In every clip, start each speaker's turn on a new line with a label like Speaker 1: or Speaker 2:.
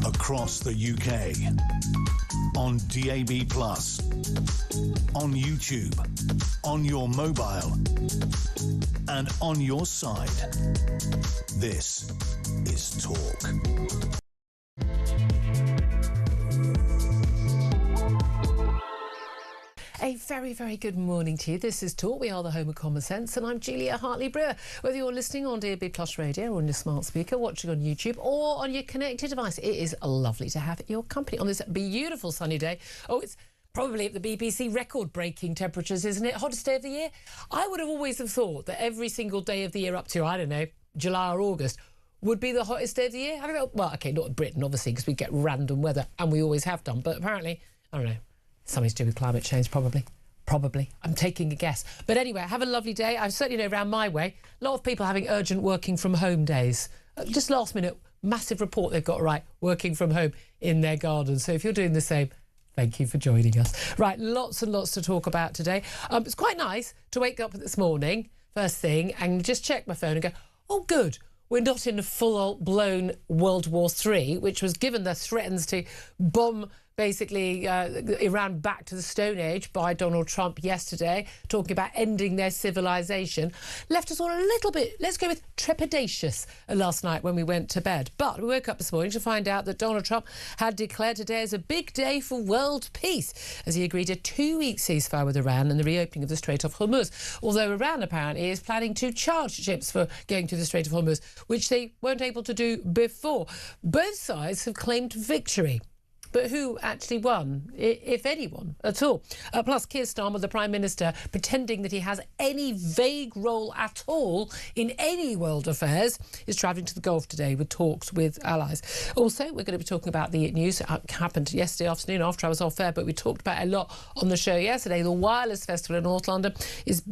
Speaker 1: across the UK, on DAB+, on YouTube, on your mobile, and on your side. This is Talk.
Speaker 2: A very, very good morning to you. This is Talk. We are the home of common sense, and I'm Julia Hartley-Brewer. Whether you're listening on DAB+ radio or on your smart speaker, watching on YouTube or on your connected device, it is lovely to have your company on this beautiful sunny day. Oh, it's probably at the BBC record-breaking temperatures, isn't it? Hottest day of the year? I would have always have thought that every single day of the year up to, I don't know, July or August would be the hottest day of the year. I don't know. Well, OK, not in Britain, obviously, because we get random weather, and we always have done. But apparently, I don't know. Something to do with climate change, probably. I'm taking a guess. But anyway, have a lovely day. I certainly know around my way, a lot of people having urgent working from home days. Just last minute, massive report they've got right, working from home in their gardens. So if you're doing the same, thank you for joining us. Right, lots and lots to talk about today. It's quite nice to wake up this morning, first thing, and just check my phone and go, oh, good. We're not in a full-blown World War III, which was given the threats to bomb, basically, Iran back to the Stone Age by Donald Trump yesterday, talking about ending their civilization, left us all a little bit, let's go with trepidatious last night when we went to bed. But we woke up this morning to find out that Donald Trump had declared today as a big day for world peace, as he agreed a 2-week ceasefire with Iran and the reopening of the Strait of Hormuz. Although Iran apparently is planning to charge ships for going through the Strait of Hormuz, which they weren't able to do before. Both sides have claimed victory. But who actually won, if anyone at all? Plus, Keir Starmer, the Prime Minister, pretending that he has any vague role at all in any world affairs, is travelling to the Gulf today with talks with allies. Also, we're going to be talking about the news that happened yesterday afternoon after I was off air, but we talked about it a lot on the show yesterday. The Wireless Festival in North London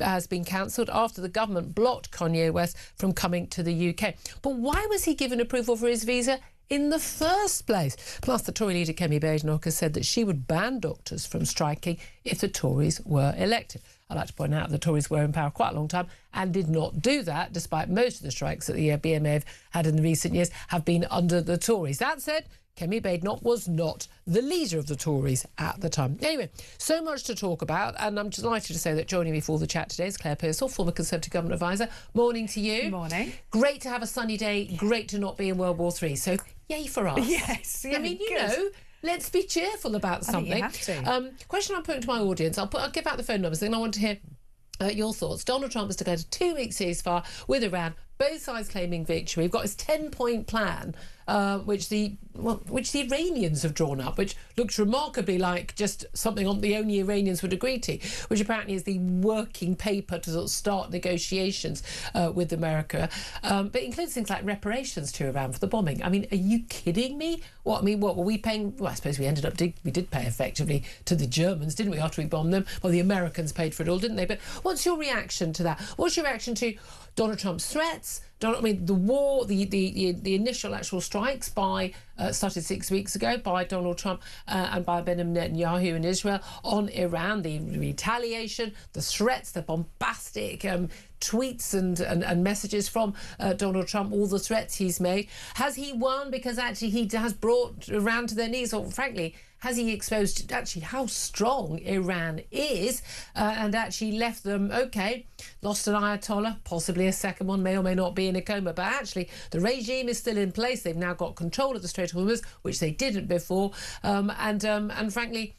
Speaker 2: has been cancelled after the government blocked Kanye West from coming to the UK. But why was he given approval for his visa in the first place? Plus, the Tory leader Kemi Badenoch has said that she would ban doctors from striking if the Tories were elected. I'd like to point out the Tories were in power quite a long time and did not do that, despite most of the strikes that the BMA have had in the recent years have been under the Tories. That said, Kemi Badenoch was not the leader of the Tories at the time. Anyway, so much to talk about, and I'm delighted to say that joining me for the chat today is Claire Pearsall, former Conservative Government Advisor. Morning to you.
Speaker 3: Morning.
Speaker 2: Great to have a sunny day, great to not be in World War III. So, yay for us.
Speaker 3: Yes. Yeah,
Speaker 2: I mean, you know, let's be cheerful about something.
Speaker 3: I think you have to.
Speaker 2: Question I'm putting to my audience, I'll give out the phone numbers, and I want to hear your thoughts. Donald Trump has declared a 2-week ceasefire with Iran, both sides claiming victory. We've got his 10-point plan, which the Iranians have drawn up, which looks remarkably like just something the only Iranians would agree to, which apparently is the working paper to sort of start negotiations with America, but includes things like reparations to Iran for the bombing. I mean, are you kidding me? What were we paying? Well, I suppose we did pay effectively to the Germans, didn't we, after we bombed them? Well, the Americans paid for it all, didn't they? But what's your reaction to that? What's your reaction to Donald Trump's threats? The war, the initial actual strikes started 6 weeks ago by Donald Trump and by Benjamin Netanyahu in Israel on Iran, the retaliation, the threats, the bombastic tweets and messages from Donald Trump, all the threats he's made. Has he won because actually he has brought Iran to their knees, or frankly, has he exposed actually how strong Iran is and actually left them, OK, lost an Ayatollah, possibly a second one, may or may not be in a coma, but actually the regime is still in place. They've now got control of the Strait of Hormuz, which they didn't before, and frankly,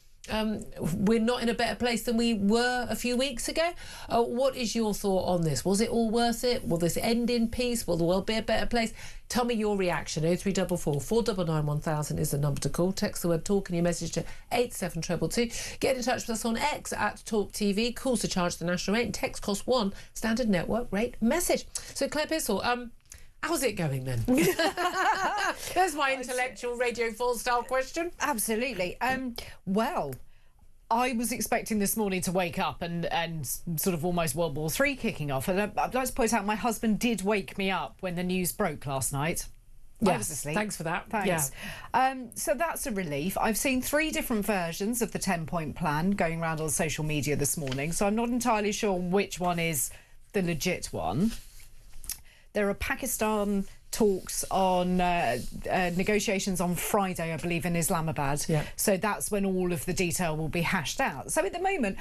Speaker 2: we're not in a better place than we were a few weeks ago. What is your thought on this? Was it all worth it? Will this end in peace? Will the world be a better place? Tell me your reaction. 0344 499 1000 is the number to call. Text the word talk and your message to 87222. Get in touch with us on X at talkTV. Calls to charge the national rate and text cost £1 standard network rate message. So Claire Pearsall, how's it going then? There's my intellectual Radio 4 style question.
Speaker 3: Absolutely. Well, I was expecting this morning to wake up and sort of almost World War III kicking off. And I'd like to point out my husband did wake me up when the news broke last night.
Speaker 2: Yeah,
Speaker 3: I was asleep.
Speaker 2: thanks for that.
Speaker 3: Thanks. Yeah. So that's a relief. I've seen 3 different versions of the 10-point plan going around on social media this morning, so I'm not entirely sure which one is the legit one. There are Pakistan talks on negotiations on Friday, I believe, in Islamabad.
Speaker 2: Yeah.
Speaker 3: So that's when all of the detail will be hashed out. So at the moment,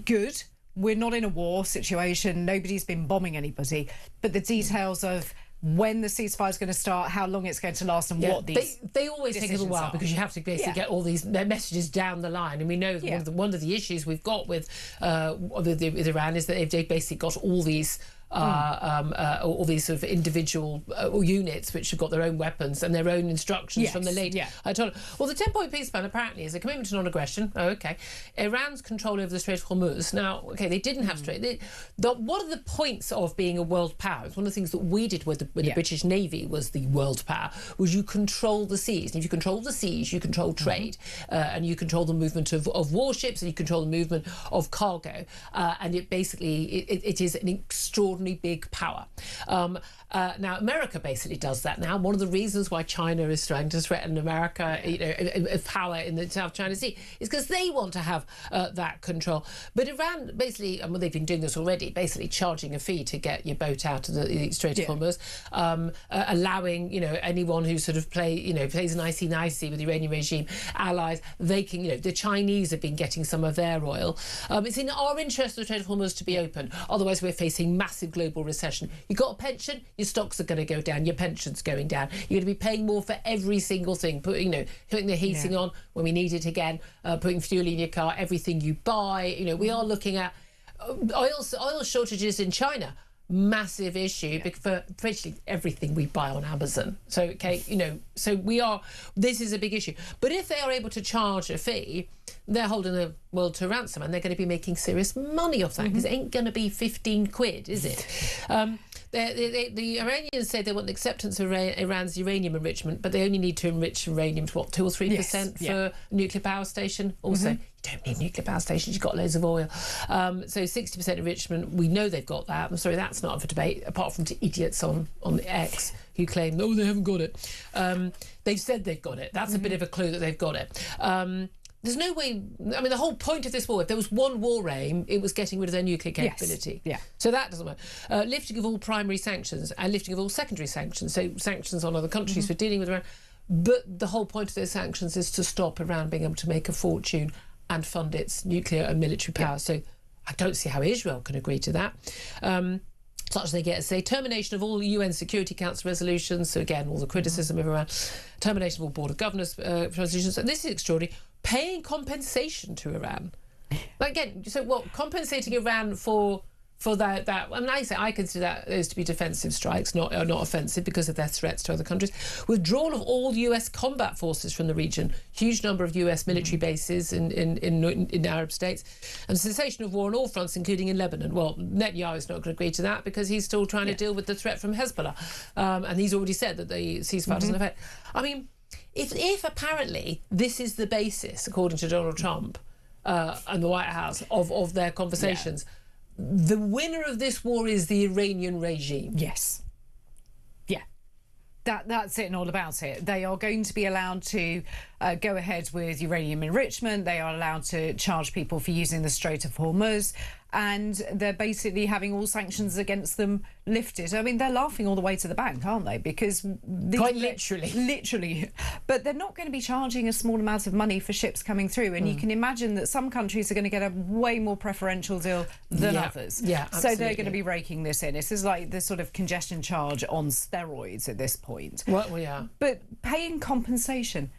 Speaker 3: good. We're not in a war situation. Nobody's been bombing anybody. But the details of when the ceasefire is going to start, how long it's going to last, and what these
Speaker 2: they always take a little while because you have to basically get all these messages down the line. And we know one of the issues we've got with Iran is that they've basically got all these all these sort of individual units which have got their own weapons and their own instructions from the late Ayatollah. Well, the 10-point peace plan apparently is a commitment to non-aggression. Oh, okay. Iran's control over the Strait of Hormuz. Now, okay, they didn't have Strait. One of the points of being a world power, one of the things that we did with the British Navy was the world power, was you control the seas. And if you control the seas, you control trade, and you control the movement of warships, and you control the movement of cargo. And it basically, it is an extraordinary big power. Now, America basically does that now. One of the reasons why China is trying to threaten America, power in the South China Sea, is because they want to have that control. But Iran basically, and they've been doing this already, basically charging a fee to get your boat out of the Strait of Hormuz, allowing anyone who sort of plays nicey with the Iranian regime allies, they can the Chinese have been getting some of their oil. It's in our interest for the Strait of Hormuz to be open. Otherwise, we're facing massive global recession. You've got a pension, your stocks are going to go down, your pension's going down. You're going to be paying more for every single thing, putting the heating on when we need it again, putting fuel in your car, everything you buy. We are looking at oil shortages in China. Massive issue for virtually everything we buy on Amazon. So this is a big issue. But if they are able to charge a fee, they're holding the world to ransom, and they're going to be making serious money off that, because it ain't going to be 15 quid, is it? The Iranians say they want acceptance of Iran's uranium enrichment, but they only need to enrich uranium to 2 or 3% for a nuclear power station. Also, you don't need nuclear power stations, you've got loads of oil. So 60% enrichment, we know they've got that. I'm sorry, that's not up for debate, apart from to idiots on X who claim, no, they haven't got it. They've said they've got it. That's a bit of a clue that they've got it. There's no way. I mean, the whole point of this war, if there was one war aim, it was getting rid of their nuclear capability. So that doesn't work. Lifting of all primary sanctions and lifting of all secondary sanctions. So sanctions on other countries for dealing with Iran. But the whole point of those sanctions is to stop Iran being able to make a fortune and fund its nuclear and military power. So I don't see how Israel can agree to that. Such as they get, say, termination of all UN Security Council resolutions. So again, all the criticism of Iran. Termination of all Board of Governors resolutions. And this is extraordinary. Paying compensation to Iran. Again, so what? Compensating Iran for that. I mean, I consider those to be defensive strikes, not offensive, because of their threats to other countries. Withdrawal of all US combat forces from the region. Huge number of US military bases in Arab states, and cessation of war on all fronts, including in Lebanon. Well, Netanyahu's not going to agree to that because he's still trying to deal with the threat from Hezbollah, and he's already said that the ceasefire doesn't affect. I mean, if apparently this is the basis, according to Donald Trump and the White House, of their conversations. The winner of this war is the Iranian regime.
Speaker 3: Yes. Yeah. That's it and all about it. They are going to be allowed to go ahead with uranium enrichment. They are allowed to charge people for using the Strait of Hormuz. And they're basically having all sanctions against them lifted. I mean, they're laughing all the way to the bank, aren't they? Because
Speaker 2: quite literally.
Speaker 3: Literally. But they're not going to be charging a small amount of money for ships coming through. And you can imagine that some countries are going to get a way more preferential deal than others.
Speaker 2: Yeah, absolutely.
Speaker 3: So they're going to be raking this in. This is like the sort of congestion charge on steroids at this point.
Speaker 2: Well, yeah.
Speaker 3: But paying compensation.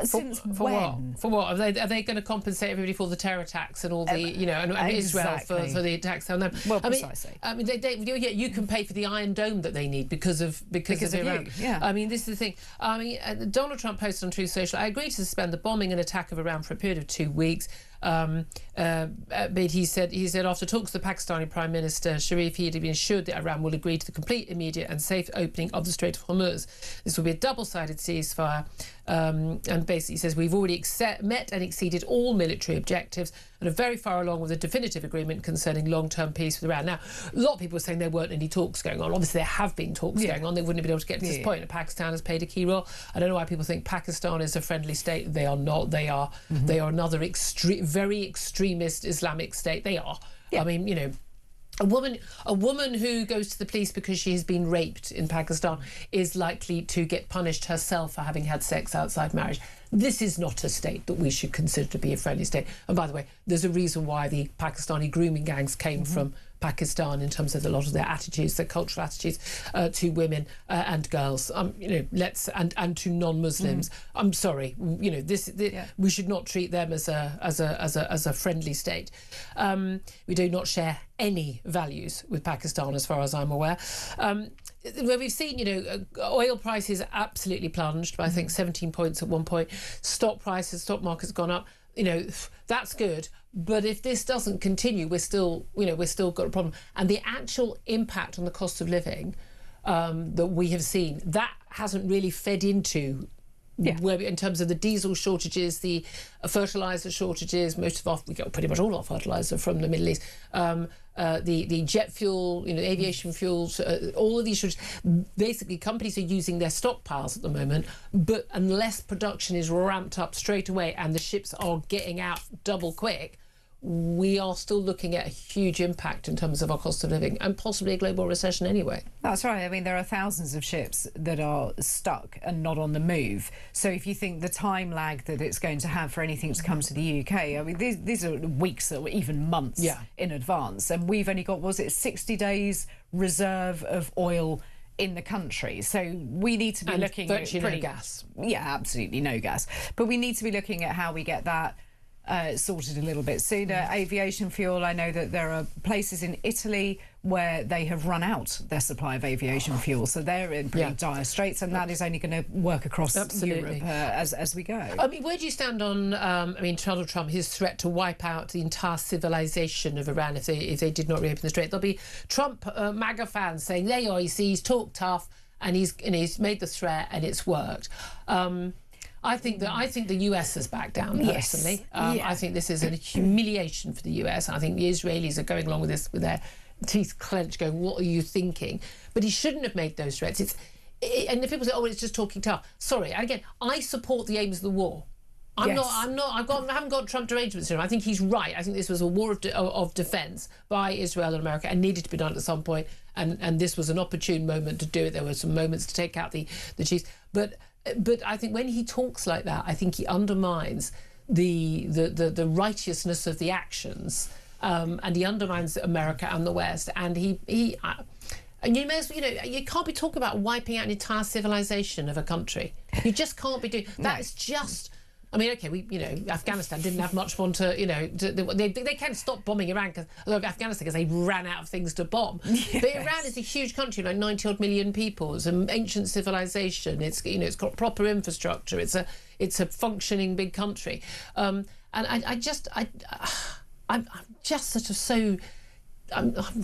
Speaker 3: Since when?
Speaker 2: For what? Are they going to compensate everybody for the terror attacks and all the, and Israel for the attacks on them?
Speaker 3: Well, precisely.
Speaker 2: I mean, you can pay for the Iron Dome that they need because of Iran. I mean, this is the thing. I mean, Donald Trump posted on Truth Social, I agree to suspend the bombing and attack of Iran for a period of 2 weeks. But he said after talks with the Pakistani Prime Minister Sharif, he had been assured that Iran will agree to the complete, immediate and safe opening of the Strait of Hormuz. This will be a double-sided ceasefire, and basically he says we've already met and exceeded all military objectives and are very far along with a definitive agreement concerning long-term peace with Iran. Now, a lot of people are saying there weren't any talks going on. Obviously, there have been talks going on. They wouldn't have been able to get to this point, and Pakistan has played a key role. I don't know why people think Pakistan is a friendly state. They are not. They are another very extremist Islamic state. They are. I mean, A woman who goes to the police because she has been raped in Pakistan is likely to get punished herself for having had sex outside marriage. This is not a state that we should consider to be a friendly state. And by the way, there's a reason why the Pakistani grooming gangs came from Pakistan in terms of a lot of their attitudes, their cultural attitudes to women and girls, and to non-Muslims. I'm sorry, we should not treat them as a friendly state. We do not share any values with Pakistan, as far as I'm aware. Where we've seen, oil prices absolutely plunged by I think 17 points at one point. Stock market's gone up. That's good. But if this doesn't continue, we're still got a problem. And the actual impact on the cost of living that we have seen, that hasn't really fed into where in terms of the diesel shortages, the fertiliser shortages. We get pretty much all our fertiliser from the Middle East. The jet fuel, aviation fuels, all of these shortages. Basically, companies are using their stockpiles at the moment, but unless production is ramped up straight away and the ships are getting out double quick, we are still looking at a huge impact in terms of our cost of living and possibly a global recession anyway.
Speaker 3: That's right. I mean, there are thousands of ships that are stuck and not on the move. So if you think the time lag that it's going to have for anything to come to the UK, I mean, these are weeks or even months in advance. And we've only got, 60 days reserve of oil in the country. So we need to be looking at
Speaker 2: no gas.
Speaker 3: Yeah, absolutely no gas. But we need to be looking at how we get that sorted a little bit sooner. Aviation fuel, I know that there are places in Italy where they have run out their supply of aviation fuel, so they're in pretty dire straits, and that is only going to work across Europe as we go. I
Speaker 2: mean, where do you stand on Donald Trump, his threat to wipe out the entire civilization of Iran if they did not reopen the strait? There'll be Trump MAGA fans saying, there you are, you see, he's talked tough and he's made the threat and it's worked. I think the US has backed down personally. I think this is a humiliation for the US. I think the Israelis are going along with this with their teeth clenched, going, "What are you thinking?" But he shouldn't have made those threats. And if people say, "Oh, it's just talking tough," sorry. And again, I support the aims of the war. I haven't got Trump derangement syndrome. I think he's right. I think this was a war of defence by Israel and America and needed to be done at some point. And this was an opportune moment to do it. There were some moments to take out the Chiefs, but I think when he talks like that, I think he undermines the righteousness of the actions, and he undermines America and the West. And you can't be talking about wiping out an entire civilization of a country. You just can't be doing that. It's just. I mean, okay, Afghanistan didn't have much fun to, they can stop bombing Iran Afghanistan because they ran out of things to bomb. Yes. But Iran is a huge country, like 90-odd million people. It's an ancient civilization. It's got proper infrastructure. It's a functioning big country. And I'm just sort of so.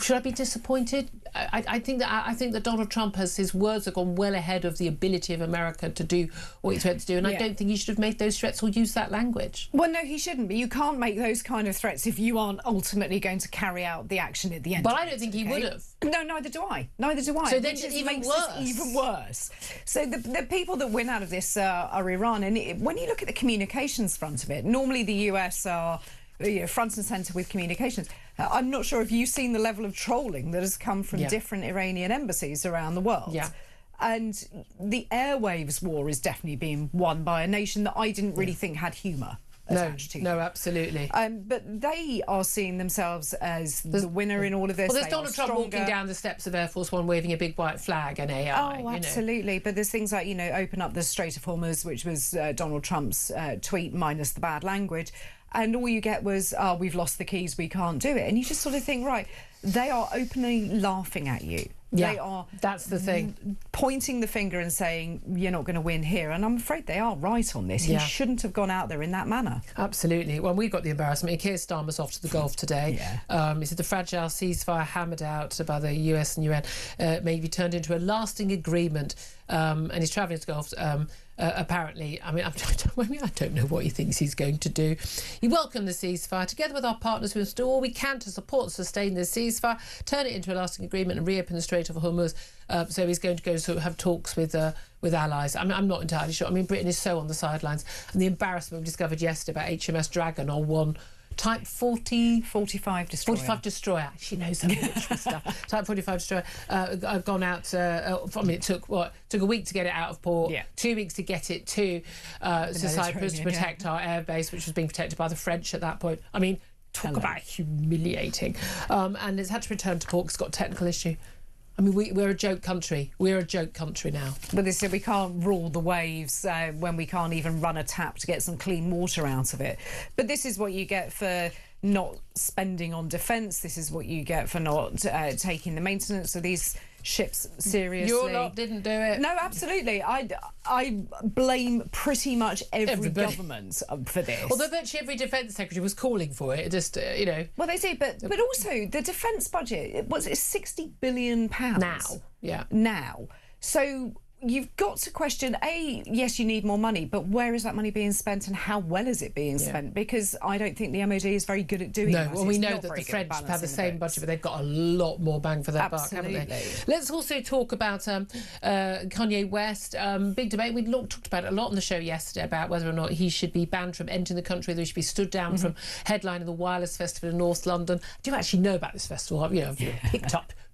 Speaker 2: Should I be disappointed? I think that Donald Trump his words have gone well ahead of the ability of America to do what he's meant to do, and I don't think he should have made those threats or used that language.
Speaker 3: Well, no, he shouldn't. But you can't make those kind of threats if you aren't ultimately going to carry out the action at the end.
Speaker 2: But I don't think he would have.
Speaker 3: No, neither do I.
Speaker 2: So then it
Speaker 3: makes this even worse. So the people that win out of this are Iran, and when you look at the communications front of it, normally the US are front and centre with communications. I'm not sure if you've seen the level of trolling that has come from different Iranian embassies around the world. Yeah. And the airwaves war is definitely being won by a nation that I didn't really think had humour attached to.
Speaker 2: No, absolutely.
Speaker 3: But they are seeing themselves as the winner in all of this.
Speaker 2: Well, there's Donald Trump walking down the steps of Air Force One waving a big white flag and AI.
Speaker 3: Oh, absolutely. But there's things like, open up the Strait of Hormuz, which was Donald Trump's tweet minus the bad language. And all you get was, we've lost the keys, we can't do it. And you just sort of think, right, they are openly laughing at you.
Speaker 2: Yeah,
Speaker 3: they are.
Speaker 2: That's the thing.
Speaker 3: Pointing the finger and saying, you're not going to win here. And I'm afraid they are right on this. Yeah. He shouldn't have gone out there in that manner.
Speaker 2: Absolutely. Well, we've got the embarrassment. Keir Starmer's off to the Gulf today. He said the fragile ceasefire hammered out by the US and UN may be turned into a lasting agreement. And he's travelling to the Gulf. Apparently, I don't know what he thinks he's going to do. He welcomed the ceasefire. Together with our partners, we must do all we can to support and sustain the ceasefire, turn it into a lasting agreement and reopen the Strait of Hormuz. So he's going to go sort of have talks with allies. I'm not entirely sure. Britain is so on the sidelines. And the embarrassment we discovered yesterday about HMS Dragon on one Type 40...
Speaker 3: 45 destroyer.
Speaker 2: 45 destroyer. She knows some military stuff. Type 45 destroyer. I've gone out. It took a week to get it out of port. 2 weeks to get it to Cyprus to protect our airbase, which was being protected by the French at that point. I mean, talk about humiliating. And it's had to return to port because it's got a technical issue. I mean, we're a joke country. We're a joke country now.
Speaker 3: But they said we can't rule the waves when we can't even run a tap to get some clean water out of it. But this is what you get for not spending on defence. This is what you get for not taking the maintenance of these ships seriously.
Speaker 2: Your lot didn't do it.
Speaker 3: No, absolutely. I blame pretty much every government for this.
Speaker 2: Although virtually every defence secretary was calling for it, just
Speaker 3: Well, they do, but also the defence budget was £60 billion
Speaker 2: now. Yeah.
Speaker 3: Now, so you've got to question, yes, you need more money, but where is that money being spent and how well is it being spent? Because I don't think the MOD is very good at doing that.
Speaker 2: No, well, we know that the French have the same budget, but they've got a lot more bang for their buck, haven't they? Let's also talk about Kanye West. Big debate. We talked about it a lot on the show yesterday about whether or not he should be banned from entering the country, whether he should be stood down from headlining the Wireless Festival in North London. Do you actually know about this festival? I've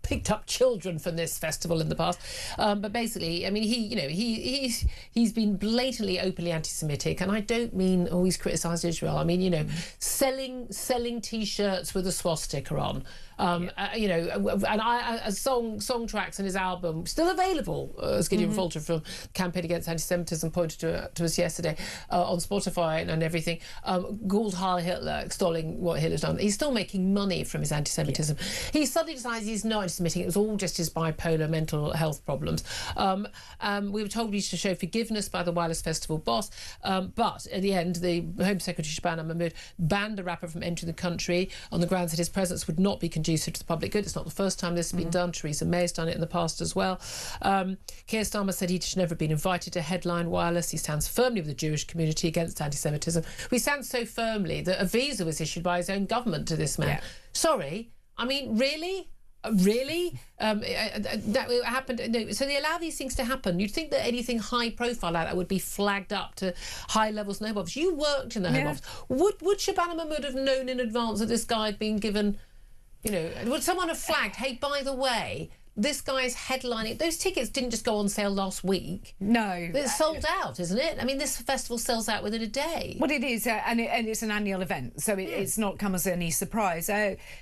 Speaker 2: picked up children from this festival in the past, but basically, I mean, he's been blatantly, openly anti-Semitic, and I don't mean he's criticised Israel. I mean, selling T-shirts with a swastika on. And song tracks in his album still available, as Gideon Falter from Campaign Against Anti-Semitism pointed to us yesterday on Spotify and everything, called Heil Hitler, extolling what Hitler's done. He's still making money from his anti-Semitism. He suddenly decides he's not anti-Semitic. It was all just his bipolar mental health problems. We were told he should show forgiveness by the Wireless Festival boss, but at the end, the Home Secretary Shabana Mahmood banned the rapper from entering the country on the grounds that his presence would not be conducive to the public good. It's not the first time this has been done. Theresa May's done it in the past as well. Keir Starmer said he should never have been invited to headline Wireless. He stands firmly with the Jewish community against anti-Semitism. We stand so firmly that a visa was issued by his own government to this man. Yeah. Sorry, I mean, really? Really? That happened. No, so they allow these things to happen. You'd think that anything high profile like that would be flagged up to high levels in the Home Office. You worked in the Home Office. Would Shabana Mahmood have known in advance that this guy had been given, would someone have flagged, hey, by the way, this guy's headlining? Those tickets didn't just go on sale last week. No. It's sold out, isn't it? I mean, this festival sells out within a day.
Speaker 3: Well, it is, and it's an annual event, so it's not come as any surprise.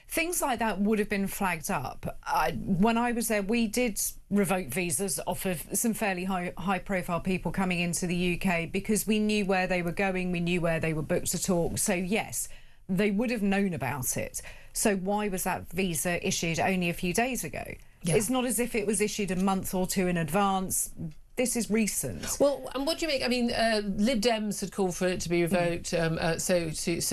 Speaker 3: Things like that would have been flagged up. When I was there, we did revoke visas off of some fairly high-profile people coming into the UK because we knew where they were going, we knew where they were booked to talk. So, yes, they would have known about it. So why was that visa issued only a few days ago? Yeah. It's not as if it was issued a month or two in advance. This is recent.
Speaker 2: Well, and what do you make? I mean, Lib Dems had called for it to be revoked. So did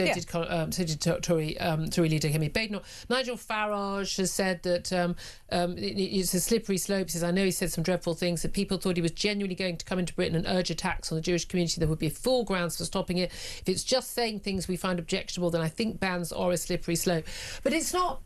Speaker 2: Tory leader Kemi Badenoch. Nigel Farage has said that it's a slippery slope. He says, I know he said some dreadful things, that people thought he was genuinely going to come into Britain and urge attacks on the Jewish community. There would be full grounds for stopping it. If it's just saying things we find objectionable, then I think bans are a slippery slope. But it's not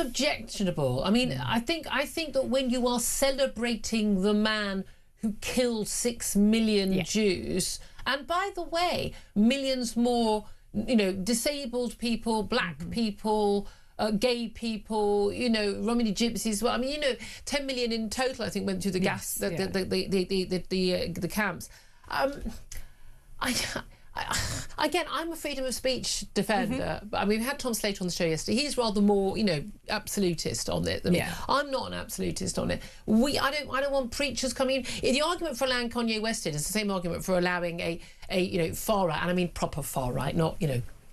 Speaker 2: objectionable. I mean, I think that when you are celebrating the man who killed 6 million Jews, and by the way, millions more, disabled people, black people, gay people, Romani gypsies. Well, I mean, 10 million in total, I think, went through the the camps. Again, I'm a freedom of speech defender. But I mean, we had Tom Slater on the show yesterday. He's rather more, absolutist on it. I mean, I'm not an absolutist on it. I don't want preachers coming in. The argument for allowing Kanye West in is the same argument for allowing a far right, and I mean proper far right, not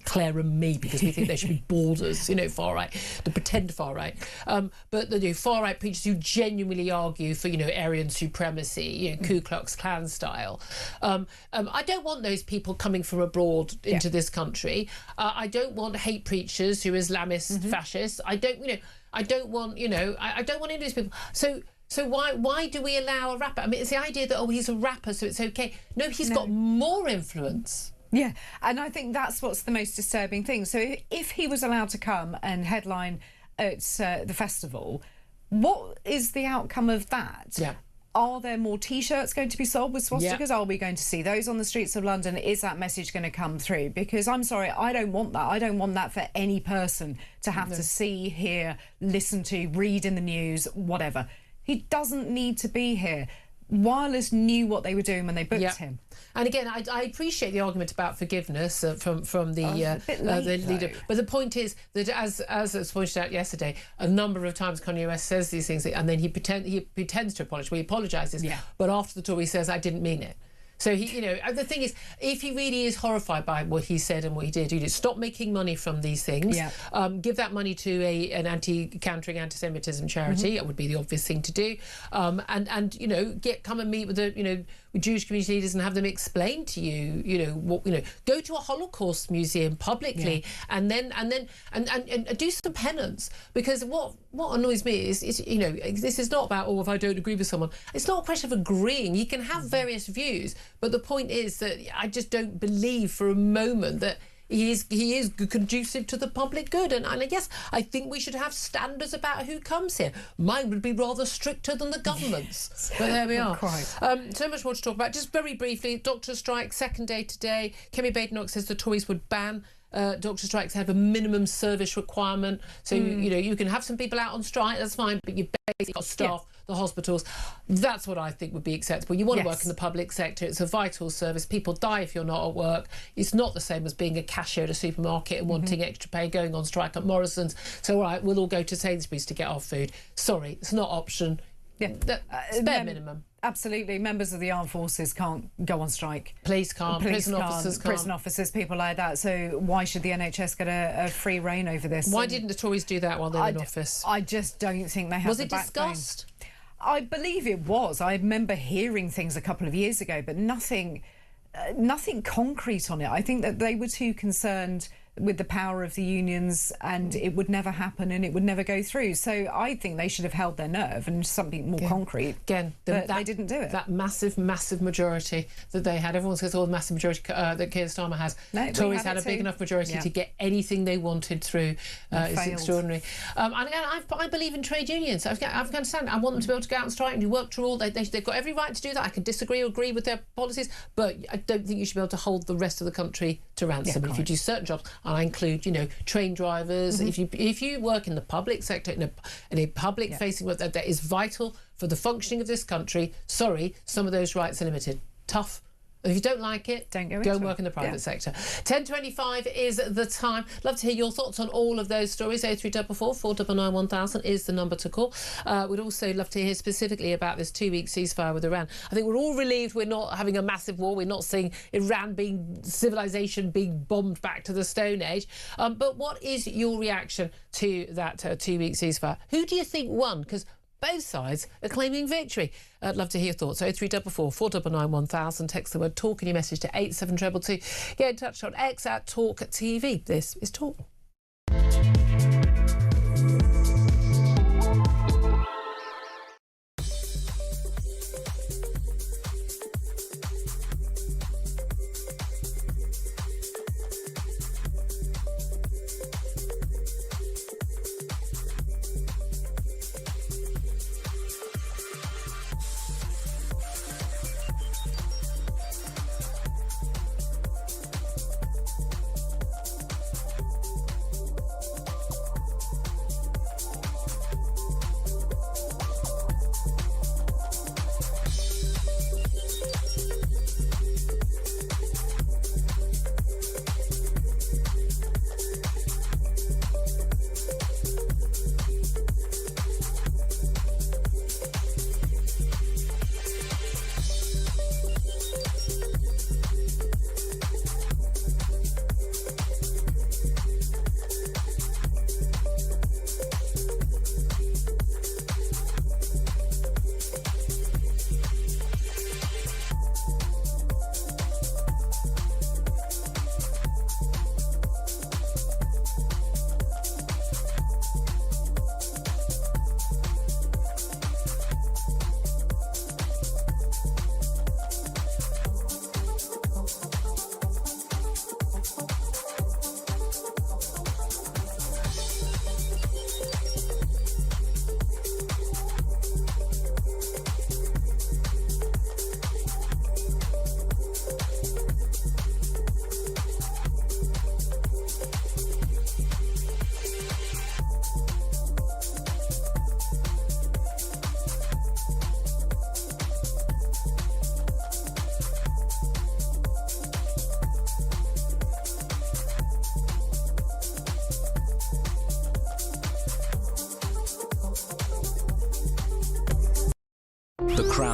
Speaker 2: Claire and me, because we think they should be borders, far right, the pretend far right. But the far right preachers who genuinely argue for, Aryan supremacy, Ku Klux Klan style. I don't want those people coming from abroad into this country. I don't want hate preachers who are Islamist fascists. I don't want any of these people. So why do we allow a rapper? I mean, it's the idea that, he's a rapper, so it's okay. No, he's got more influence.
Speaker 3: Yeah, and I think that's what's the most disturbing thing. So if he was allowed to come and headline at the festival, what is the outcome of that?
Speaker 2: Yeah.
Speaker 3: Are there more T-shirts going to be sold with swastikas?
Speaker 2: Yeah.
Speaker 3: Are we going to see those on the streets of London? Is that message going to come through? Because I'm sorry, I don't want that. I don't want that for any person to have to see, hear, listen to, read in the news, whatever. He doesn't need to be here. Wireless knew what they were doing when they booked him.
Speaker 2: And again, I appreciate the argument about forgiveness from the leader. But the point is that, as was pointed out yesterday, a number of times Kanye West says these things, and then he pretends to apologise. Well, he apologises, but after the tour he says, "I didn't mean it." So he, the thing is, if he really is horrified by what he said and what he did, stop making money from these things. Give that money to an countering anti-Semitism charity. It would be the obvious thing to do. And come and meet with with Jewish community leaders and have them explain to you, go to a Holocaust museum publicly and do some penance. Because what annoys me is this is not about, if I don't agree with someone. It's not a question of agreeing. You can have various views. But the point is that I just don't believe for a moment that he is conducive to the public good. And I guess I think we should have standards about who comes here. Mine would be rather stricter than the government's. But there we are. So much more to talk about. Just very briefly, doctor strike, second day today. Kemi Badenoch says the Tories would ban doctor strikes, have a minimum service requirement. So, you can have some people out on strike, that's fine, but you've basically got staff the hospitals. That's what I think would be acceptable. You want to work in the public sector. It's a vital service. People die if you're not at work. It's not the same as being a cashier at a supermarket and wanting extra pay, going on strike at Morrison's. So, all right, we'll all go to Sainsbury's to get our food. Sorry, it's not option. It's bare minimum.
Speaker 3: Absolutely. Members of the armed forces can't go on strike.
Speaker 2: Police can't. Prison officers can't.
Speaker 3: Prison officers, people like that. So why should the NHS get a free rein over this?
Speaker 2: Why didn't the Tories do that while they were in office?
Speaker 3: I just don't think they have the backbone.
Speaker 2: Was it discussed?
Speaker 3: I believe it was. I remember hearing things a couple of years ago, but nothing concrete on it. I think that they were too concerned with the power of the unions, and it would never happen and it would never go through. So I think they should have held their nerve and something more concrete.
Speaker 2: Again,
Speaker 3: they didn't do it.
Speaker 2: That massive majority that they had. Everyone says, the massive majority that Keir Starmer has. No, Tories had a big enough majority to get anything they wanted through. It's extraordinary. And I believe in trade unions. I understand. I want them to be able to go out and strike and do work to all. They've got every right to do that. I can disagree or agree with their policies, but I don't think you should be able to hold the rest of the country to ransom. If you do certain jobs, and I include, train drivers. If you work in the public sector, in a public facing work that is vital for the functioning of this country, sorry, some of those rights are limited. Tough. If you don't like it, go and work in the private sector. 10:25 is the time. Love to hear your thoughts on all of those stories. 0344 499 1000 is the number to call. We'd also love to hear specifically about this 2-week ceasefire with Iran. I think we're all relieved we're not having a massive war. We're not seeing civilization being bombed back to the Stone Age. But what is your reaction to that 2-week ceasefire? Who do you think won? Because both sides are claiming victory. I'd love to hear your thoughts. 0344 499 1000. Text the word talk in your message to 87222. Get in touch on X at talkTV. This is Talk.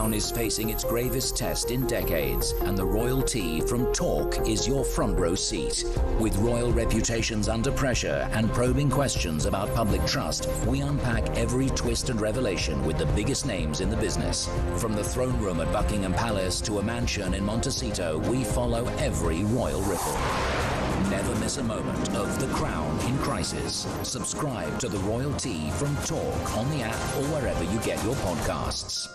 Speaker 4: crown is facing its gravest test in decades, and the royalty from Talk is your front row seat. With royal reputations under pressure and probing questions about public trust, we unpack every twist and revelation with the biggest names in the business. From the throne room at Buckingham Palace to a mansion in Montecito, we follow every royal ripple. Never miss a moment of The Crown in Crisis. Subscribe to The Royalty from Talk on the app or wherever you get your podcasts.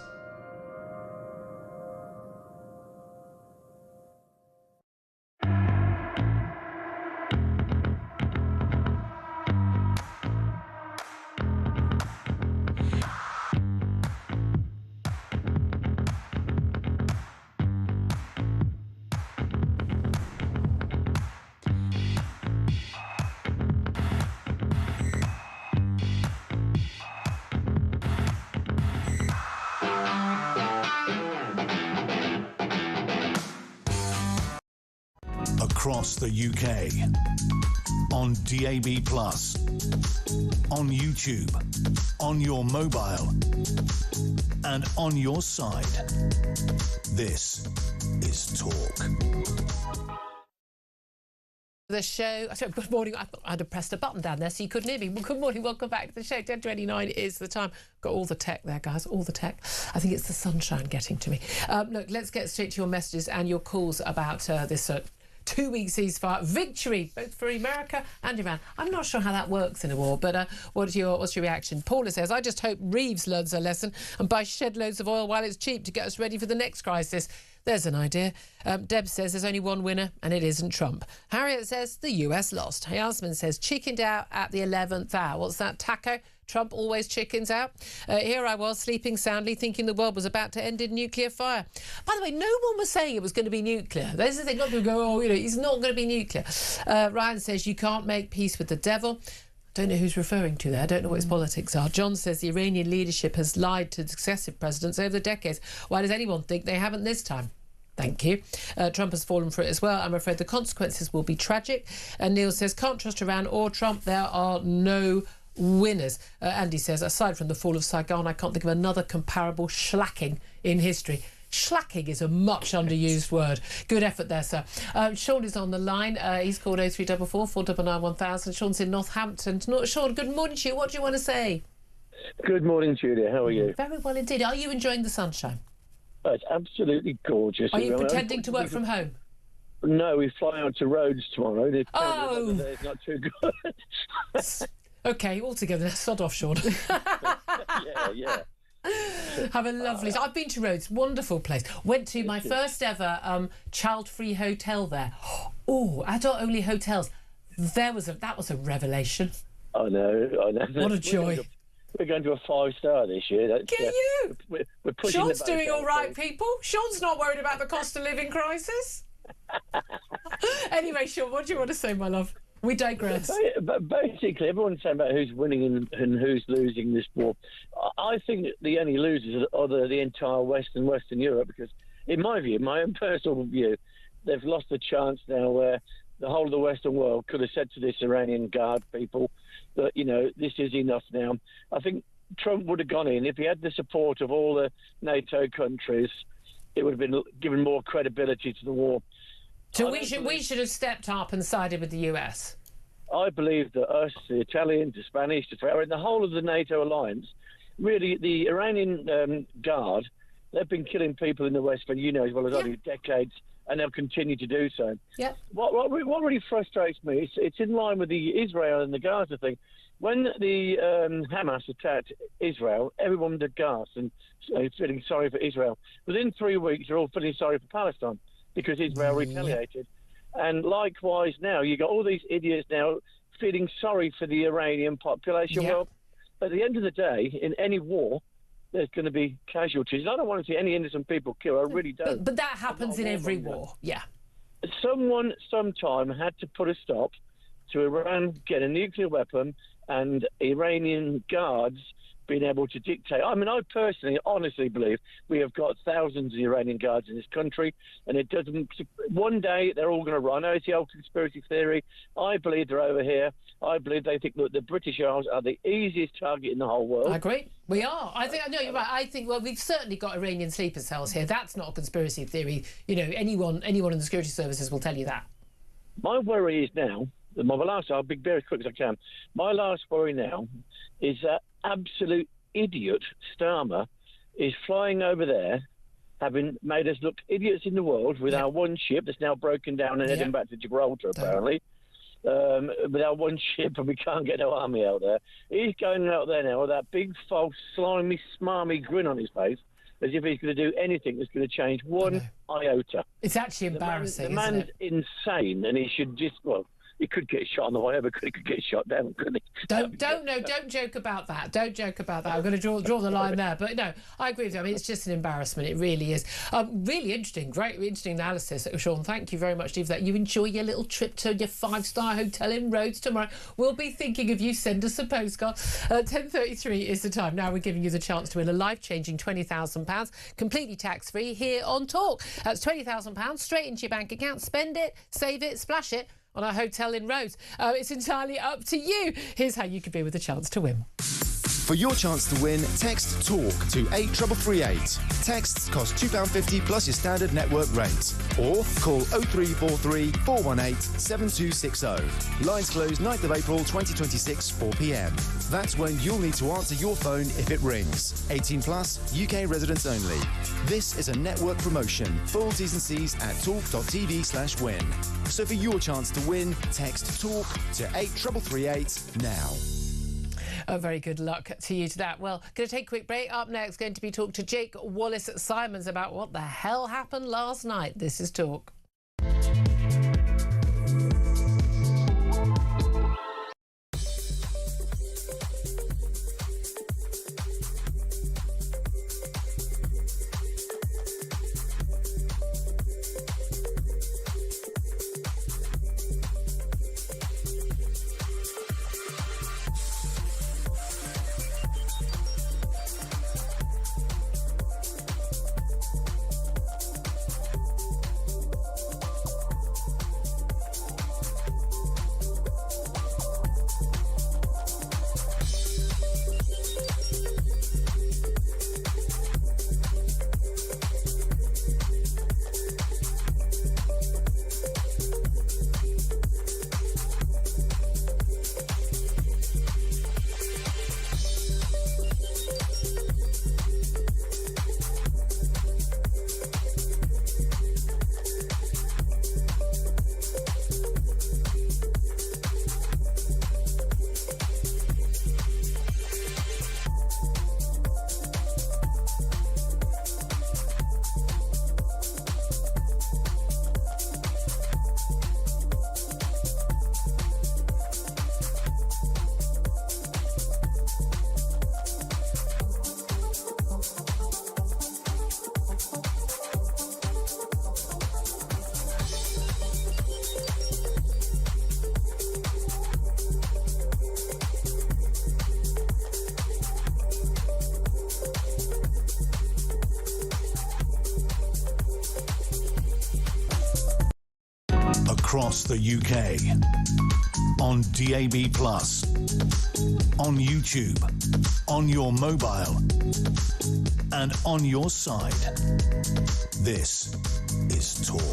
Speaker 1: Across the UK, on DAB+, on YouTube, on your mobile, and on your side. This is Talk.
Speaker 2: The show. Sorry, good morning. I thought I'd have pressed a button down there so you couldn't hear me. Well, good morning. Welcome back to the show. 10:29 is the time. Got all the tech there, guys. All the tech. I think it's the sunshine getting to me. Look, let's get straight to your messages and your calls about this 2-week ceasefire victory, both for America and Iran. I'm not sure how that works in a war, but what's your reaction? Paula says, I just hope Reeves learns a lesson and buys shed loads of oil while it's cheap to get us ready for the next crisis. There's an idea. Deb says there's only one winner and it isn't Trump. Harriet says the US lost. Yasmin says chickened out at the 11th hour. What's that, Taco? Trump always chickens out. Here I was sleeping soundly thinking the world was about to end in nuclear fire. By the way, no one was saying it was going to be nuclear. There's the thing, not going to go, he's not going to be nuclear. Ryan says you can't make peace with the devil. Don't know who's referring to there. I don't know what his politics are. John says the Iranian leadership has lied to successive presidents over the decades. Why does anyone think they haven't this time? Thank you. Trump has fallen for it as well. I'm afraid the consequences will be tragic. And Neil says, can't trust Iran or Trump. There are no winners. Andy says, aside from the fall of Saigon, I can't think of another comparable shellacking in history. Shellacking is a much underused word. Good effort there, sir. Sean is on the line. He's called 0344 499 1000. Sean's in Northampton. Sean, good morning to you. What do you want to say?
Speaker 5: Good morning, Julia. How are you?
Speaker 2: Very well indeed. Are you enjoying the sunshine?
Speaker 5: Oh, it's absolutely gorgeous.
Speaker 2: Are you pretending to work from home?
Speaker 5: No, we fly out to Rhodes tomorrow. The weather there is not too good.
Speaker 2: OK, all together. Sod off, Sean.
Speaker 5: Yeah.
Speaker 2: Have a lovely... I've been to Rhodes. Wonderful place. Went to my first ever child-free hotel there. Oh, adult-only hotels. That was a revelation.
Speaker 5: I know.
Speaker 2: What a joy.
Speaker 5: We're going to a 5-star this year.
Speaker 2: Get you!
Speaker 5: We're pushing
Speaker 2: Sean's
Speaker 5: the boat
Speaker 2: doing
Speaker 5: out,
Speaker 2: all right, people. Sean's not worried about the cost of living crisis. Anyway, Sean, what do you want to say, my love? We digress.
Speaker 5: But basically, everyone's saying about who's winning and who's losing this war. I think that the only losers are the entire Western Europe, because, in my view, my own personal view, they've lost the chance now where the whole of the Western world could have said to this Iranian Guard people that, this is enough now. I think Trump would have gone in if he had the support of all the NATO countries. It would have been given more credibility to the war.
Speaker 2: So we should have stepped up and sided with the US.
Speaker 5: I believe that us, the Italians, the Spanish, the whole of the NATO alliance, really the Iranian Guard, they've been killing people in the West for as well as I do, decades, and they'll continue to do so.
Speaker 2: Yeah.
Speaker 5: What really frustrates me, it's in line with the Israel and the Gaza thing. When the Hamas attacked Israel, everyone was aghast and feeling sorry for Israel. Within 3 weeks, they're all feeling sorry for Palestine because Israel retaliated. And likewise now, you got all these idiots now feeling sorry for the Iranian population.
Speaker 2: Yeah.
Speaker 5: Well, at the end of the day, in any war, there's going to be casualties. I don't want to see any innocent people killed. I really don't.
Speaker 2: But that happens in every war. Yeah.
Speaker 5: Someone, sometime, had to put a stop. to Iran get a nuclear weapon and Iranian guards being able to dictate. I mean, I personally, honestly believe we have got thousands of Iranian guards in this country, and it doesn't. One day they're all going to run. I know it's the old conspiracy theory. I believe they're over here. I believe they think that the British Isles are the easiest target in the whole world.
Speaker 2: I agree. We are. I think. No, you're right. I think. Well, we've certainly got Iranian sleeper cells here. That's not a conspiracy theory. You know, anyone in the security services will tell you that.
Speaker 5: My worry is now. I'll be very quick as I can. My last worry now is that absolute idiot Starmer is flying over there, having made us look idiots in the world with our one ship that's now broken down and heading back to Gibraltar, apparently. With our one ship, and we can't get no army out there. He's going out there now with that big, false, slimy, smarmy grin on his face, as if he's going to do anything that's going to change one iota.
Speaker 2: It's actually embarrassing.
Speaker 5: The man's insane, and he should just, he could get shot on the way over, he could get shot down, couldn't he?
Speaker 2: Don't joke about that. Don't joke about that. I'm going to draw the line there. But no, I agree with you. I mean, it's just an embarrassment. It really is. Really interesting. Great, interesting analysis, Sean. Thank you very much, Steve, for that. You enjoy your little trip to your 5-star hotel in Rhodes tomorrow. We'll be thinking of you. Send us a postcard. 10:33 is the time. Now we're giving you the chance to win a life-changing £20,000, completely tax-free, here on Talk. That's £20,000 straight into your bank account. Spend it, save it, splash it on our hotel in Rhodes. It's entirely up to you. Here's how you could be with a chance to win.
Speaker 6: For your chance to win, text TALK to 83338. Texts cost £2.50 plus your standard network rate. Or call 0343 418 7260. Lines close 9th of April 2026, 4 p.m. That's when you'll need to answer your phone if it rings. 18 plus, UK residents only. This is a network promotion. Full T's and C's at talk.tv/win. So for your chance to win, text TALK to 83338 now.
Speaker 2: Very good luck to you to that. Well, going to take a quick break. Up next, going to be talk to Jake Wallace-Simons about what the hell happened last night. This is Talk.
Speaker 1: Across the UK, on DAB+, on YouTube, on your mobile, and on your side. This is Talk.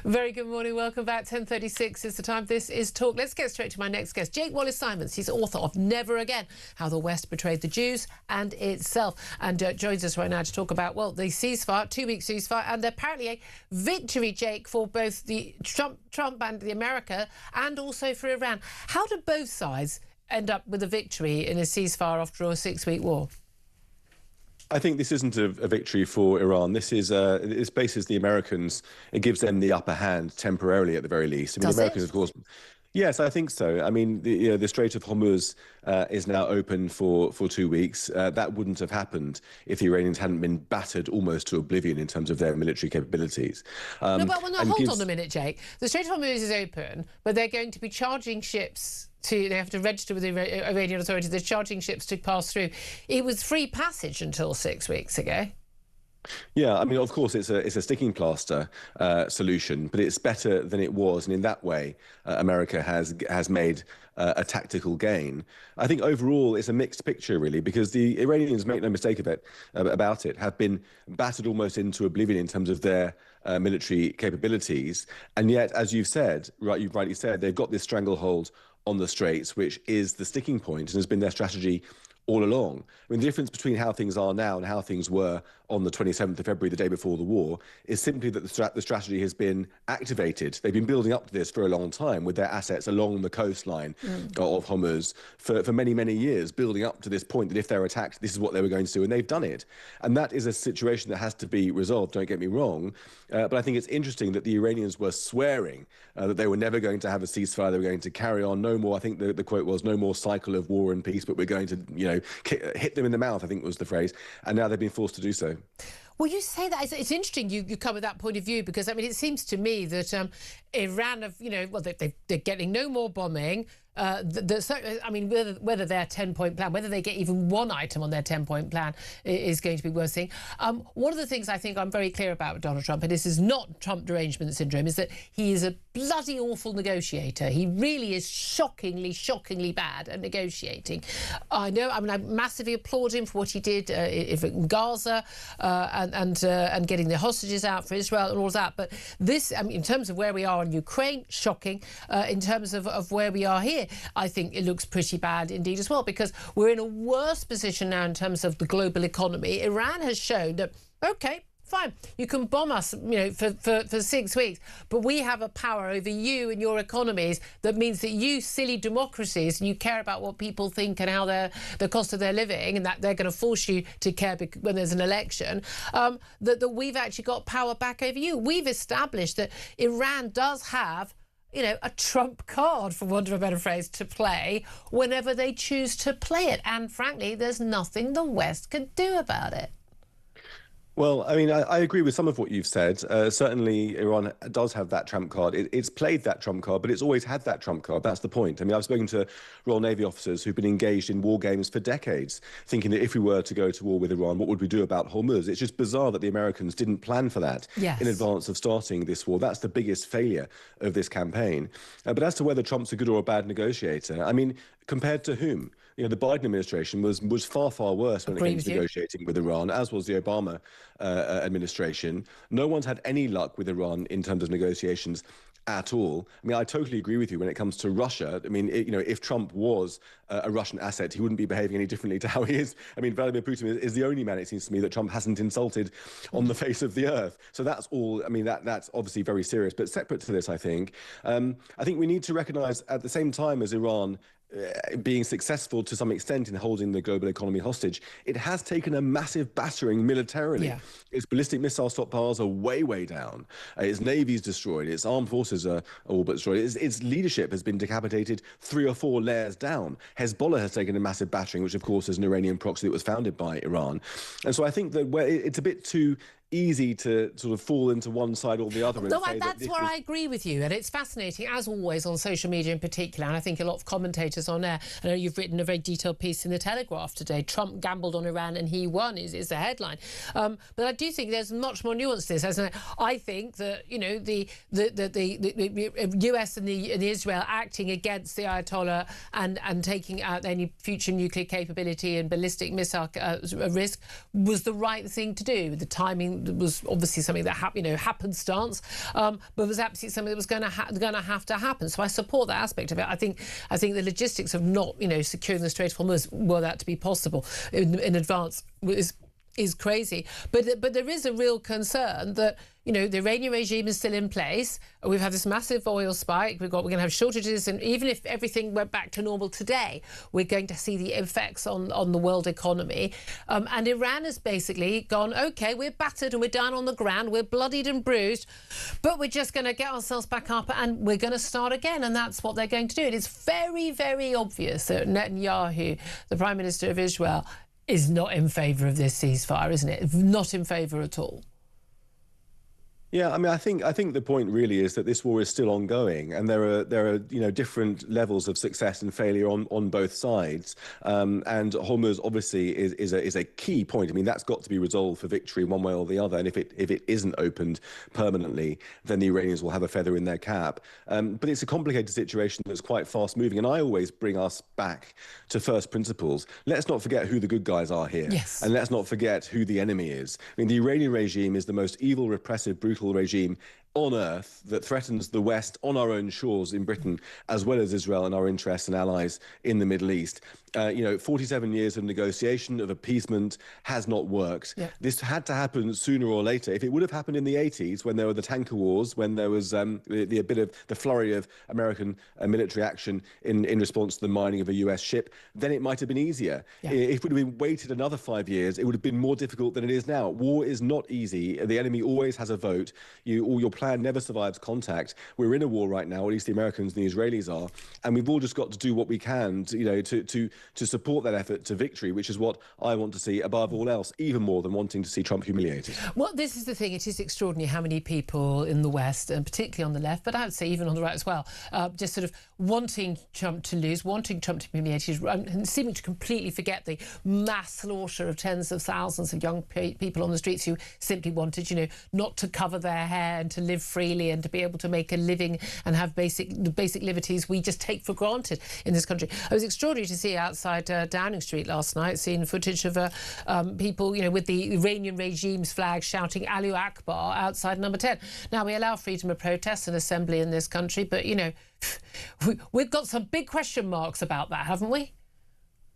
Speaker 2: Very good morning. Welcome back. 10:36 is the time. This is Talk. Let's get straight to my next guest, Jake Wallace-Simons. He's author of Never Again, How the West Betrayed the Jews and Itself, and joins us right now to talk about, well, the ceasefire, 2-week ceasefire, and apparently a victory, Jake, for both the Trump and the America, and also for Iran. How did both sides end up with a victory in a ceasefire after a 6-week war?
Speaker 7: I think this isn't a victory for Iran. This is it bases the Americans. It gives them the upper hand temporarily, at the very least. I mean, the Americans, of course. Yes, I think so. I mean, the Strait of Hormuz is now open for 2 weeks. That wouldn't have happened if the Iranians hadn't been battered almost to oblivion in terms of their military capabilities.
Speaker 2: Hold on a minute, Jake. The Strait of Hormuz is open, but they're going to be charging ships they have to register with the Iranian authorities. They're charging ships to pass through. It was free passage until 6 weeks ago.
Speaker 7: Yeah, I mean, of course, it's a sticking plaster solution, but it's better than it was, and in that way, America has made a tactical gain. I think overall, it's a mixed picture, really, because the Iranians, make no mistake about it, have been battered almost into oblivion in terms of their military capabilities, and yet, as you've rightly said, they've got this stranglehold on the Straits, which is the sticking point, and has been their strategy all along. I mean, the difference between how things are now and how things were on the 27th of February, the day before the war, is simply that the strategy has been activated. They've been building up to this for a long time with their assets along the coastline of Hormuz for many, many years, building up to this point that if they're attacked, this is what they were going to do, and they've done it. And that is a situation that has to be resolved, don't get me wrong. But I think it's interesting that the Iranians were swearing that they were never going to have a ceasefire, they were going to carry on, no more, I think the quote was, no more cycle of war and peace, but we're going to, hit them in the mouth, I think was the phrase, and now they've been forced to do so.
Speaker 2: Well, you say that. It's interesting you come with that point of view, because, I mean, it seems to me that Iran have, they're getting no more bombing. I mean, whether their 10-point plan, whether they get even one item on their 10-point plan is going to be worth seeing. One of the things I think I'm very clear about with Donald Trump, and this is not Trump derangement syndrome, is that he is a bloody awful negotiator. He really is shockingly, shockingly bad at negotiating. I know. I mean, I massively applaud him for what he did in Gaza and getting the hostages out for Israel and all that. But this, I mean, in terms of where we are in Ukraine, shocking. In terms of where we are here, I think it looks pretty bad indeed as well, because we're in a worse position now in terms of the global economy. Iran has shown that, OK, fine, you can bomb us, for 6 weeks, but we have a power over you and your economies that means that you silly democracies, and you care about what people think and how the cost of their living, and that they're going to force you to care when there's an election, that we've actually got power back over you. We've established that Iran does have a trump card, for want of a better phrase, to play whenever they choose to play it. And frankly, there's nothing the West can do about it.
Speaker 7: Well, I mean, I agree with some of what you've said. Certainly, Iran does have that trump card. It's played that trump card, but it's always had that trump card. That's the point. I mean, I've spoken to Royal Navy officers who've been engaged in war games for decades, thinking that if we were to go to war with Iran, what would we do about Hormuz? It's just bizarre that the Americans didn't plan for that in advance of starting this war. That's the biggest failure of this campaign. But as to whether Trump's a good or a bad negotiator, I mean, compared to whom? The Biden administration was far, far worse when it came to negotiating with Iran, as was the Obama administration. No one's had any luck with Iran in terms of negotiations at all. I mean, I totally agree with you when it comes to Russia. I mean, if Trump was a Russian asset, he wouldn't be behaving any differently to how he is. I mean, Vladimir Putin is the only man, it seems to me, that Trump hasn't insulted on the face of the earth. So that's all. I mean, that's obviously very serious. But separate to this, I think we need to recognize at the same time as Iran being successful to some extent in holding the global economy hostage, it has taken a massive battering militarily. Yeah. Its ballistic missile stockpiles are way, way down. Its navy's destroyed. Its armed forces are all but destroyed. Its leadership has been decapitated 3 or 4 layers down. Hezbollah has taken a massive battering, which of course is an Iranian proxy that was founded by Iran. And so I think that it's a bit too easy to sort of fall into one side or the other.
Speaker 2: No, that's where I agree with you, and it's fascinating, as always, on social media in particular, and I think a lot of commentators on there. I know you've written a very detailed piece in the Telegraph today. Trump gambled on Iran and he won is the headline. But I do think there's much more nuance to this. I think that the US and the Israel acting against the Ayatollah and taking out any future nuclear capability and ballistic missile risk was the right thing to do. The timing was obviously something that happenstance, but was absolutely something that was going to have to happen. So I support that aspect of it. I think the logistics of not securing the Strait of Hormuz, were that to be possible in advance, is is crazy. But there is a real concern that, you know, the Iranian regime is still in place. We've had this massive oil spike. We're going to have shortages. And even if everything went back to normal today, we're going to see the effects on the world economy. And Iran has basically gone, OK, we're battered and we're down on the ground. We're bloodied and bruised. But we're just going to get ourselves back up and we're going to start again. And that's what they're going to do. It is very, very obvious that Netanyahu, the Prime Minister of Israel, is not in favour of this ceasefire, isn't it? Not in favour at all.
Speaker 7: Yeah, I mean, I think the point really is that this war is still ongoing, and there are different levels of success and failure on both sides. And Hormuz obviously is a key point. I mean, that's got to be resolved for victory one way or the other. And if it isn't opened permanently, then the Iranians will have a feather in their cap. But it's a complicated situation that's quite fast moving. And I always bring us back to first principles. Let's not forget who the good guys are here.
Speaker 2: Yes.
Speaker 7: And let's not forget who the enemy is. I mean, the Iranian regime is the most evil, repressive, brutal regime on earth that threatens the West on our own shores in Britain, as well as Israel and our interests and allies in the Middle East. 47 years of negotiation, of appeasement has not worked. Yeah. This had to happen sooner or later. If it would have happened in the 80s, when there were the tanker wars, when there was a bit of the flurry of American military action in response to the mining of a US ship, then it might have been easier. Yeah. If it would have been waited another 5 years, it would have been more difficult than it is now. War is not easy. The enemy always has a vote. Your plan never survives contact. We're in a war right now, at least the Americans and the Israelis are, and we've all just got to do what we can to support that effort to victory, which is what I want to see above all else, even more than wanting to see Trump humiliated.
Speaker 2: Well, this is the thing. It is extraordinary how many people in the West, and particularly on the left, but I would say even on the right as well, just sort of wanting Trump to lose, wanting Trump to be humiliated, and seeming to completely forget the mass slaughter of tens of thousands of young people on the streets who simply wanted, not to cover their hair and to live freely and to be able to make a living and have basic liberties we just take for granted in this country. It was extraordinary to see outside Downing Street last night, seeing footage of people, with the Iranian regime's flag shouting Allahu Akbar outside Number 10. Now, we allow freedom of protest and assembly in this country, but, we've got some big question marks about that, haven't we?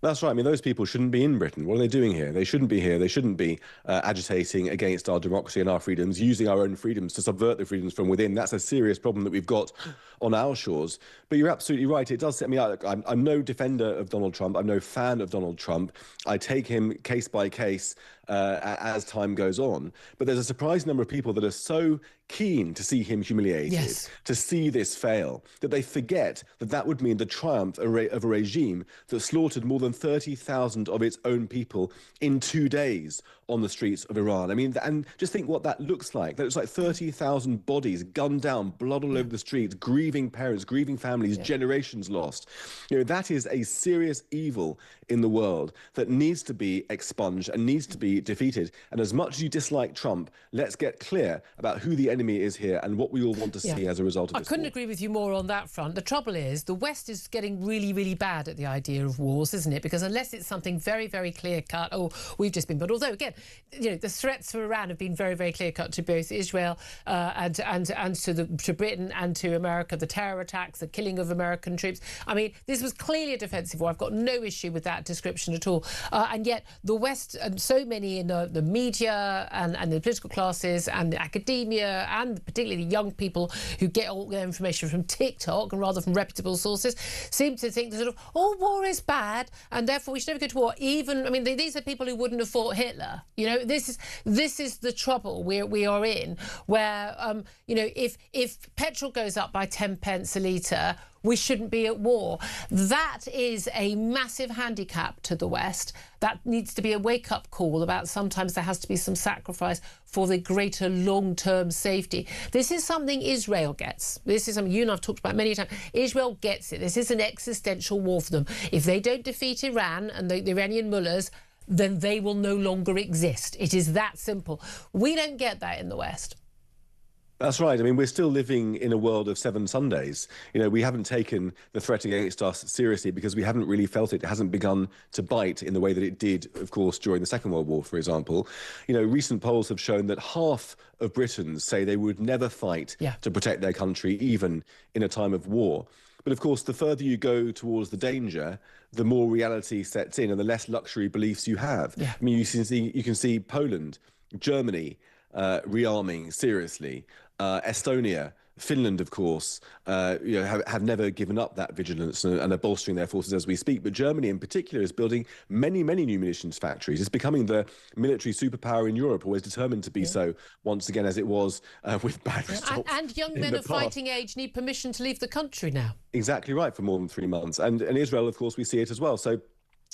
Speaker 7: That's right. I mean, those people shouldn't be in Britain. What are they doing here? They shouldn't be here. They shouldn't be agitating against our democracy and our freedoms, using our own freedoms to subvert the freedoms from within. That's a serious problem that we've got on our shores. But you're absolutely right. It does set me out. I'm no defender of Donald Trump. I'm no fan of Donald Trump. I take him case by case as time goes on. But there's a surprising number of people that are so keen to see him humiliated, yes, to see this fail, that they forget that would mean the triumph of a regime that slaughtered more than 30,000 of its own people in 2 days on the streets of Iran. I mean, and just think what that looks like. That looks like 30,000 bodies gunned down, blood all over the streets, grieving parents, grieving families, generations lost. That is a serious evil in the world that needs to be expunged and needs to be defeated. And as much as you dislike Trump, let's get clear about who the enemy is here and what we all want to see as a result of this.
Speaker 2: I couldn't agree with you more on that front. The trouble is the West is getting really, really bad at the idea of wars, isn't it? Because unless it's something very, very clear-cut, we've just been... But although, again, the threats from Iran have been very, very clear-cut to both Israel and to Britain and to America, the terror attacks, the killing of American troops. I mean, this was clearly a defensive war. I've got no issue with that description at all. And yet the West, and so many in the media and the political classes and academia, and particularly the young people who get all their information from TikTok and rather from reputable sources, seem to think that war is bad and therefore we should never go to war. These are people who wouldn't have fought Hitler. This is the trouble we are in, where if petrol goes up by 10 pence a litre, we shouldn't be at war. That is a massive handicap to the West. That needs to be a wake-up call about sometimes there has to be some sacrifice for the greater long-term safety. This is something Israel gets. This is something you and I've talked about many times. Israel gets it. This is an existential war for them. If they don't defeat Iran and the Iranian mullahs, then they will no longer exist. It is that simple. We don't get that in the West.
Speaker 7: That's right. I mean, we're still living in a world of 7 Sundays. We haven't taken the threat against us seriously because we haven't really felt it. It hasn't begun to bite in the way that it did, of course, during the Second World War, for example. Recent polls have shown that half of Britons say they would never fight to protect their country, even in a time of war. But of course, the further you go towards the danger, the more reality sets in and the less luxury beliefs you have.
Speaker 2: Yeah.
Speaker 7: I mean, you can see Poland, Germany rearming seriously, Estonia, Finland, of course, have never given up that vigilance and are bolstering their forces as we speak. But Germany, in particular, is building many, many new munitions factories. It's becoming the military superpower in Europe, always determined to be so, once again, as it was with Bagstock.
Speaker 2: And young men of fighting age need permission to leave the country now.
Speaker 7: Exactly right, for more than 3 months. And in Israel, of course, we see it as well. So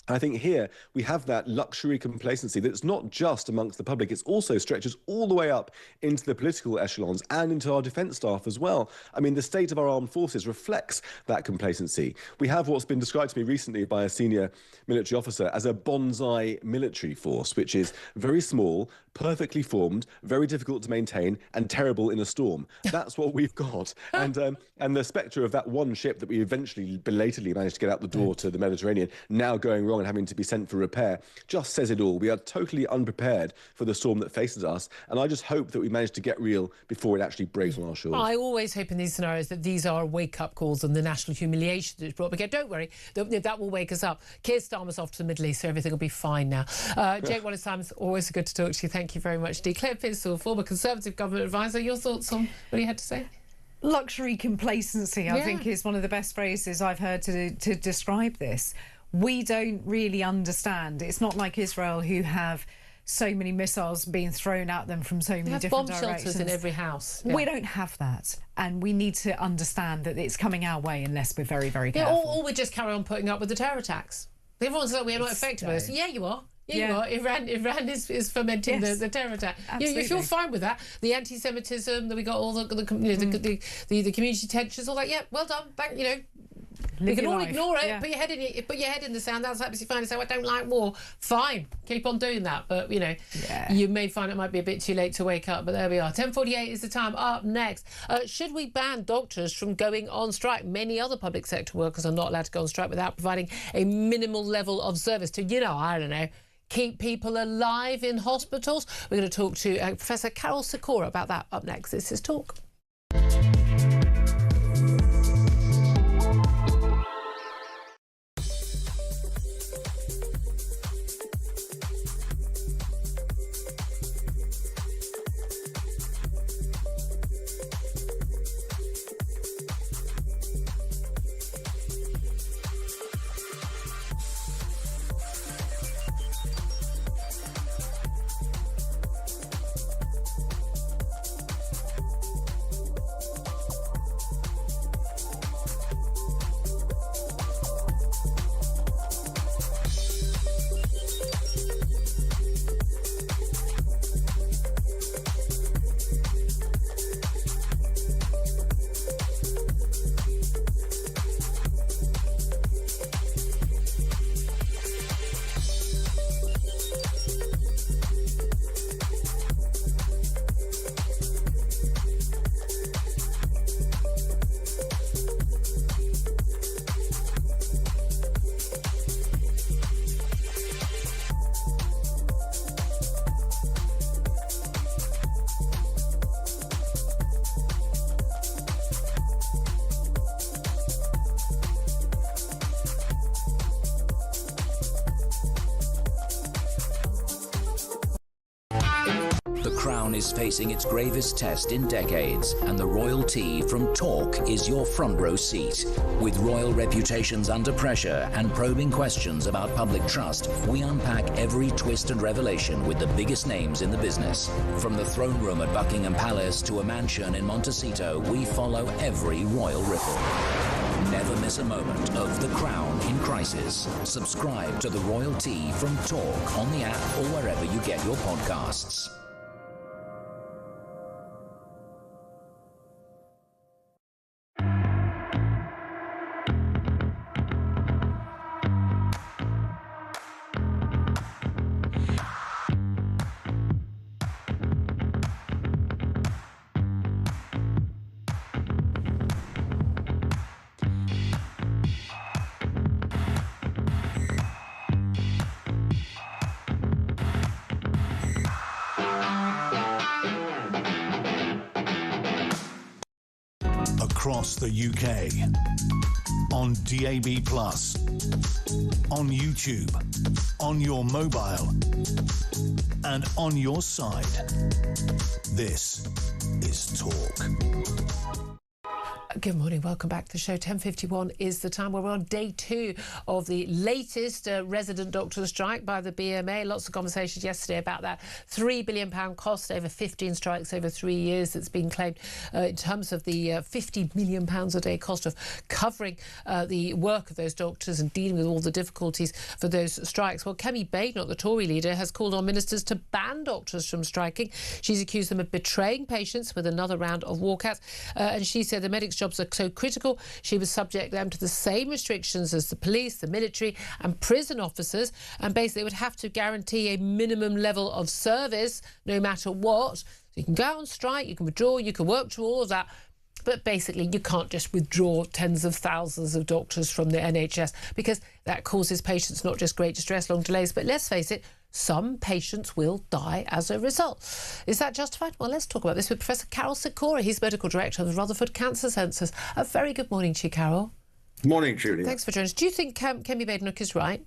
Speaker 7: I think here we have that luxury complacency that's not just amongst the public, it also stretches all the way up into the political echelons and into our defence staff as well. I mean, the state of our armed forces reflects that complacency. We have what's been described to me recently by a senior military officer as a bonsai military force, which is very small, perfectly formed, very difficult to maintain, and terrible in a storm. That's what we've got. And the spectre of that one ship that we eventually belatedly managed to get out the door to the Mediterranean, now going wrong and having to be sent for repair, just says it all. We are totally unprepared for the storm that faces us, and I just hope that we manage to get real before it actually breaks on our shores.
Speaker 2: I always hope in these scenarios that these are wake-up calls on the national humiliation that's brought. But don't worry, that will wake us up. Keir Starmer's off to the Middle East, so everything will be fine now. Jake Wallace-Simons, always good to talk to you. Thank you very much. Claire Pinsell, former Conservative government advisor, your thoughts on what you had to say?
Speaker 3: Luxury complacency, I think, is one of the best phrases I've heard to describe this. We don't really understand. It's not like Israel, who have so many missiles being thrown at them from so many different directions.
Speaker 2: Bomb shelters in every house.
Speaker 3: We don't have that, and we need to understand that it's coming our way unless we're very, very careful.
Speaker 2: Or we just carry on putting up with the terror attacks. Everyone's like, we're not affected by this. Yeah, you are. Yeah, you are. Iran is fomenting the terror attack. You feel fine with that. The anti-Semitism, that we got all the community tensions, all that. Yeah, well done. We can all ignore it. Yeah. Put your head in the sand. That's absolutely fine. And say, I don't like war. Fine, keep on doing that. But you may find it might be a bit too late to wake up. But there we are. 10:48 is the time. Up next, should we ban doctors from going on strike? Many other public sector workers are not allowed to go on strike without providing a minimal level of service to, I don't know, keep people alive in hospitals. We're going to talk to Professor Carol Sikora about that up next. This is Talk.
Speaker 4: Is facing its gravest test in decades, and the royalty from Talk is your front row seat. With royal reputations under pressure and probing questions about public trust, we unpack every twist and revelation with the biggest names in the business. From the throne room at Buckingham Palace to a mansion in Montecito, we follow every royal ripple. Never miss a moment of The Crown in crisis. Subscribe to the royalty from Talk on the app or wherever you get your podcasts.
Speaker 1: across the UK. On DAB+, on YouTube, on your mobile, and on your side. This is Talk.
Speaker 2: Good morning, welcome back to the show. 10:51 is the time where we're on day 2 of the latest resident doctor strike by the BMA. Lots of conversations yesterday about that £3 billion cost over 15 strikes over 3 years that's been claimed in terms of the £50 million a day cost of covering the work of those doctors and dealing with all the difficulties for those strikes. Well, Kemi Badenoch, the Tory leader, has called on ministers to ban doctors from striking. She's accused them of betraying patients with another round of walkouts, and she said the medics' jobs are so critical she would subject them to the same restrictions as the police, the military and prison officers, and basically would have to guarantee a minimum level of service no matter what. So you can go on strike, you can withdraw, you can work through all of that, but basically you can't just withdraw tens of thousands of doctors from the NHS, because that causes patients not just great distress, long delays, but let's face it, some patients will die as a result. Is that justified? Well, let's talk about this with Professor Carol Sikora. He's Medical Director of the Rutherford Cancer Centres. A very good morning to you, Carol.
Speaker 8: Morning, Julia.
Speaker 2: Thanks for joining us. Do you think Kemi Badenoch is right?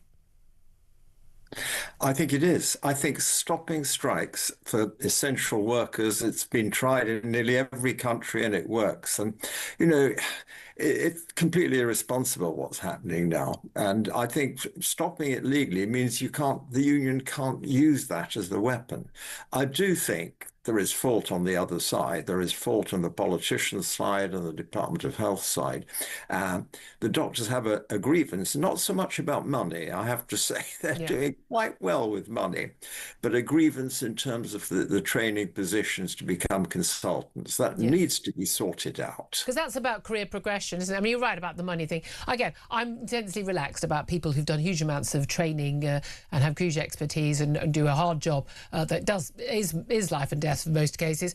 Speaker 8: I think it is. I think stopping strikes for essential workers, it's been tried in nearly every country and it works. And, you know, it's completely irresponsible what's happening now. And I think stopping it legally means the union can't use that as the weapon. I do think there is fault on the other side. There is fault on the politicians' side and the Department of Health side. The doctors have a grievance, not so much about money. I have to say they're doing quite well with money, but a grievance in terms of the training positions to become consultants. That needs to be sorted out.
Speaker 2: Because that's about career progression, isn't it? I mean, you're right about the money thing. Again, I'm intensely relaxed about people who've done huge amounts of training and have huge expertise and do a hard job that is life and death for most cases,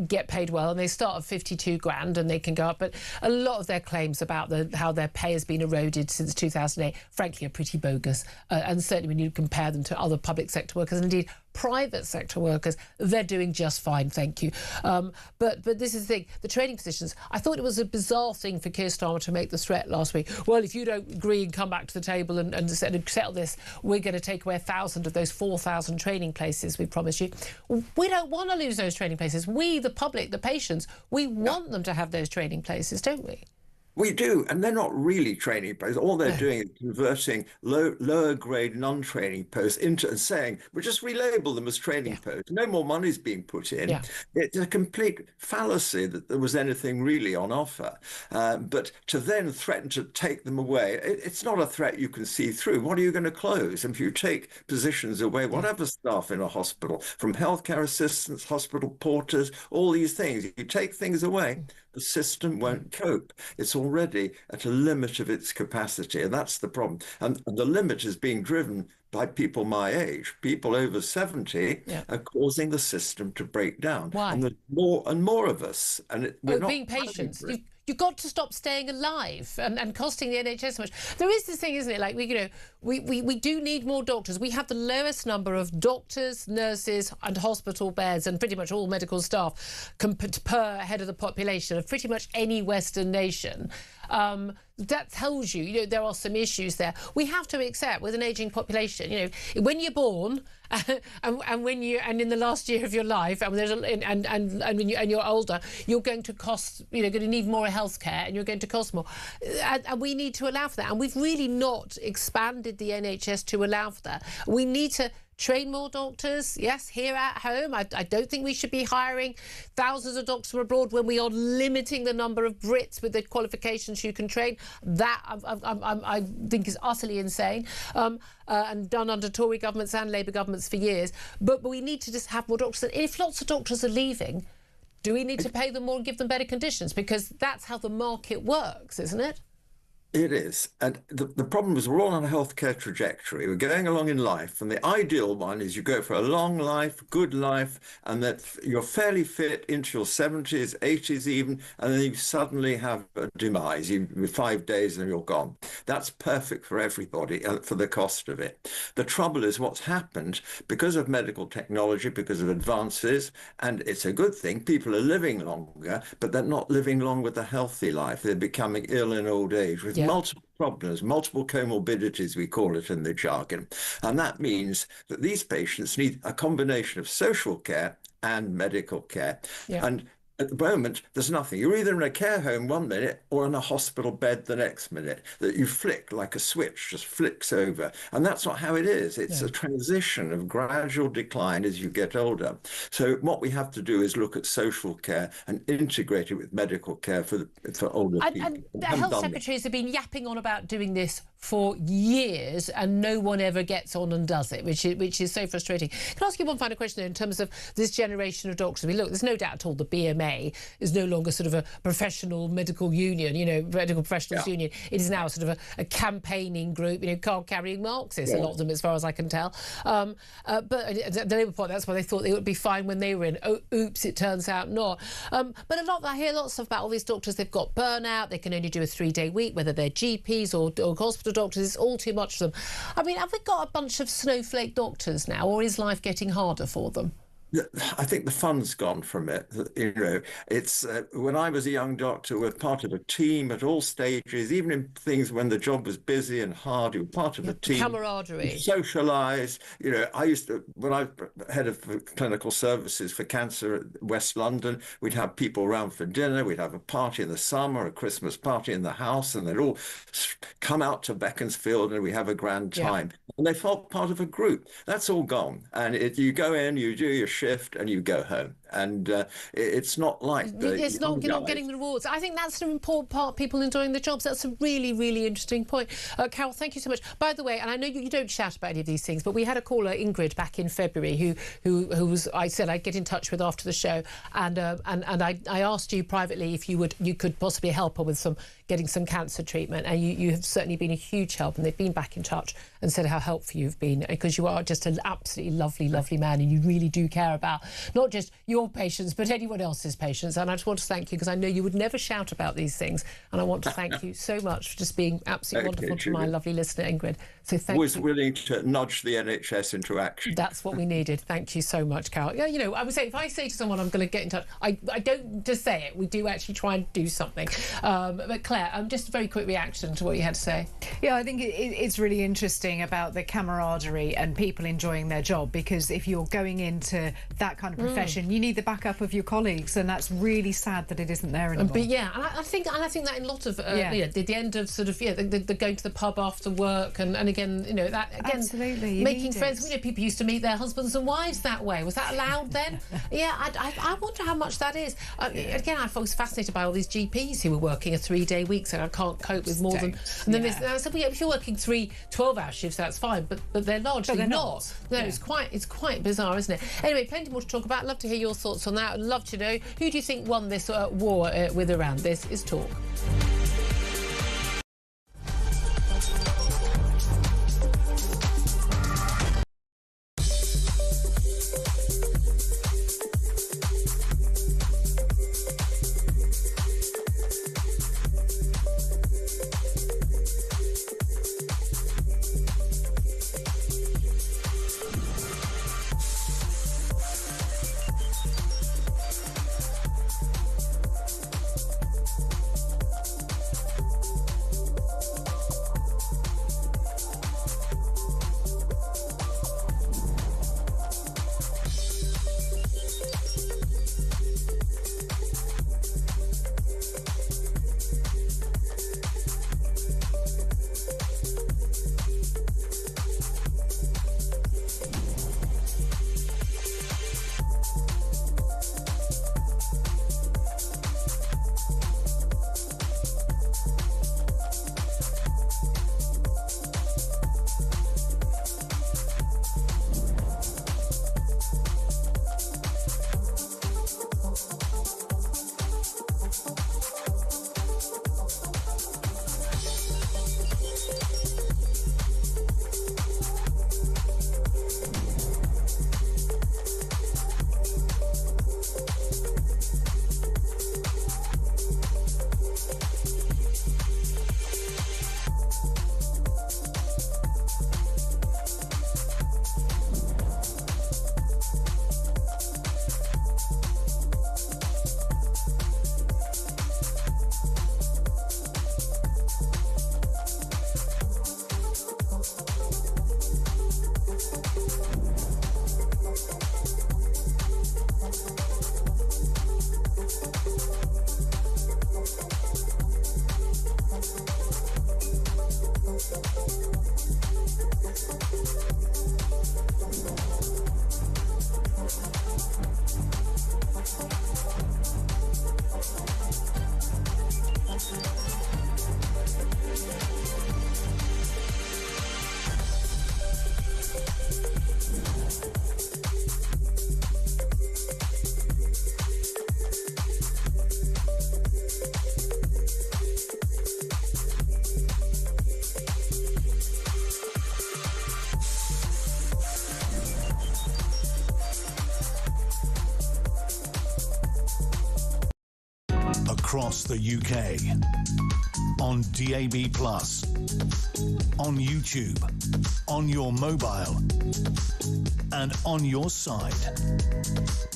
Speaker 2: get paid well, and they start at 52 grand and they can go up. But a lot of their claims about how their pay has been eroded since 2008, frankly, are pretty bogus. And certainly when you compare them to other public sector workers, and indeed private sector workers, they're doing just fine, thank you. But this is the thing, the training positions. I thought it was a bizarre thing for Keir Starmer to make the threat last week. Well, if you don't agree and come back to the table and settle this, we're going to take away 1,000 of those 4,000 training places we promised you. We don't want to lose those training places. We, the public, the patients, we want them to have those training places, don't we?
Speaker 8: We do, and they're not really training posts. All they're doing is converting lower grade non-training posts into and saying, we'll just relabel them as training posts. No more money's being put in. It's a complete fallacy that there was anything really on offer. But to then threaten to take them away, it's not a threat you can see through. What are you going to close? And if you take positions away, whatever staff in a hospital, from healthcare assistants, hospital porters, all these things, you take things away, the system won't cope. It's already at a limit of its capacity, and that's the problem. And the limit is being driven by people my age. People over 70 are causing the system to break down.
Speaker 2: Why?
Speaker 8: And there's more and more of us. And we're not
Speaker 2: being patients. You've got to stop staying alive and costing the NHS so much. There is this thing, isn't it? Like, we do need more doctors. We have the lowest number of doctors, nurses and hospital beds and pretty much all medical staff per head of the population of pretty much any Western nation. That tells you, there are some issues there. We have to accept with an ageing population, when you're born and when you in the last year of your life and when you're older, you're going to cost, going to need more healthcare and you're going to cost more. And we need to allow for that. And we've really not expanded the NHS to allow for that. We need to train more doctors, yes, here at home. I don't think we should be hiring thousands of doctors from abroad when we are limiting the number of Brits with the qualifications you can train. That I think is utterly insane and done under Tory governments and Labour governments for years. But we need to just have more doctors. And if lots of doctors are leaving, do we need to pay them more and give them better conditions? Because that's how the market works, isn't it?
Speaker 8: It is. And the problem is we're all on a healthcare trajectory. We're going along in life. And the ideal one is you go for a long life, good life, and that you're fairly fit into your 70s, 80s even, and then you suddenly have a demise. With 5 days and you're gone. That's perfect for everybody for the cost of it. The trouble is what's happened because of medical technology, because of advances, and it's a good thing, people are living longer, but they're not living long with a healthy life. They're becoming ill in old age with multiple problems, multiple comorbidities, we call it in the jargon. And that means that these patients need a combination of social care and medical care. And at the moment, there's nothing. You're either in a care home 1 minute or in a hospital bed the next minute. That you flick like a switch, just flicks over. And that's not how it is. It's a transition of gradual decline as you get older. So what we have to do is look at social care and integrate it with medical care for older people.
Speaker 2: And the health secretaries have been yapping on about doing this for years, and no one ever gets on and does it, which is so frustrating. Can I ask you one final question in terms of this generation of doctors? I mean, look, there's no doubt at all the BMA is no longer sort of a professional medical union, medical professionals union. It is now sort of a campaigning group, card-carrying Marxists, a lot of them, as far as I can tell. But the Labour Party, that's why they thought they would be fine when they were in. Oh, oops, it turns out not. But I hear lots of about all these doctors, they've got burnout, they can only do a 3-day week, whether they're GPs or hospital doctors, it's all too much for them. I mean, have we got a bunch of snowflake doctors now, or is life getting harder for them?
Speaker 8: I think the fun's gone from it. It's when I was a young doctor, we were part of a team at all stages, even in things when the job was busy and hard. You were part of a team.
Speaker 2: Camaraderie.
Speaker 8: Socialise. I used to, when I was head of clinical services for cancer at West London, we'd have people around for dinner. We'd have a party in the summer, a Christmas party in the house, and they'd all come out to Beaconsfield and we have a grand time. And they felt part of a group. That's all gone. And you go in, you do your shift and you go home, and it's not like you're not
Speaker 2: getting the rewards. I think that's an important part, people enjoying the jobs. That's a really, really interesting point. Carol, thank you so much. By the way, and I know you don't shout about any of these things, but we had a caller, Ingrid, back in February who was, I said I'd get in touch with after the show, and I asked you privately if you could possibly help her with getting some cancer treatment, and you have certainly been a huge help, and they've been back in touch and said how helpful you've been, because you are just an absolutely lovely man, and you really do care about not just your patients but anyone else's patients. And I just want to thank you, because I know you would never shout about these things, and I want to thank you so much for just being absolutely wonderful to my lovely listener Ingrid. So thank you.
Speaker 8: Was willing to nudge the NHS into action.
Speaker 2: That's what we needed. Thank you so much, Carol. Yeah, I would say if I say to someone I'm going to get in touch, I don't just say it. We do actually try and do something. But Claire, just a very quick reaction to what you had to say.
Speaker 3: Yeah, I think it's really interesting about the camaraderie and people enjoying their job, because if you're going into that kind of profession, you need the backup of your colleagues, and that's really sad that it isn't there anymore.
Speaker 2: But yeah, and I think that in a lot of the end of sort of the going to the pub after work, and again, that again,
Speaker 3: absolutely,
Speaker 2: making friends. People used to meet their husbands and wives that way. Was that allowed then? Yeah, I wonder how much that is. Again, I was fascinated by all these GPs who were working a 3-day week, so I can't cope with more than. And then I said, well, if you're working 3 12-hour shifts, that's fine, but they're largely not. No, it's quite bizarre, isn't it? Anyway, plenty more to talk about. Love to hear your thoughts on that. I'd love to know, who do you think won this war with Iran? This is Talk.
Speaker 1: across the UK. On DAB+, on YouTube, on your mobile, and on your side.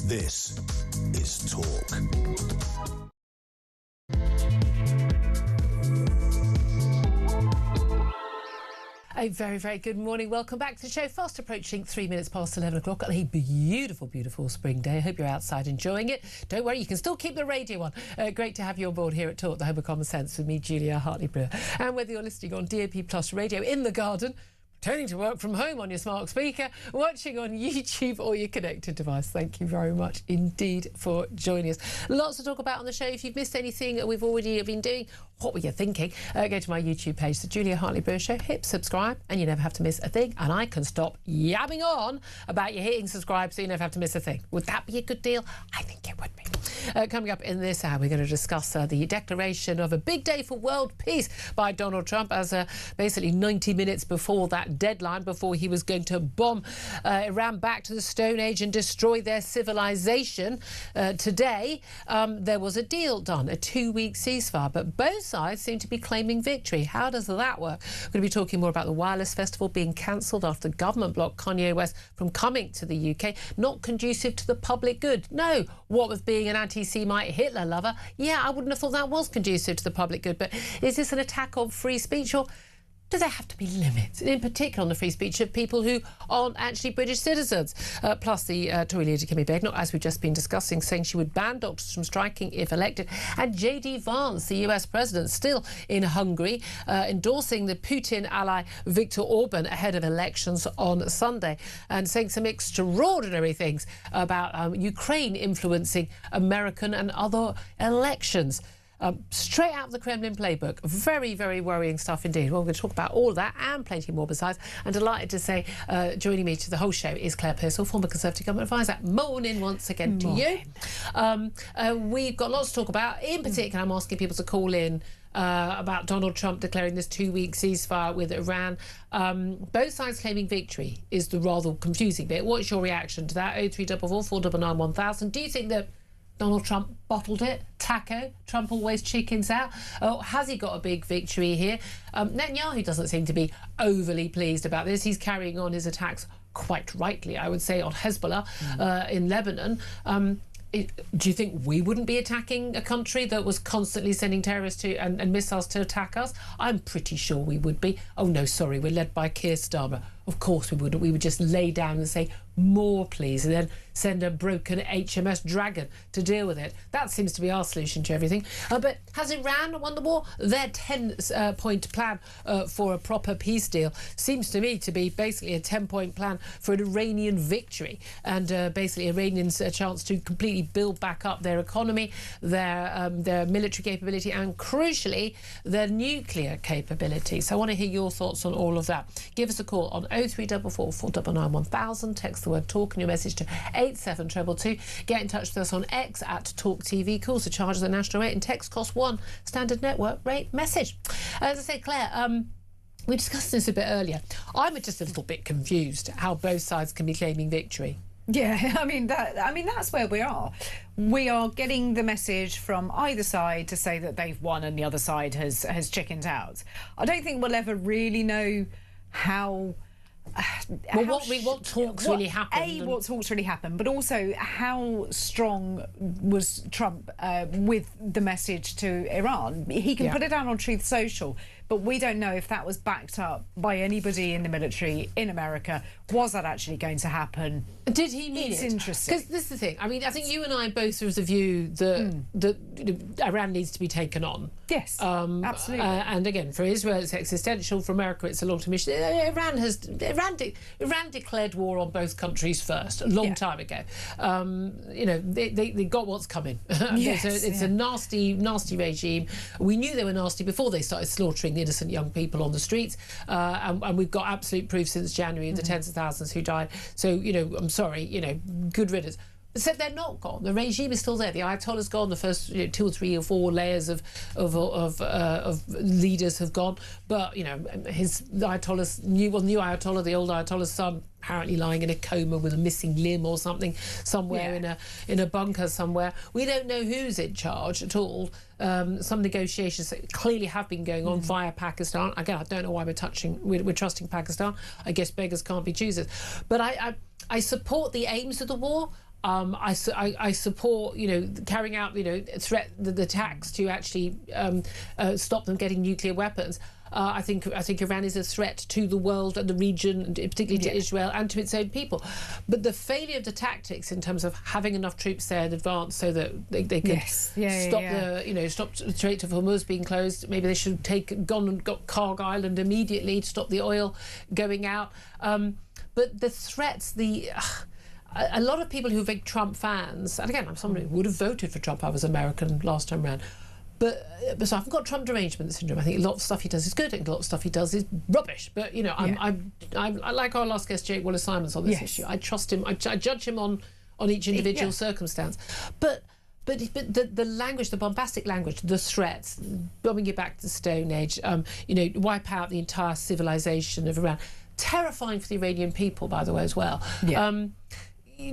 Speaker 1: This is Talk.
Speaker 2: A very, very good morning. Welcome back to the show. Fast approaching 3 minutes past 11 o'clock on a beautiful, beautiful spring day. I hope you're outside enjoying it. Don't worry, you can still keep the radio on. Great to have you on board here at Talk, the home of common sense, with me, Julia Hartley-Brewer. And whether you're listening on DAB Plus radio in the garden, turning to work from home on your smart speaker, watching on YouTube or your connected device. Thank you very much indeed for joining us. Lots to talk about on the show. If you've missed anything we've already been doing, what were you thinking? Go to my YouTube page, The Julia Hartley-Brewer Show, hit subscribe and you never have to miss a thing. And I can stop yabbing on about you hitting subscribe so you never have to miss a thing. Would that be a good deal? I think it would be. Coming up in this hour, we're going to discuss the declaration of a big day for world peace by Donald Trump as basically 90 minutes before that deadline, before he was going to bomb Iran back to the Stone Age and destroy their civilization. Today, there was a deal done, a 2-week ceasefire, but both sides seem to be claiming victory. How does that work? We're going to be talking more about the Wireless Festival being cancelled after the government blocked Kanye West from coming to the UK. Not conducive to the public good. No, what with being an anti-Semite Hitler lover, yeah, I wouldn't have thought that was conducive to the public good. But is this an attack on free speech, or do there have to be limits, in particular on the free speech of people who aren't actually British citizens? Plus, the Tory leader, Kemi Badenoch, as we've just been discussing, saying she would ban doctors from striking if elected. And J.D. Vance, the US president, still in Hungary, endorsing the Putin ally Viktor Orban ahead of elections on Sunday, and saying some extraordinary things about Ukraine influencing American and other elections. Straight out of the Kremlin playbook. Very, very worrying stuff indeed. Well, we're going to talk about all of that and plenty more besides. And delighted to say, joining me to the whole show is Claire Pearsall, former Conservative Government Advisor. Morning once again to you. We've got lots to talk about. In particular, I'm asking people to call in about Donald Trump declaring this 2-week ceasefire with Iran. Both sides claiming victory is the rather confusing bit. What's your reaction to that? 0344 499 1000. Do you think that Donald Trump bottled it? Taco? Trump always chickens out? Oh, has he got a big victory here? Netanyahu doesn't seem to be overly pleased about this. He's carrying on his attacks, quite rightly, I would say, on Hezbollah in Lebanon. Do you think we wouldn't be attacking a country that was constantly sending terrorists to and missiles to attack us? I'm pretty sure we would be. Oh, no, sorry, we're led by Keir Starmer. Of course we wouldn't. We would just lay down and say, more please, and then send a broken HMS Dragon to deal with it. That seems to be our solution to everything. But has Iran won the war? Their 10-point plan for a proper peace deal seems to me to be basically a 10-point plan for an Iranian victory, and basically Iranians a chance to completely build back up their economy, their military capability, and crucially their nuclear capability. So I want to hear your thoughts on all of that. Give us a call on 0344 499 1000. Text the word talk and your message to 87222. Get in touch with us on X at talkTV. Calls are charged at the national rate and text cost $1 standard network rate message. As I say, Claire, we discussed this a bit earlier. I'm just a little bit confused how both sides can be claiming victory.
Speaker 3: Yeah, I mean that's where we are. We are getting the message from either side to say that they've won and the other side has chickened out. I don't think we'll ever really know how.
Speaker 2: What talks really happened?
Speaker 3: What talks really happened, but also how strong was Trump with the message to Iran? He can put it down on Truth Social, but we don't know if that was backed up by anybody in the military in America. Was that actually going to happen?
Speaker 2: Did he mean it?
Speaker 3: It's interesting.
Speaker 2: Because this is the thing. I mean, I think you and I both are of the view that Iran needs to be taken on.
Speaker 3: Yes, absolutely.
Speaker 2: And again, for Israel, it's existential. For America, it's a long-term issue. Iran declared war on both countries first a long time ago. They got what's coming.
Speaker 3: Yes,
Speaker 2: it's a nasty, nasty regime. We knew they were nasty before they started slaughtering the innocent young people on the streets, and we've got absolute proof since January of the tens of thousands who died. So, I'm sorry, good riddance. Except they're not gone. The regime is still there. The Ayatollah's gone. The first 2 or 3 or 4 layers of leaders have gone. But the Ayatollah's new Ayatollah, the old Ayatollah's son, apparently lying in a coma with a missing limb or something somewhere in a bunker somewhere. We don't know who's in charge at all. Some negotiations clearly have been going on via Pakistan. Again, I don't know why we're trusting Pakistan. I guess beggars can't be choosers. But I support the aims of the war. I support carrying out the attacks to actually stop them getting nuclear weapons. I think Iran is a threat to the world and the region, and particularly to Israel and to its own people. But the failure of the tactics in terms of having enough troops there in advance so that they could stop the Strait of Hormuz being closed. Maybe they should have gone and got Karg Island immediately to stop the oil going out. But the threats, a lot of people who are big Trump fans, and again, I'm someone who would have voted for Trump. I was American last time round. But so I've got Trump derangement syndrome. I think a lot of stuff he does is good and a lot of stuff he does is rubbish. But, I like our last guest, Jake Wallace-Simons, on this issue. I trust him. I judge him on each individual circumstance. But the language, the bombastic language, the threats, bombing you back to the Stone Age, wipe out the entire civilization of Iran. Terrifying for the Iranian people, by the way, as well.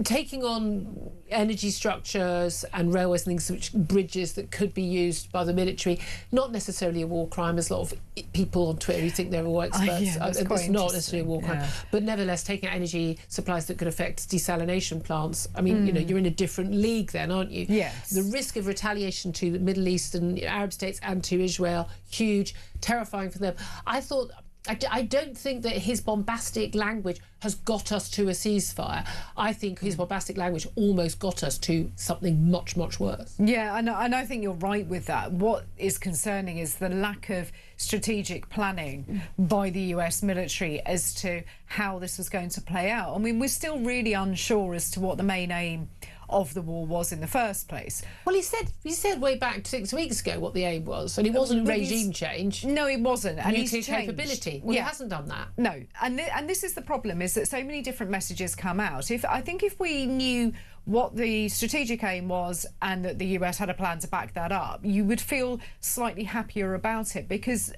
Speaker 2: Taking on energy structures and railways and things, bridges that could be used by the military, not necessarily a war crime. There's a lot of people on Twitter who think they're all experts. It's not necessarily a war crime, but nevertheless, taking out energy supplies that could affect desalination plants. I mean, you're in a different league then, aren't you?
Speaker 3: Yes.
Speaker 2: The risk of retaliation to the Middle East and Arab states and to Israel, huge, terrifying for them. I don't think that his bombastic language has got us to a ceasefire. I think his bombastic language almost got us to something much, much worse.
Speaker 3: Yeah, and I think you're right with that. What is concerning is the lack of strategic planning by the US military as to how this was going to play out. I mean, we're still really unsure as to what the main aim of the war was in the first place.
Speaker 2: Well, he said way back 6 weeks ago what the aim was, and it wasn't regime change.
Speaker 3: No, it wasn't. And
Speaker 2: nuclear capability. Well, he hasn't done that.
Speaker 3: No, and this is the problem, is that so many different messages come out. I think if we knew what the strategic aim was and that the US had a plan to back that up, you would feel slightly happier about it, because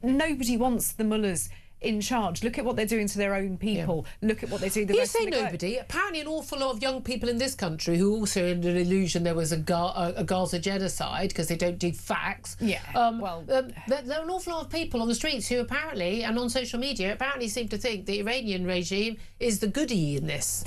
Speaker 3: nobody wants the mullahs in charge. Look at what they're doing to their own people. Look at what they do the rest of the
Speaker 2: nobody. Apparently an awful lot of young people in this country who also in an illusion there was a Gaza genocide because they don't do facts. There are an awful lot of people on the streets who apparently, and on social media, apparently seem to think the Iranian regime is the goodie in this.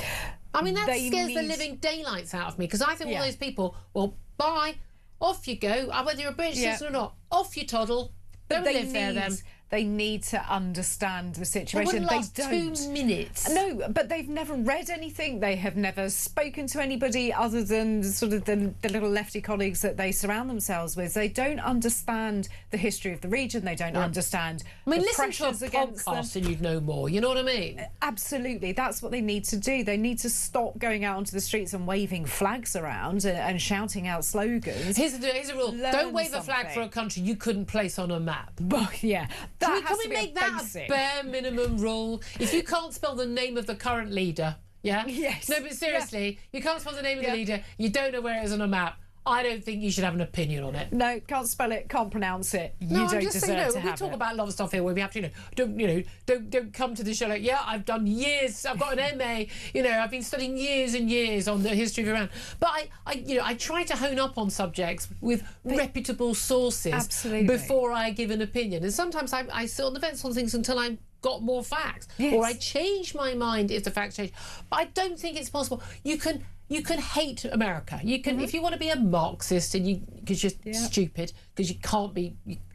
Speaker 2: I mean, that scares the living daylights out of me, because I think all those people, well, bye, off you go, whether you're a British citizen or not, off you toddle, don't live there then.
Speaker 3: They need to understand the situation.
Speaker 2: It wouldn't last 2 minutes.
Speaker 3: No, but they've never read anything. They have never spoken to anybody other than sort of the little lefty colleagues that they surround themselves with. They don't understand the history of the region. They don't understand the pressures
Speaker 2: listen to a podcast and you'd know more. You know what I mean?
Speaker 3: Absolutely. That's what they need to do. They need to stop going out onto the streets and waving flags around and shouting out slogans.
Speaker 2: Here's a rule. Don't wave a flag for a country you couldn't place on a map.
Speaker 3: Well, yeah.
Speaker 2: Can we make that a bare minimum rule? If you can't spell the name of the current leader,
Speaker 3: Yes.
Speaker 2: No, but seriously, you can't spell the name of the leader, you don't know where it is on a map. I don't think you should have an opinion on it.
Speaker 3: No, can't spell it, can't pronounce it. You don't deserve to have it.
Speaker 2: We talk about a lot of stuff here where we have to, don't come to the show like, I've done years, I've got an MA, I've been studying years and years on the history of Iran. But I try to hone up on subjects with reputable sources before I give an opinion. And sometimes I sit on the fence on things until I've got more facts, or I change my mind if the facts change. But I don't think it's possible. You can hate America. You can, if you want to be a Marxist, and because you're stupid, because you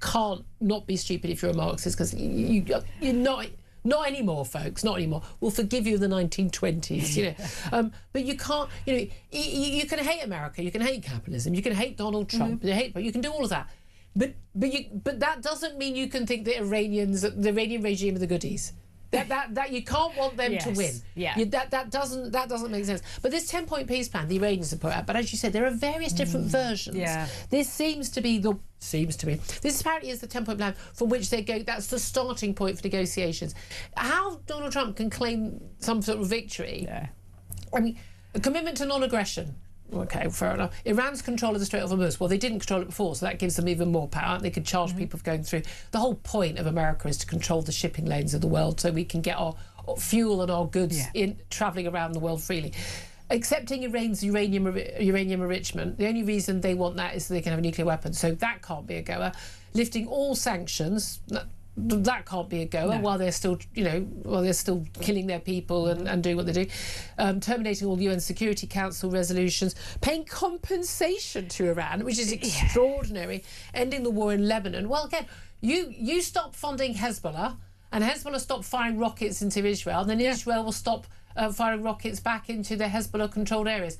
Speaker 2: can't not be stupid if you're a Marxist, because you're not anymore, folks. Not anymore. We'll forgive you the 1920s, but you can't. You can hate America. You can hate capitalism. You can hate Donald Trump. You can do all of that. But that doesn't mean you can think the Iranian regime are the goodies. That you can't want them to win. That doesn't make sense. But this 10-point peace plan the Iranians have put out, but as you said, there are various different versions. This apparently is the 10-point plan from which they go. That's the starting point for negotiations. How Donald Trump can claim some sort of victory? I mean, A commitment to non-aggression. Okay, fair enough. Iran's control of the Strait of Hormuz. Well, they didn't control it before, so that gives them even more power. They could charge people for going through. The whole point of America is to control the shipping lanes of the world so we can get our fuel and our goods travelling around the world freely. Accepting Iran's uranium enrichment, the only reason they want that is so they can have a nuclear weapon. So that can't be a goer. Lifting all sanctions, that can't be a goer while they're still, killing their people and doing what they do. Terminating all UN Security Council resolutions, paying compensation to Iran, which is extraordinary. Ending the war in Lebanon. Well, again, you stop funding Hezbollah, and Hezbollah stop firing rockets into Israel, and then Israel will stop firing rockets back into the Hezbollah-controlled areas.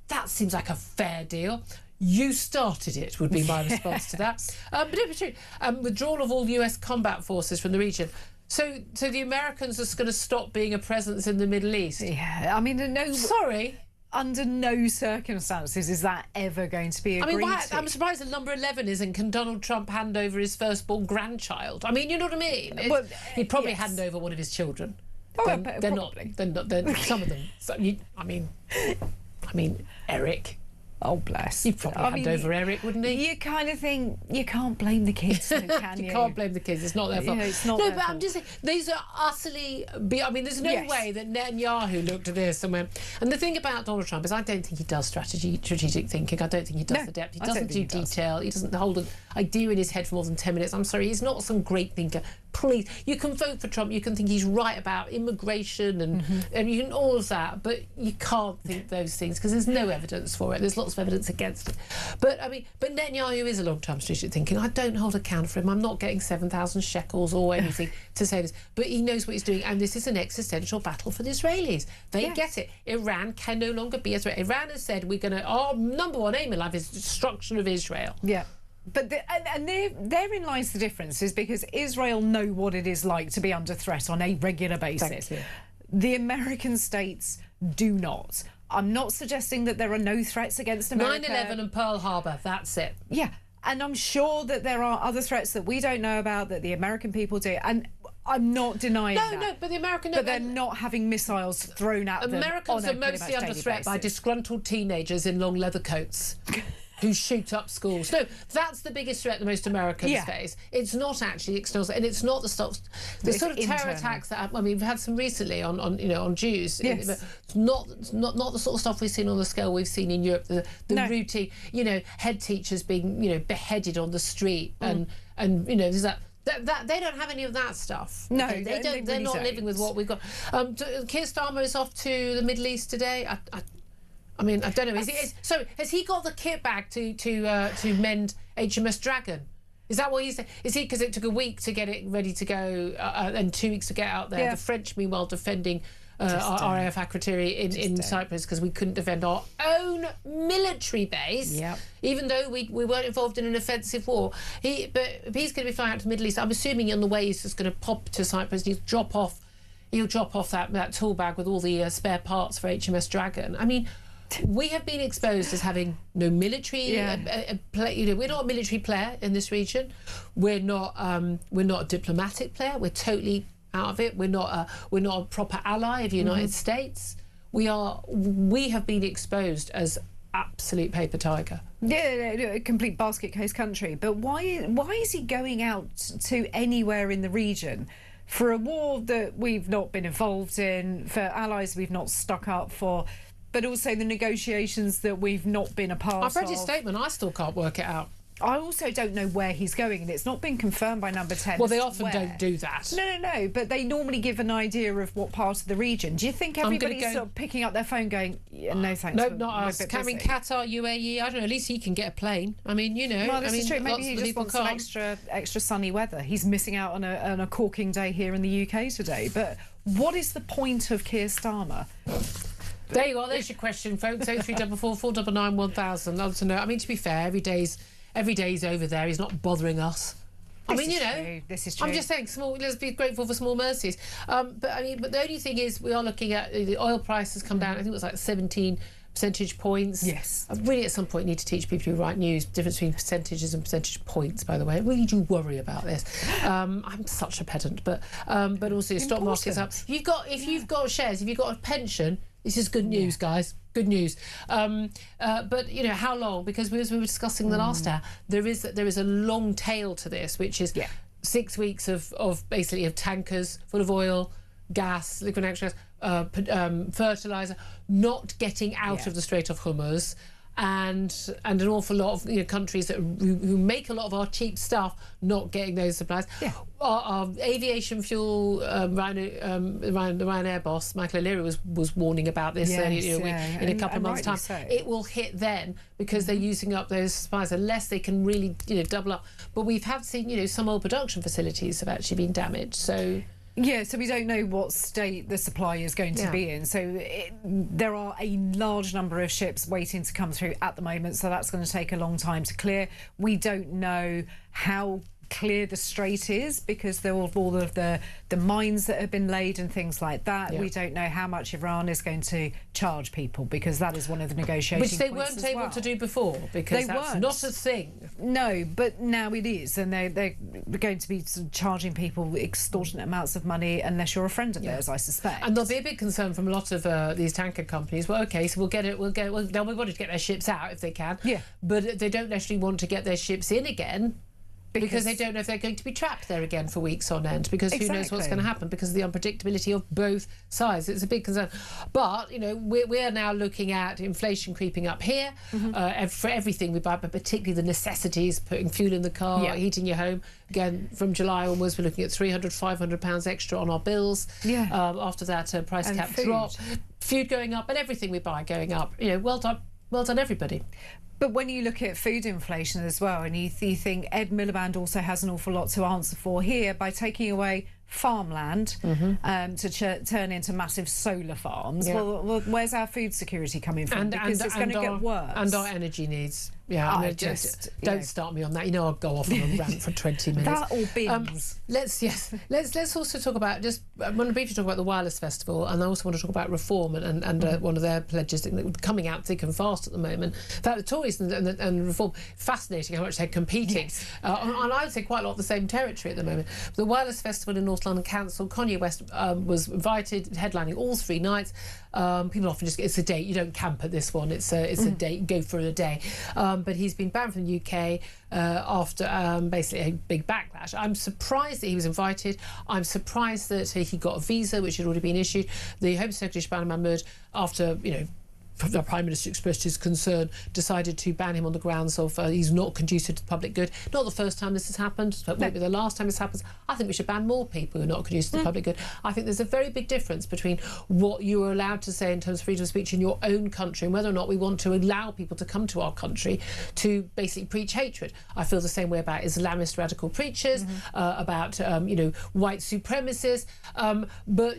Speaker 2: That seems like a fair deal. You started it, would be my response to that. But it was true. Withdrawal of all US combat forces from the region. So the Americans are going to stop being a presence in the Middle East?
Speaker 3: Yeah, I mean, no...
Speaker 2: Sorry?
Speaker 3: Under no circumstances is that ever going to be agreed to.
Speaker 2: I'm surprised that number 11 isn't, can Donald Trump hand over his firstborn grandchild? I mean, you know what I mean?
Speaker 3: Well,
Speaker 2: he'd probably hand over one of his children.
Speaker 3: Oh,
Speaker 2: they're not. Some of them. So I mean, Eric.
Speaker 3: Oh, bless.
Speaker 2: You'd probably hand over Eric, wouldn't he?
Speaker 3: You kind of think you can't blame the kids, though, can you?
Speaker 2: You can't blame the kids. It's not their fault.
Speaker 3: It's not
Speaker 2: no,
Speaker 3: their
Speaker 2: but
Speaker 3: fault.
Speaker 2: I'm just saying, these are utterly... I mean, there's no way that Netanyahu looked at this and went... And the thing about Donald Trump is I don't think he does strategic thinking. I don't think he does the depth. He doesn't do detail. He doesn't hold an idea in his head for more than 10 minutes. I'm sorry, he's not some great thinker. Please, you can vote for Trump, you can think he's right about immigration and you can all of that, but you can't think those things because there's no evidence for it. There's lots of evidence against it. But Netanyahu is a long-term strategic thinking. I don't hold a count for him. I'm not getting 7,000 shekels or anything to say this, but he knows what he's doing, and this is an existential battle for the Israelis. They get it. Iran can no longer be Israel. Iran has said our number one aim in life is destruction of Israel.
Speaker 3: Yeah. But therein lies the difference, is because Israel know what it is like to be under threat on a regular basis. The American states do not. I'm not suggesting that there are no threats against America.
Speaker 2: 9/11 and Pearl Harbor, that's it.
Speaker 3: Yeah, and I'm sure that there are other threats that we don't know about that the American people do, and I'm not denying that.
Speaker 2: No, but the American...
Speaker 3: But they're not having missiles thrown at them.
Speaker 2: Americans are mostly under threat by disgruntled teenagers in long leather coats. Who shoot up schools. No, that's the biggest threat that most Americans face. It's not actually external, and it's not the sort of terror attacks that we've had some recently on Jews.
Speaker 3: Yes.
Speaker 2: It's not the sort of stuff we've seen on the scale we've seen in Europe. The routine, head teachers being beheaded on the street, and there's that. That they don't have any of that stuff.
Speaker 3: No,
Speaker 2: okay? They don't. They're not living with what we've got. Keir Starmer is off to the Middle East today. I mean, I don't know. So has he got the kit back to mend HMS Dragon? Is that what he's saying? Is he, because it took a week to get it ready to go and 2 weeks to get out there? The French, meanwhile, defending our RAF Akrotiri in Cyprus because we couldn't defend our own military base, even though we weren't involved in an offensive war. But if he's going to be flying out to the Middle East, I'm assuming on the way he's just going to pop to Cyprus and he'll drop off that tool bag with all the spare parts for HMS Dragon. I mean, we have been exposed as having no military we're not a military player in this region. We're not a diplomatic player. We're totally out of it. We're not a proper ally of the United States. We have been exposed as absolute paper tiger.
Speaker 3: A complete basket case country. But why is he going out to anywhere in the region for a war that we've not been involved in, for allies we've not stuck up for, but also the negotiations that we've not been a part of?
Speaker 2: I've read his statement. I still can't work it out.
Speaker 3: I also don't know where he's going, and it's not been confirmed by Number 10.
Speaker 2: Well, they often don't do that.
Speaker 3: No, but they normally give an idea of what part of the region. Do you think everybody's sort of picking up their phone going, no thanks?
Speaker 2: No, not us. I mean, Qatar, UAE, I don't know, at least he can get a plane. I mean,
Speaker 3: Well, this is true. Maybe he just wants some extra sunny weather. He's missing out on a corking day here in the UK today. But what is the point of Keir Starmer?
Speaker 2: There you are. There's your question, folks. 0344 499 1000. Love to know. I mean, to be fair, every day's over there. He's not bothering us.
Speaker 3: This is true.
Speaker 2: I'm just saying, let's be grateful for small mercies. But the only thing is, we are looking at the oil price has come down. I think it was like 17 percentage points.
Speaker 3: Yes.
Speaker 2: I really, at some point, need to teach people who write news the difference between percentages and percentage points. By the way, I really do worry about this. I'm such a pedant, but also your stock market's up. If you've got shares, if you've got a pension, this is good news, guys. good news. But you know, how long? Because as we were discussing the last hour, there is a long tail to this, which is 6 weeks of basically of tankers full of oil, gas, liquid natural gas, fertilizer, not getting out of the Strait of Hormuz. And an awful lot of countries who make a lot of our cheap stuff not getting those supplies. Our aviation fuel, the Ryanair boss Michael O'Leary was warning about this in a couple of months' time. So. It will hit then because they're using up those supplies unless they can really double up. But we have seen some oil production facilities have actually been damaged. So.
Speaker 3: Yeah, so we don't know what state the supply is going to be in. So there are a large number of ships waiting to come through at the moment, so that's going to take a long time to clear. We don't know how clear the strait is because there are all of the mines that have been laid and things like that. We don't know how much Iran is going to charge people because that is one of the negotiating
Speaker 2: which they
Speaker 3: points
Speaker 2: weren't able to do before because that's not a thing.
Speaker 3: No, but now it is, and they're going to be sort of charging people extortionate amounts of money unless you're a friend of theirs, I suspect.
Speaker 2: And there'll be a big concern from a lot of these tanker companies. Well, okay, so they'll want to get their ships out if they can. But they don't necessarily want to get their ships in again. Because they don't know if they're going to be trapped there again for weeks on end, because who knows what's going to happen because of the unpredictability of both sides. It's a big concern. But, we're now looking at inflation creeping up here for everything we buy, but particularly the necessities, putting fuel in the car, heating your home. Again, from July onwards, we're looking at £300, £500 extra on our bills. After that price cap drop. Food going up and everything we buy going up. Well done, everybody.
Speaker 3: But when you look at food inflation as well, and you think Ed Miliband also has an awful lot to answer for here by taking away farmland to turn into massive solar farms. Well, where's our food security coming from? Because it's going to get worse.
Speaker 2: And our energy needs. Don't start me on that. I'll go off on a rant for 20 minutes.
Speaker 3: That or bins.
Speaker 2: Let's also talk about I want to briefly talk about the Wireless Festival, and I also want to talk about reform and one of their pledges coming out thick and fast at the moment. In fact, the Tories and reform, fascinating how much they're competing. And I would say quite a lot of the same territory at the moment. The Wireless Festival in North London cancelled. Kanye West was invited, headlining all 3 nights. People often it's a date. You don't camp at this one. It's a date. Go for a day. But he's been banned from the UK after basically a big backlash. I'm surprised that he was invited. I'm surprised that he got a visa, which had already been issued. The Home Secretary, Shahbaz Mahmood, after the Prime Minister expressed his concern, decided to ban him on the grounds of he's not conducive to the public good. Not the first time this has happened, but won't be the last time this happens. I think we should ban more people who are not conducive to the public good. I think there's a very big difference between what you are allowed to say in terms of freedom of speech in your own country and whether or not we want to allow people to come to our country to basically preach hatred. I feel the same way about Islamist radical preachers, about white supremacists. But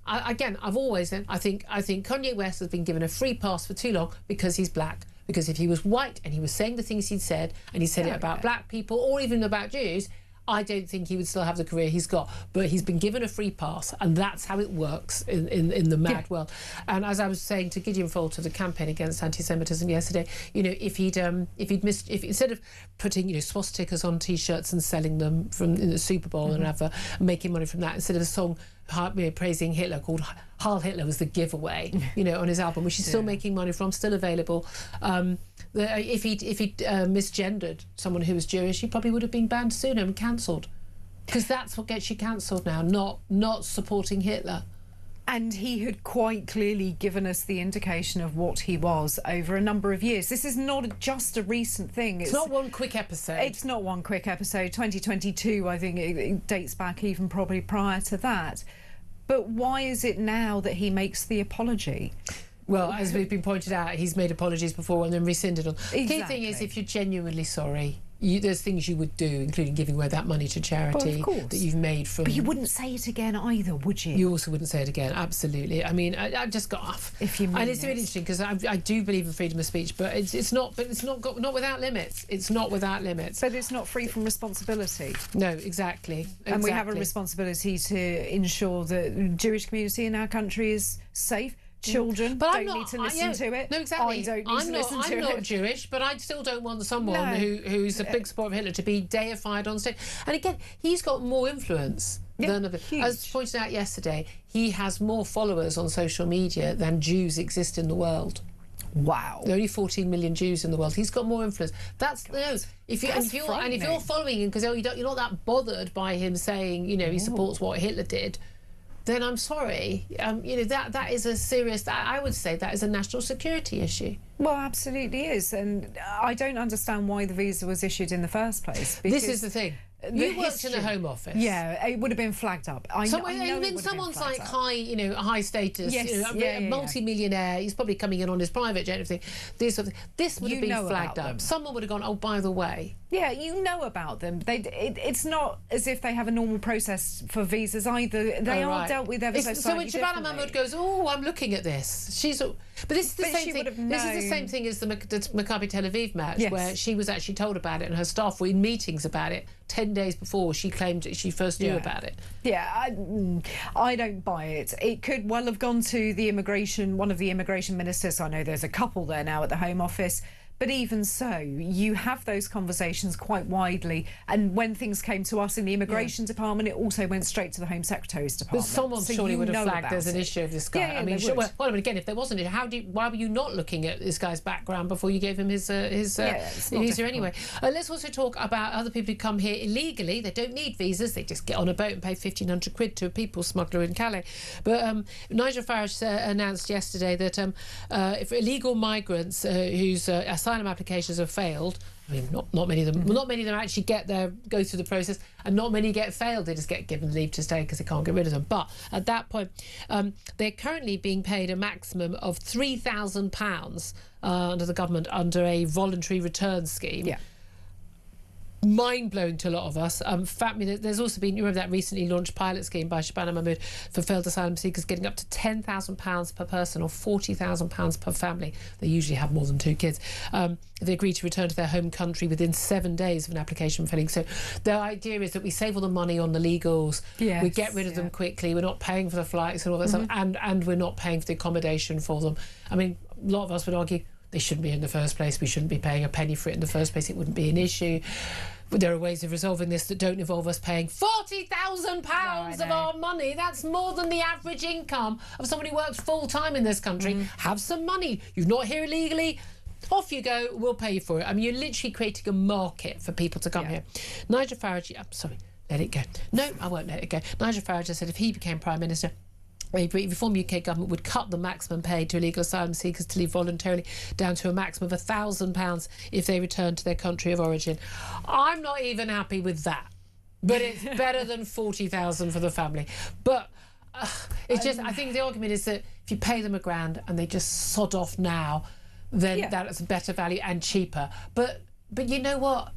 Speaker 2: I've always said I think Kanye West has been given a free pass for too long because he's black. Because if he was white and he was saying the things he'd said, and he said it about black people or even about Jews, I don't think he would still have the career he's got. But he's been given a free pass, and that's how it works in the mad world. And as I was saying to Gideon Falter, the campaign against anti-Semitism yesterday, if instead of putting swastikas on T-shirts and selling them from the Super Bowl and making money from that, instead of a song praising Hitler called Heil Hitler was the giveaway, on his album, which he's still making money from, still available. If he'd misgendered someone who was Jewish, he probably would have been banned sooner and cancelled. Because that's what gets you cancelled now, not supporting Hitler.
Speaker 3: And he had quite clearly given us the indication of what he was over a number of years. This is not just a recent thing.
Speaker 2: It's not one quick episode.
Speaker 3: It's not one quick episode. 2022, I think it dates back even probably prior to that. But why is it now that he makes the apology?
Speaker 2: Well, as we've been pointed out, he's made apologies before and then rescinded them. The key thing is, if you're genuinely sorry, there's things you would do, including giving away that money to charity that you've made from...
Speaker 3: But you wouldn't say it again either, would you?
Speaker 2: You also wouldn't say it again, absolutely. I mean, I just got off.
Speaker 3: If you mean
Speaker 2: and it's really interesting, because I do believe in freedom of speech, but it's not without limits. It's not without limits.
Speaker 3: But it's not free from responsibility.
Speaker 2: No, exactly.
Speaker 3: And we have a responsibility to ensure that the Jewish community in our country is safe. Children don't need to listen to it.
Speaker 2: No, exactly.
Speaker 3: I don't need to listen to it.
Speaker 2: I'm not Jewish, but I still don't want someone who's a big supporter of Hitler to be deified on stage. And again, he's got more influence than others. As pointed out yesterday, he has more followers on social media than Jews exist in the world.
Speaker 3: Wow.
Speaker 2: There are only 14 million Jews in the world. He's got more influence. That's if you're following him because you're not that bothered by him saying he supports what Hitler did, then I'm sorry. That is a serious. I would say that is a national security issue.
Speaker 3: Well, absolutely is, and I don't understand why the visa was issued in the first place.
Speaker 2: This is the thing. You worked in the Home Office.
Speaker 3: Yeah, it would have been flagged up. I know
Speaker 2: someone's like high status,
Speaker 3: yes,
Speaker 2: multi-millionaire. He's probably coming in on his private jet and everything. This would have been flagged up. Someone would have gone, oh, by the way.
Speaker 3: Yeah, you know about them. It's not as if they have a normal process for visas either. They are dealt with ever so slightly
Speaker 2: So when Shabana Mahmood goes, oh, I'm looking at this. But this is the same thing. This is the same thing as the Maccabi Tel Aviv match, where she was actually told about it and her staff were in meetings about it 10 days before she claimed she first knew about it.
Speaker 3: Yeah, I don't buy it. It could well have gone to one of the immigration ministers. I know there's a couple there now at the Home Office. But even so, you have those conversations quite widely. And when things came to us in the immigration department, it also went straight to the Home Secretary's department.
Speaker 2: But someone surely would have flagged there's an issue of this guy.
Speaker 3: Yeah, I mean,
Speaker 2: but again, if there wasn't, why were you not looking at this guy's background before you gave him his visa anyway? Let's also talk about other people who come here illegally. They don't need visas. They just get on a boat and pay 1,500 quid to a people smuggler in Calais. But Nigel Farage announced yesterday that if illegal migrants whose asylum applications have failed, I mean, not many of them. Not many of them actually go through the process, and not many get failed. They just get given leave to stay because they can't get rid of them. But at that point, they're currently being paid a maximum of £3,000 under the government under a voluntary return scheme. Yeah. Mind-blowing to a lot of us. There's also been, you remember that recently launched pilot scheme by Shabana Mahmood for failed asylum seekers getting up to £10,000 per person or £40,000 per family. They usually have more than 2 kids. They agree to return to their home country within 7 days of an application failing. So the idea is that we save all the money on the legals, we get rid of them quickly, we're not paying for the flights and all that stuff, and we're not paying for the accommodation for them. I mean, a lot of us would argue they shouldn't be in the first place. We shouldn't be paying a penny for it in the first place. It wouldn't be an issue. But there are ways of resolving this that don't involve us paying £40,000 of our money. That's more than the average income of somebody who works full-time in this country. Have some money. You're not here illegally. Off you go. We'll pay you for it. I mean, you're literally creating a market for people to come here. Nigel Farage... I'm sorry. Let it go. No, I won't let it go. Nigel Farage has said if he became Prime Minister... The reform UK government would cut the maximum paid to illegal asylum seekers to leave voluntarily down to a maximum of £1,000 if they return to their country of origin. I'm not even happy with that, but it's better than 40,000 for the family. But it's just, I think the argument is that if you pay them £1,000 and they just sod off now, then that's a better value and cheaper. But you know what?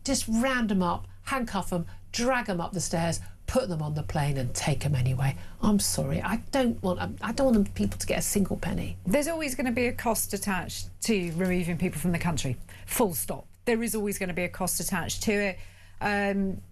Speaker 2: Just round them up, handcuff them, drag them up the stairs, put them on the plane and take them anyway. I'm sorry, I don't want them people to get a single penny.
Speaker 3: There's always going to be a cost attached to removing people from the country. Full stop. There is always going to be a cost attached to it.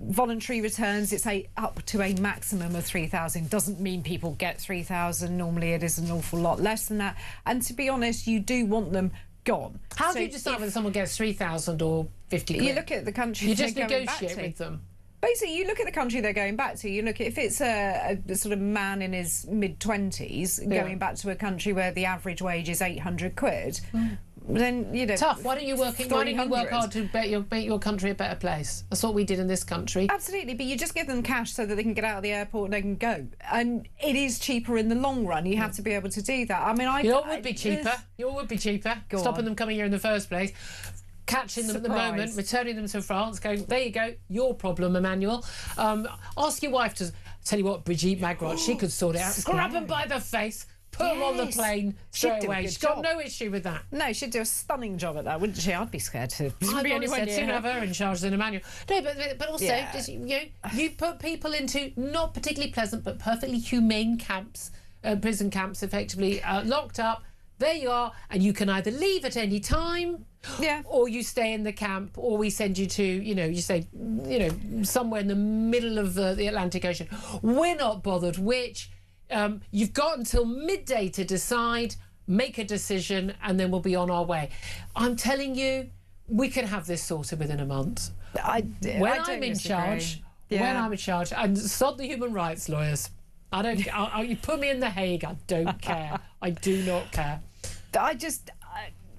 Speaker 3: Voluntary returns, it's up to a maximum of 3,000. Doesn't mean people get 3,000. Normally it is an awful lot less than that. And to be honest, you do want them gone.
Speaker 2: How do you decide whether someone gets 3,000 or 50 quid?
Speaker 3: You look at the country.
Speaker 2: You just negotiate with them.
Speaker 3: Basically, you look at the country they're going back to. You look at if it's a sort of man in his mid-20s going back to a country where the average wage is 800 quid, then
Speaker 2: tough. Why don't you work hard to make your country a better place? That's what we did in this country.
Speaker 3: Absolutely, but you just give them cash so that they can get out of the airport and they can go. And it is cheaper in the long run. You have to be able to do that. I mean, it would be cheaper. Stopping them coming here in the first place. Catching them at the moment, returning them to France, going, there you go, your problem, Emmanuel. Ask your wife to... Tell you what, Brigitte Magrot, she could sort it out. Grab them by the face, put them on the plane straight away. She's got no issue with that. No, she'd do a stunning job at that, wouldn't she? I'd be scared to
Speaker 2: be anyone near her. Have her in charge than Emmanuel. No, but also, you put people into not particularly pleasant but perfectly humane camps, prison camps, effectively, locked up. There you are, and you can either leave at any time, or you stay in the camp, or we send you to, you say, somewhere in the middle of the Atlantic Ocean. We're not bothered which. You've got until midday to decide, make a decision, and then we'll be on our way. I'm telling you, we can have this sorted within a month. When I'm in charge, and sod the human rights lawyers. You put me in The Hague, I don't care. I do not care.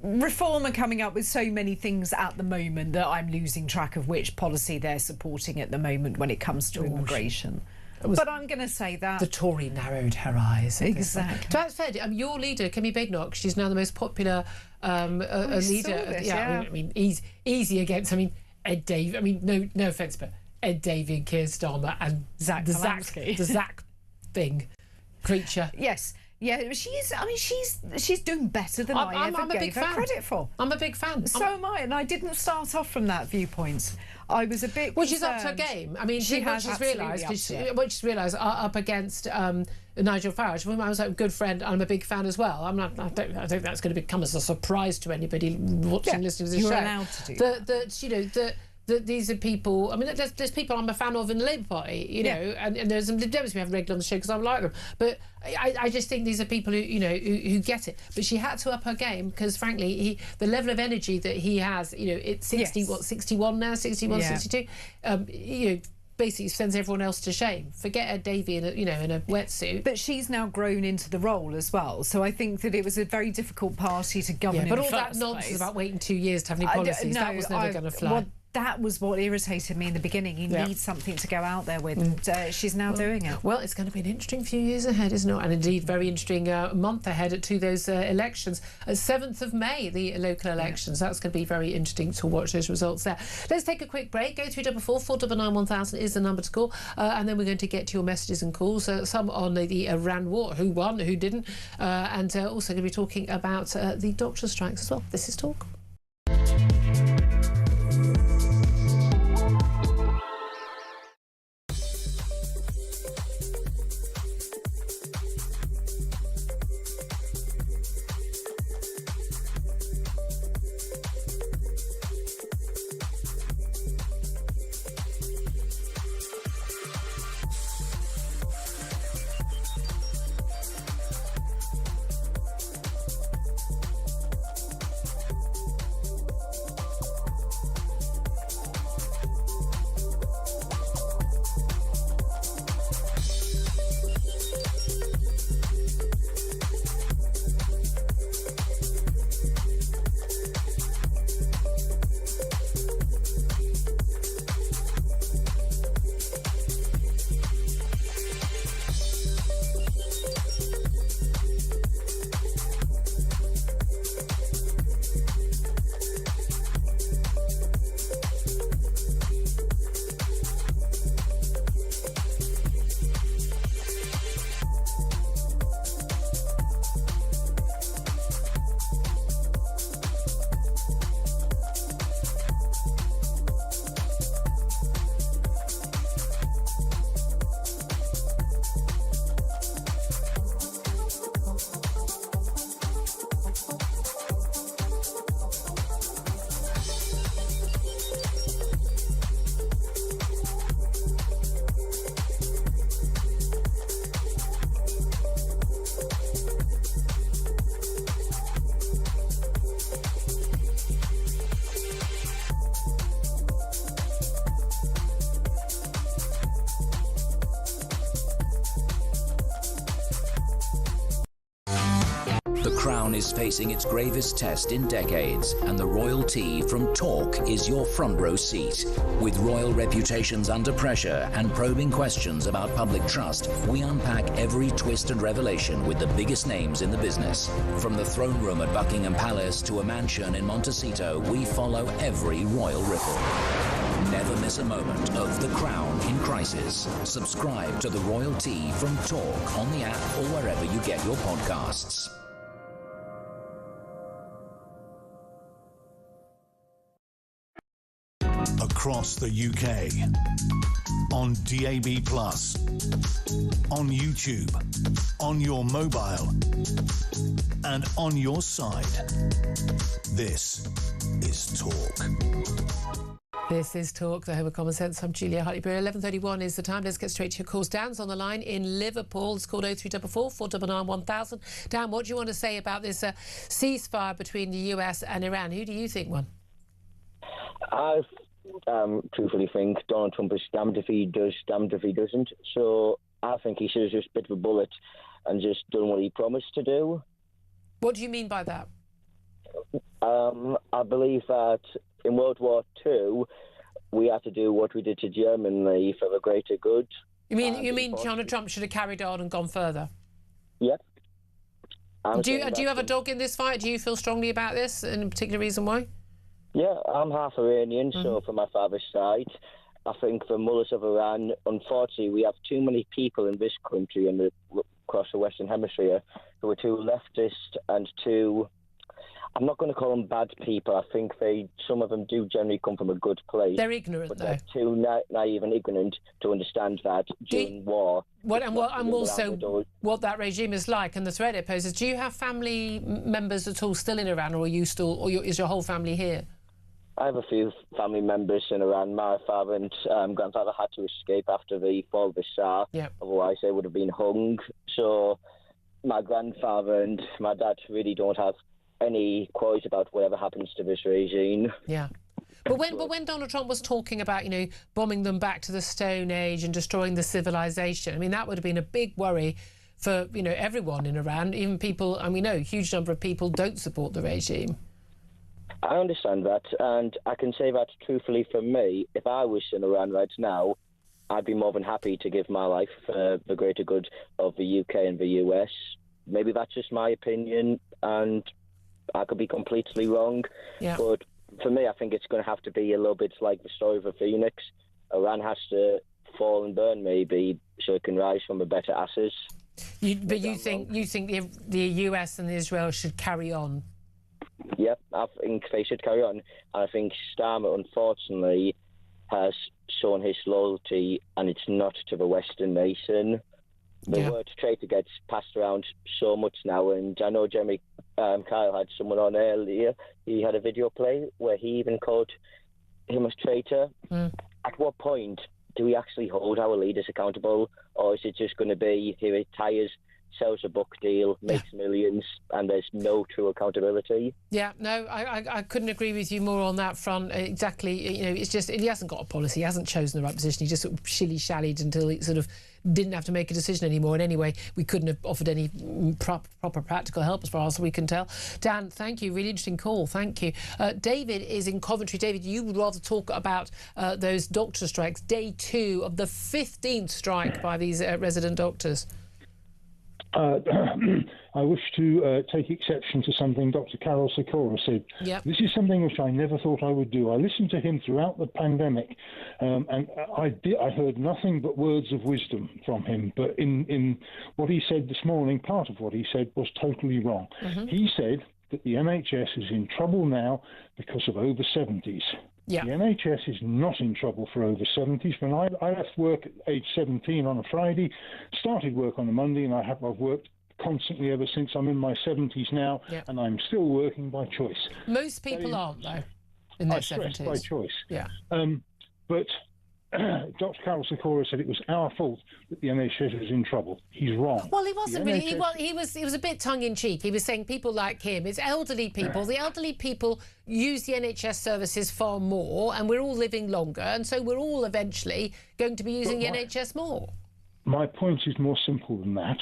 Speaker 3: Reform are coming up with so many things at the moment that I'm losing track of which policy they're supporting at the moment when it comes to immigration. But I'm going to say that
Speaker 2: the Tory narrowed her eyes.
Speaker 3: Exactly.
Speaker 2: That's fair. Your leader, Kemi Badenoch, she's now the most popular leader. I mean, easy against. I mean, Ed Davey. I mean, no offence, but Ed Davey and Keir Starmer and the Zach thing, creature.
Speaker 3: Yes. Yeah, she's. I mean, she's doing better than I ever gave her credit for.
Speaker 2: I'm a big fan.
Speaker 3: So am I, and I didn't start off from that viewpoint. I was a bit.
Speaker 2: Well, she's up to her game. I mean, what she's realised up against Nigel Farage. When I was a good friend, I'm a big fan as well. I don't think that's going to become as a surprise to anybody watching, listening to this show.
Speaker 3: You're allowed to do
Speaker 2: that these are people. I mean, there's people I'm a fan of in the Labour Party, know, and there's some Lib Dems we have regularly on the show because I like them. But I just think these are people who get it. But she had to up her game because, frankly, the level of energy that he has, it's 61 now, 61, 62. Basically sends everyone else to shame. Forget Ed Davey in a wetsuit.
Speaker 3: But she's now grown into the role as well. So I think that it was a very difficult party to govern in the first place.
Speaker 2: But all that nonsense about waiting 2 years to have any policies, that was never going to fly.
Speaker 3: Well, that was what irritated me in the beginning. You need something to go out there with, and she's now doing it.
Speaker 2: Well, it's going to be an interesting few years ahead, isn't it? And indeed, very interesting month ahead to those elections. 7th of May, the local elections. That's going to be very interesting to watch those results there. Let's take a quick break. Go 344 499 1000 is the number to call, and then we're going to get to your messages and calls. Some on the Iran war, who won, who didn't, and also going to be talking about the doctor strikes as well. This is Talk.
Speaker 4: Crown is facing its gravest test in decades, and the royalty from Talk is your front row seat. With royal reputations under pressure and probing questions about public trust, we unpack every twist and revelation with the biggest names in the business. From the throne room at Buckingham Palace to a mansion in Montecito, we follow every royal ripple. Never miss a moment of The Crown in crisis. Subscribe to the royalty from Talk on the app or wherever you get your podcasts.
Speaker 1: Across the UK, on DAB+, on YouTube, on your mobile, and on your side. This is Talk.
Speaker 2: This is Talk, the home of common sense. I'm Julia Hartley-Brewer. 11:31 is the time. Let's get straight to your calls. Dan's on the line in Liverpool. It's called 0344 499 1000. Dan, what do you want to say about this ceasefire between the US and Iran? Who do you think won?
Speaker 9: I truthfully think Donald Trump is damned if he does, damned if he doesn't. So I think he should have just bit of a bullet and just done what he promised to do.
Speaker 2: What do you mean by that?
Speaker 9: I believe that in World War II, we had to do what we did to Germany for the greater good.
Speaker 2: You mean Donald Trump should have carried on and gone further?
Speaker 9: Yep.
Speaker 2: Do you have a dog in this fight? Do you feel strongly about this, and a particular reason why?
Speaker 9: Yeah, I'm half Iranian, so from my father's side. I think the mullahs of Iran, unfortunately, we have too many people in this country and across the Western Hemisphere who are too leftist and too... I'm not going to call them bad people. I think some of them do generally come from a good place.
Speaker 2: They're ignorant,
Speaker 9: but
Speaker 2: though.
Speaker 9: They're too naive and ignorant to understand that during war...
Speaker 2: What that regime is like and the threat it poses. Do you have family members at all still in Iran, or are you still, or is your whole family here?
Speaker 9: I have a few family members in Iran. My father and grandfather had to escape after the fall of the Shah.
Speaker 2: Yep.
Speaker 9: Otherwise, they would have been hung. So my grandfather and my dad really don't have any qualms about whatever happens to this regime.
Speaker 2: Yeah. But when Donald Trump was talking about, bombing them back to the Stone Age and destroying the civilization, I mean, that would have been a big worry for, everyone in Iran, even people, and we know a huge number of people don't support the regime.
Speaker 9: I understand that, and I can say that truthfully for me, if I was in Iran right now, I'd be more than happy to give my life for the greater good of the UK and the US. Maybe that's just my opinion, and I could be completely wrong.
Speaker 2: Yeah.
Speaker 9: But for me, I think it's going to have to be a little bit like the story of the Phoenix. Iran has to fall and burn, maybe, so it can rise from the better ashes.
Speaker 2: But you think the US and Israel should carry on?
Speaker 9: Yep, I think they should carry on. And I think Starmer, unfortunately, has shown his loyalty, and it's not to the Western nation. The word traitor gets passed around so much now, and I know Jeremy Kyle had someone on earlier. He had a video play where he even called him a traitor. At what point do we actually hold our leaders accountable, or is it just going to be he retires, sells a book deal, makes millions, and there's no true accountability?
Speaker 2: Yeah, no, I couldn't agree with you more on that front. Exactly, it's just he hasn't got a policy, he hasn't chosen the right position. He just sort of shilly-shallied until he sort of didn't have to make a decision anymore. And anyway, we couldn't have offered any proper practical help as far as we can tell. Dan, thank you. Really interesting call. Thank you. David is in Coventry. David, you would rather talk about those doctor strikes, day 2 of the 15th strike by these resident doctors.
Speaker 10: I wish to take exception to something Dr. Carol Sikora said.
Speaker 2: Yep.
Speaker 10: This is something which I never thought I would do. I listened to him throughout the pandemic, and I heard nothing but words of wisdom from him. But in what he said this morning, part of what he said was totally wrong. He said that the NHS is in trouble now because of over 70s.
Speaker 2: Yeah.
Speaker 10: The NHS is not in trouble for over 70s. When I left work at age 17 on a Friday, started work on a Monday, and I've worked constantly ever since. I'm in my 70s now, and I'm still working by choice.
Speaker 2: Most people aren't, though, in their 70s.
Speaker 10: By choice.
Speaker 2: Yeah.
Speaker 10: But Dr. Carol Sikora said it was our fault that the NHS was in trouble. He's wrong.
Speaker 2: Well, he wasn't really. He was a bit tongue-in-cheek. He was saying people like him, it's elderly people. The elderly people use the NHS services far more, and we're all living longer, and so we're all eventually going to be using the NHS more.
Speaker 10: My point is more simple than that.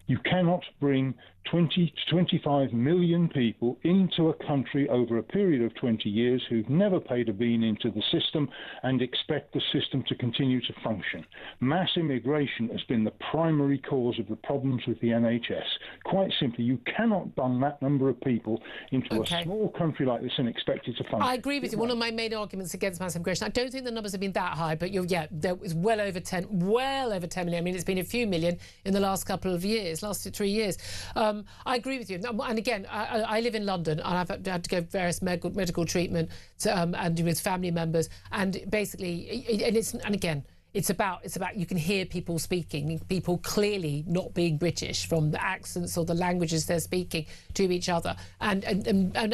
Speaker 10: You cannot bring 20 to 25 million people into a country over a period of 20 years who've never paid a bean into the system and expect the system to continue to function. Mass immigration has been the primary cause of the problems with the NHS. Quite simply, you cannot bung that number of people into a small country like this and expect it to function.
Speaker 2: I agree with you. One of my main arguments against mass immigration, I don't think the numbers have been that high, but there was well over 10 million. I mean, it's been a few million in the last couple of years, last 3 years. I agree with you. And again, I live in London, and I've had to go various medical treatment and with family members, and basically, it's about you can hear people speaking, people clearly not being British from the accents or the languages they're speaking to each other, and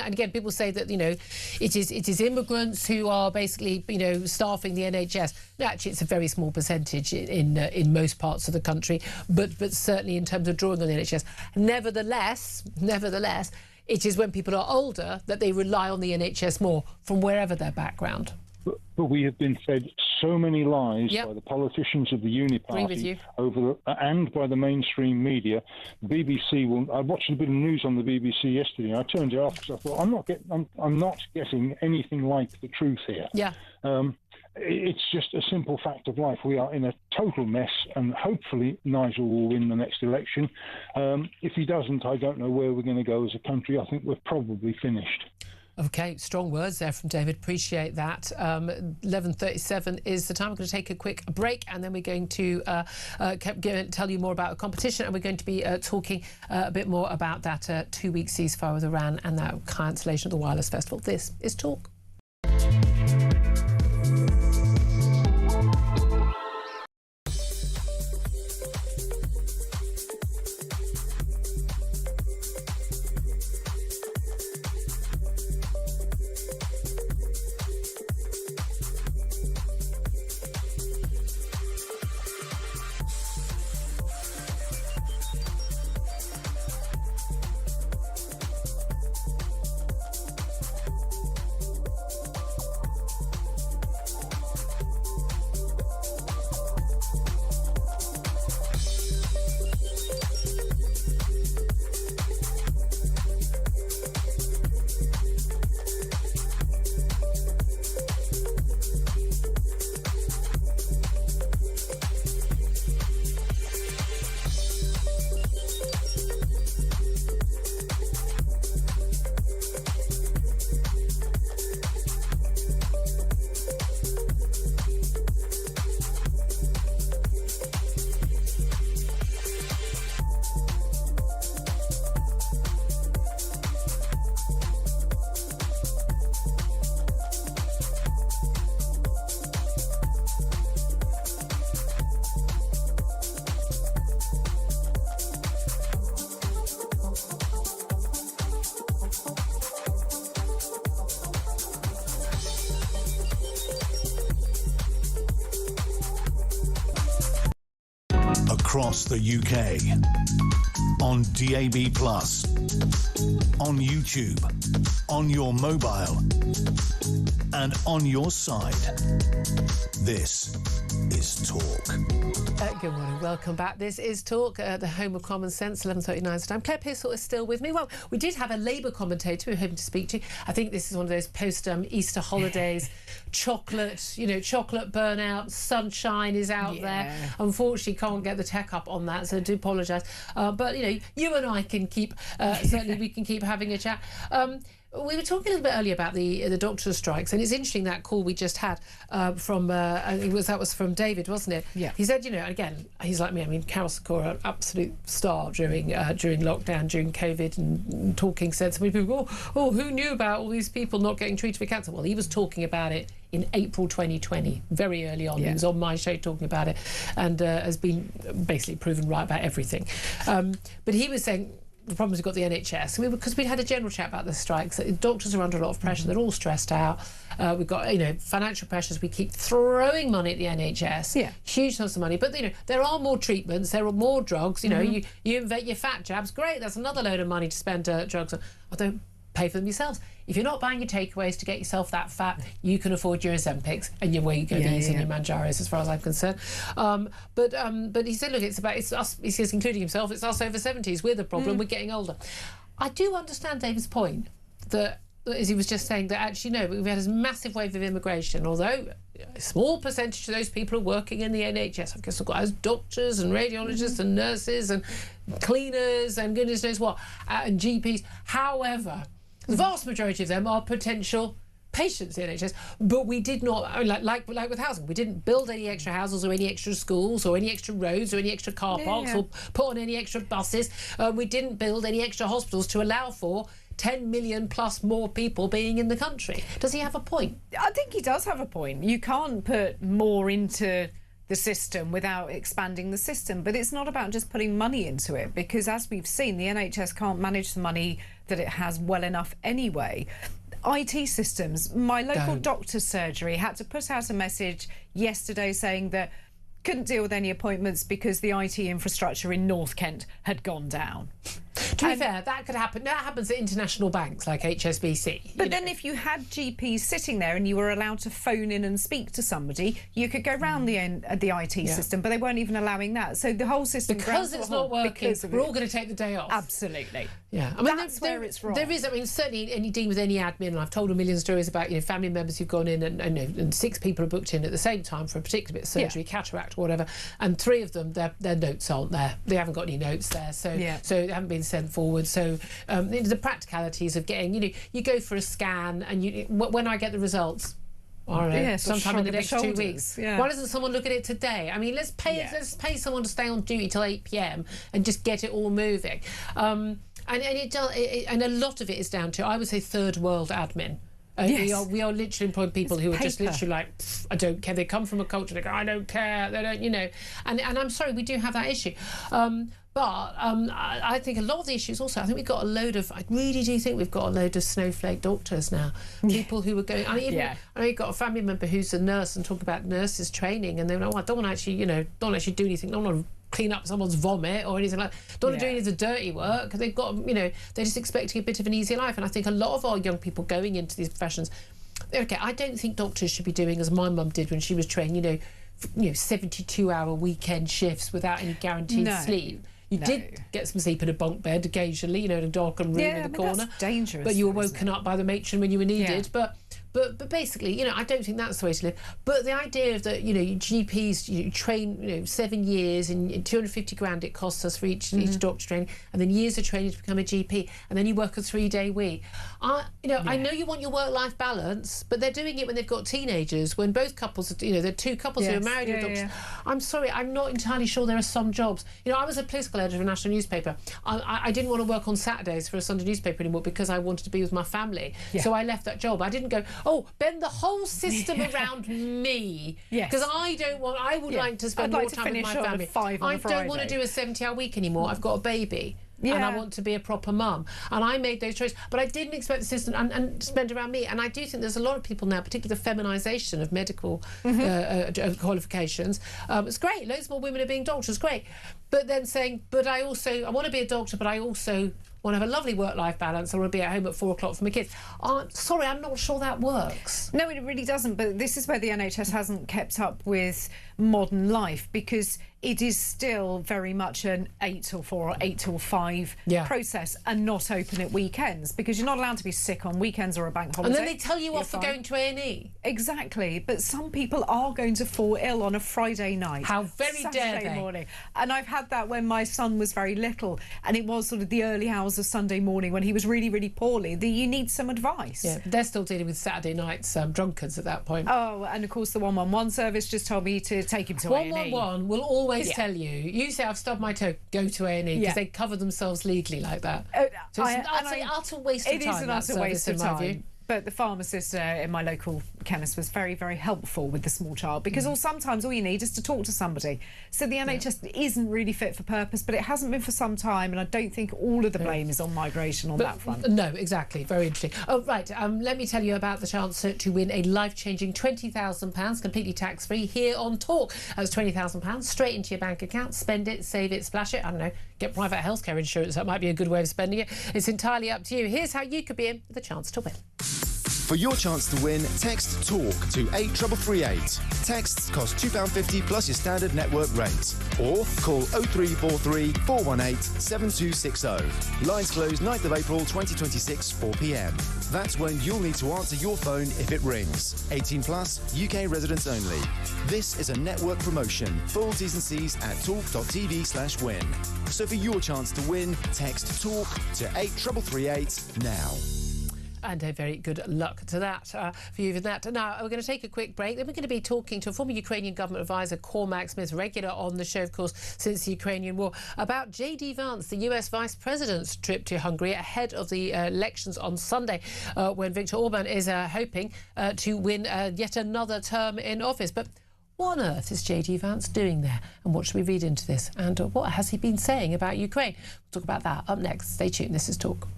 Speaker 2: again, people say that it is immigrants who are basically staffing the NHS. Actually, it's a very small percentage in most parts of the country, but certainly in terms of drawing on the NHS. Nevertheless, it is when people are older that they rely on the NHS more from wherever their background.
Speaker 10: But we have been fed so many lies by the politicians of the Uniparty and by the mainstream media. The BBC I watched a bit of news on the BBC yesterday. I turned it off because I thought I'm not getting anything like the truth here.
Speaker 2: Yeah.
Speaker 10: It's just a simple fact of life. We are in a total mess, and hopefully Nigel will win the next election. If he doesn't, I don't know where we're going to go as a country. I think we're probably finished.
Speaker 2: Okay, strong words there from David. Appreciate that. 11:37 is the time. We're going to take a quick break, and then we're going to tell you more about the competition, and we're going to be talking a bit more about that 2-week ceasefire with Iran and that cancellation of the Wireless Festival. This is Talk.
Speaker 1: Across the UK, on DAB+, on YouTube, on your mobile, and on your side. This is Talk.
Speaker 2: Good morning, welcome back. This is Talk, the home of common sense, 11:39 time. Claire Pearsall is still with me. Well, we did have a Labour commentator we were hoping to speak to. I think this is one of those post-Easter holidays, chocolate burnout, sunshine is out there. Unfortunately, can't get the tech up on that, so I do apologise. But, you and I can keep, certainly we can keep having a chat. We were talking a little bit earlier about the doctor strikes, and it's interesting that call we just had from I think that was from David, wasn't it?
Speaker 3: Yeah.
Speaker 2: He said, again, he's like me. I mean, Carol Sikora, an absolute star during lockdown, during COVID, and talking sensible. People, who knew about all these people not getting treated for cancer? Well, he was talking about it in April 2020, very early on. He was on my show talking about it, and has been basically proven right about everything. But he was saying the problems we've got the NHS, because we had a general chat about the strikes. Doctors are under a lot of pressure. They're all stressed out. We've got financial pressures. We keep throwing money at the NHS, huge sums of money. But there are more treatments. There are more drugs. You invent your fat jabs. Great, that's another load of money to spend drugs on. Although pay for them yourselves. If you're not buying your takeaways to get yourself that fat, you can afford your Ozempics and your Wegovys and your Manjaros, as far as I'm concerned. But he said, look, it's us. He says, including himself, it's us over 70s. We're the problem. We're getting older. I do understand David's point that, as he was just saying, that actually we've had this massive wave of immigration. Although a small percentage of those people are working in the NHS. I guess we've got as doctors and radiologists and nurses and cleaners and goodness knows what, and GPs. However, the vast majority of them are potential patients in NHS, but we did not, like with housing, we didn't build any extra houses or any extra schools or any extra roads or any extra car parks or put on any extra buses. We didn't build any extra hospitals to allow for 10 million plus more people being in the country. Does he have a point?
Speaker 3: I think he does have a point. You can't put more into the system without expanding the system, but it's not about just putting money into it, because as we've seen, the NHS can't manage the money that it has well enough anyway. IT systems, my local doctor's surgery had to put out a message yesterday saying that couldn't deal with any appointments because the IT infrastructure in North Kent had gone down.
Speaker 2: To be fair, that could happen. That happens at international banks like HSBC.
Speaker 3: But then if you had GPs sitting there and you were allowed to phone in and speak to somebody, you could go round the IT system, but they weren't even allowing that. So the whole system...
Speaker 2: Because it's not working, we're all going to take the day off.
Speaker 3: Absolutely.
Speaker 2: Yeah. I mean,
Speaker 3: that's where it's wrong.
Speaker 2: There is, I mean, certainly any dealing with any admin, and I've told a million stories about, family members who've gone in and 6 people are booked in at the same time for a particular bit of surgery, cataract or whatever, and 3 of them, their notes aren't there. They haven't got any notes there, so they haven't been sent forward. So the practicalities of getting, you go for a scan, and when I get the results, I don't know, sometime in the next 2 weeks. Yeah. Why doesn't someone look at it today? I mean, let's pay someone to stay on duty till 8 p.m. and just get it all moving. And a lot of it is down to, I would say, third world admin. We are literally employing people who are just literally like, I don't care. They come from a culture, they go, I don't care. They don't, and I'm sorry, we do have that issue. But I think a lot of the issues also, I think I really do think we've got a load of snowflake doctors now. People who are going, I know you've got a family member who's a nurse and talk about nurses training, and they're like, I don't want to actually, don't actually do anything. I don't want to clean up someone's vomit or anything like that. Don't want to do any of the dirty work, because they've got, they're just expecting a bit of an easier life. And I think a lot of our young people going into these professions, I don't think doctors should be doing as my mum did when she was trained, 72-hour weekend shifts without any guaranteed sleep. You did get some sleep in a bunk bed occasionally, in a darkened room in the corner.
Speaker 3: That's dangerous.
Speaker 2: But you were woken up by the matron when you were needed. But basically, I don't think that's the way to live. But the idea of that, GPs, you train, 7 years and 250 grand it costs us for each doctor training, and then years of training to become a GP, and then you work a 3-day week. I know you want your work-life balance, but they're doing it when they've got teenagers, when both couples, there are 2 couples who are married with doctors. I'm sorry, I'm not entirely sure there are some jobs. I was a political editor of a national newspaper. I didn't want to work on Saturdays for a Sunday newspaper anymore because I wanted to be with my family. So I left that job. I didn't go, bend the whole system around me, because I would like to spend more time with my family. I don't want to do a 70-hour week anymore. I've got a baby. And I want to be a proper mum. And I made those choices. But I didn't expect the system and spend around me. And I do think there's a lot of people now, particularly the feminisation of medical qualifications. It's great. Loads more women are being doctors. Great. But then saying, I want to be a doctor, but I also want to have a lovely work-life balance. I want to be at home at 4 o'clock for my kids. Sorry, I'm not sure that works.
Speaker 3: No, it really doesn't. But this is where the NHS hasn't kept up with modern life, because it is still very much an 8 till 4 or 8 till 5 process, and not open at weekends, because you're not allowed to be sick on weekends or a bank holiday.
Speaker 2: And then they tell you off for going to A&E.
Speaker 3: Exactly. But some people are going to fall ill on a Friday night.
Speaker 2: How very dare they?
Speaker 3: Morning. And I've had that when my son was very little, and it was sort of the early hours of Sunday morning when he was really, really poorly, that you need some advice.
Speaker 2: Yeah, they're still dealing with Saturday nights drunkards at that point.
Speaker 3: Oh, and of course the 111 service just told me to take him to A&E.
Speaker 2: 111 will always tell you say, I've stubbed my toe, go to A&E, because they cover themselves legally like that. So it's an utter waste of time.
Speaker 3: It is an utter waste of time. But the pharmacist in my local chemist was very, very helpful with the small child, because sometimes all you need is to talk to somebody. So the NHS isn't really fit for purpose, but it hasn't been for some time, and I don't think all of the blame is on migration on that front.
Speaker 2: No, exactly. Very interesting. Oh, right. Let me tell you about the chance to win a life-changing £20,000 completely tax-free here on Talk. That's £20,000 straight into your bank account. Spend it, save it, splash it. I don't know. Get private healthcare insurance. That might be a good way of spending it. It's entirely up to you. Here's how you could be in with a chance to win.
Speaker 6: For your chance to win, text TALK to 83338. Texts cost £2.50 plus your standard network rate. Or call 0343 418 7260. Lines close 9th of April 2026, 4 p.m. That's when you'll need to answer your phone if it rings. 18 plus, UK residents only. This is a network promotion. Full T's and C's at talk.tv/win. So for your chance to win, text TALK to 83338 now.
Speaker 2: And a very good luck to that for you with that. Now, we're going to take a quick break. Then we're going to be talking to a former Ukrainian government advisor, Cormac Smith, regular on the show, of course, since the Ukrainian war, about J.D. Vance, the US Vice President's trip to Hungary ahead of the elections on Sunday, when Viktor Orban is hoping to win yet another term in office. But what on earth is J.D. Vance doing there? And what should we read into this? And what has he been saying about Ukraine? We'll talk about that up next. Stay tuned. This is Talk.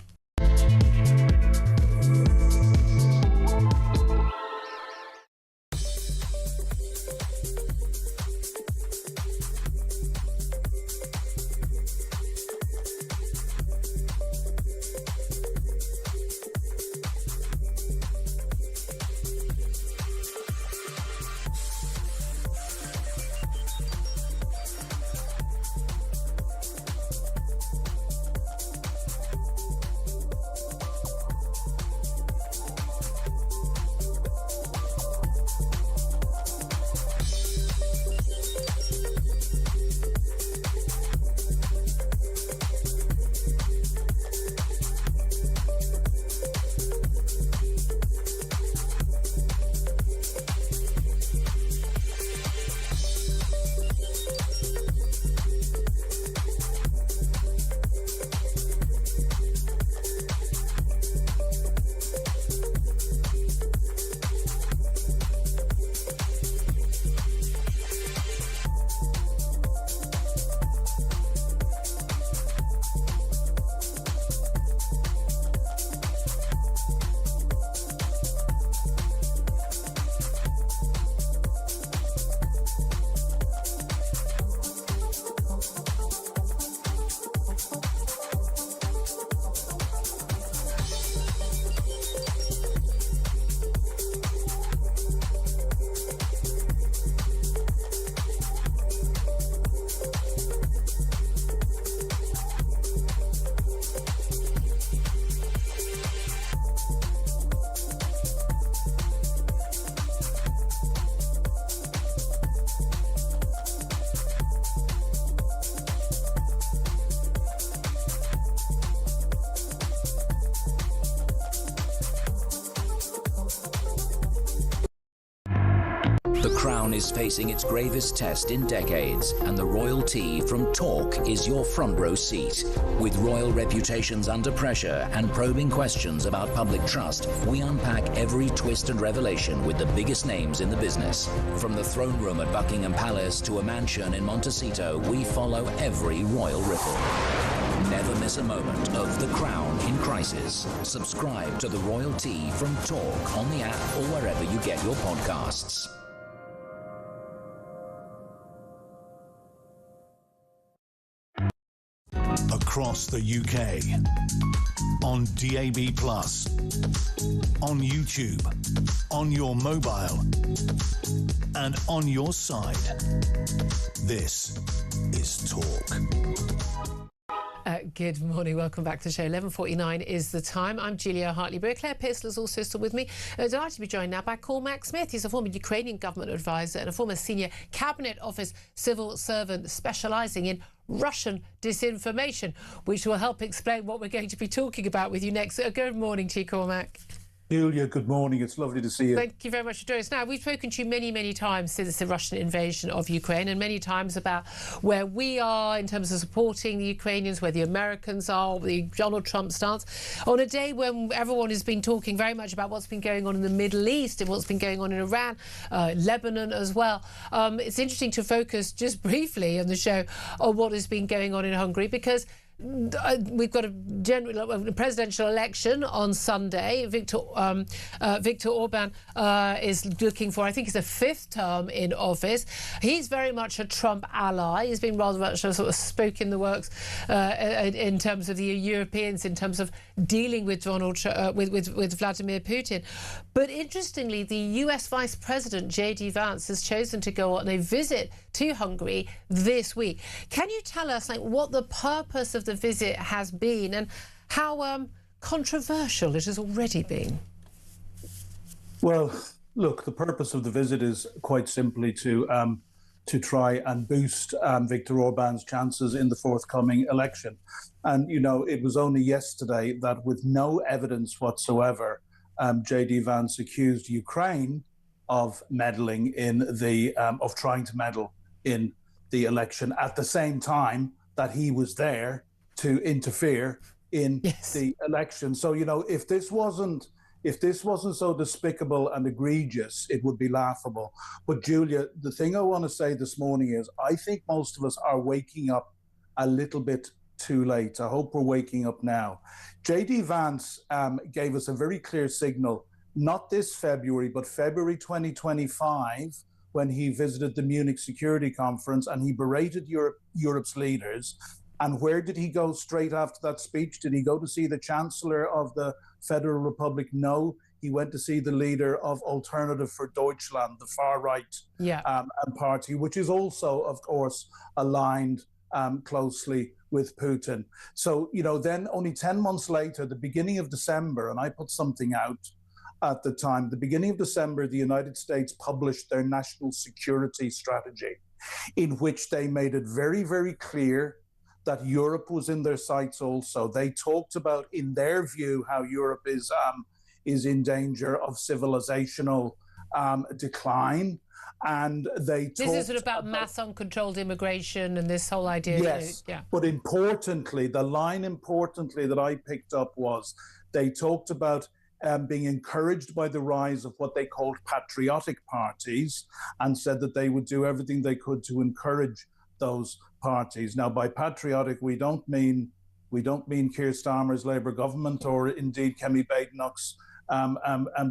Speaker 4: Crown is facing its gravest test in decades, and the royalty from Talk is your front row seat. With royal reputations under pressure and probing questions about public trust, we unpack every twist and revelation with the biggest names in the business. From the throne room at Buckingham Palace to a mansion in Montecito, we follow every royal ripple. Never miss a moment of The Crown in crisis. Subscribe to the royalty from Talk on the app or wherever you get your podcasts.
Speaker 1: Across the UK, on DAB+, on YouTube, on your mobile, and on your side. This is Talk.
Speaker 2: Good morning, welcome back to the show. 11:49 is the time. I'm Julia Hartley-Brewer. Claire Pearcell is also still with me. Delighted to be joined now by Cormac Smith. He's a former Ukrainian government advisor and a former senior cabinet office civil servant specialising in Russian disinformation, which will help explain what we're going to be talking about with you next. Good morning to you, Cormac.
Speaker 11: Julia, good morning. It's lovely to see you.
Speaker 2: Thank you very much for joining us. Now, we've spoken to you many, many times since the Russian invasion of Ukraine, and many times about where we are in terms of supporting the Ukrainians, where the Americans are, the Donald Trump stance. On a day when everyone has been talking very much about what's been going on in the Middle East and what's been going on in Iran, Lebanon as well, it's interesting to focus just briefly on the show on what has been going on in Hungary, because we've got a presidential election on Sunday. Viktor Orban is looking for, I think, his fifth term in office. He's very much a Trump ally. He's been rather much a sort of spoke in the works in terms of the Europeans, in terms of dealing with with Vladimir Putin. But interestingly, the US Vice President J.D. Vance has chosen to go on a visit to Hungary this week. Can you tell us what the purpose of the visit has been and how controversial it has already been?
Speaker 11: Well, look, the purpose of the visit is quite simply to try and boost Viktor Orban's chances in the forthcoming election. And, you know, it was only yesterday that, with no evidence whatsoever, J.D. Vance accused Ukraine of meddling in the of trying to meddle in the election at the same time that he was there to interfere in the election. So, you know, if this wasn't so despicable and egregious, it would be laughable. But Julia, the thing I want to say this morning is I think most of us are waking up a little bit too late. I hope we're waking up now. J.D. Vance gave us a very clear signal, not this February, but February 2025, when he visited the Munich Security Conference and he berated Europe's leaders. And where did he go straight after that speech? Did he go to see the Chancellor of the Federal Republic? No, he went to see the leader of Alternative for Deutschland, the far-right party, which is also, of course, aligned closely with Putin. So, you know, then only 10 months later, the beginning of December, and I put something out at the time, the beginning of December, the United States published their national security strategy, in which they made it very, very clear that Europe was in their sights also. They talked about, in their view, how Europe is in danger of civilizational decline. And they
Speaker 2: This is sort of about mass uncontrolled immigration and this whole idea.
Speaker 11: Yes, but importantly, the line that I picked up was they talked about being encouraged by the rise of what they called patriotic parties, and said that they would do everything they could to encourage those parties. Now, by patriotic, we don't mean Keir Starmer's Labour government or indeed Kemi Badenoch's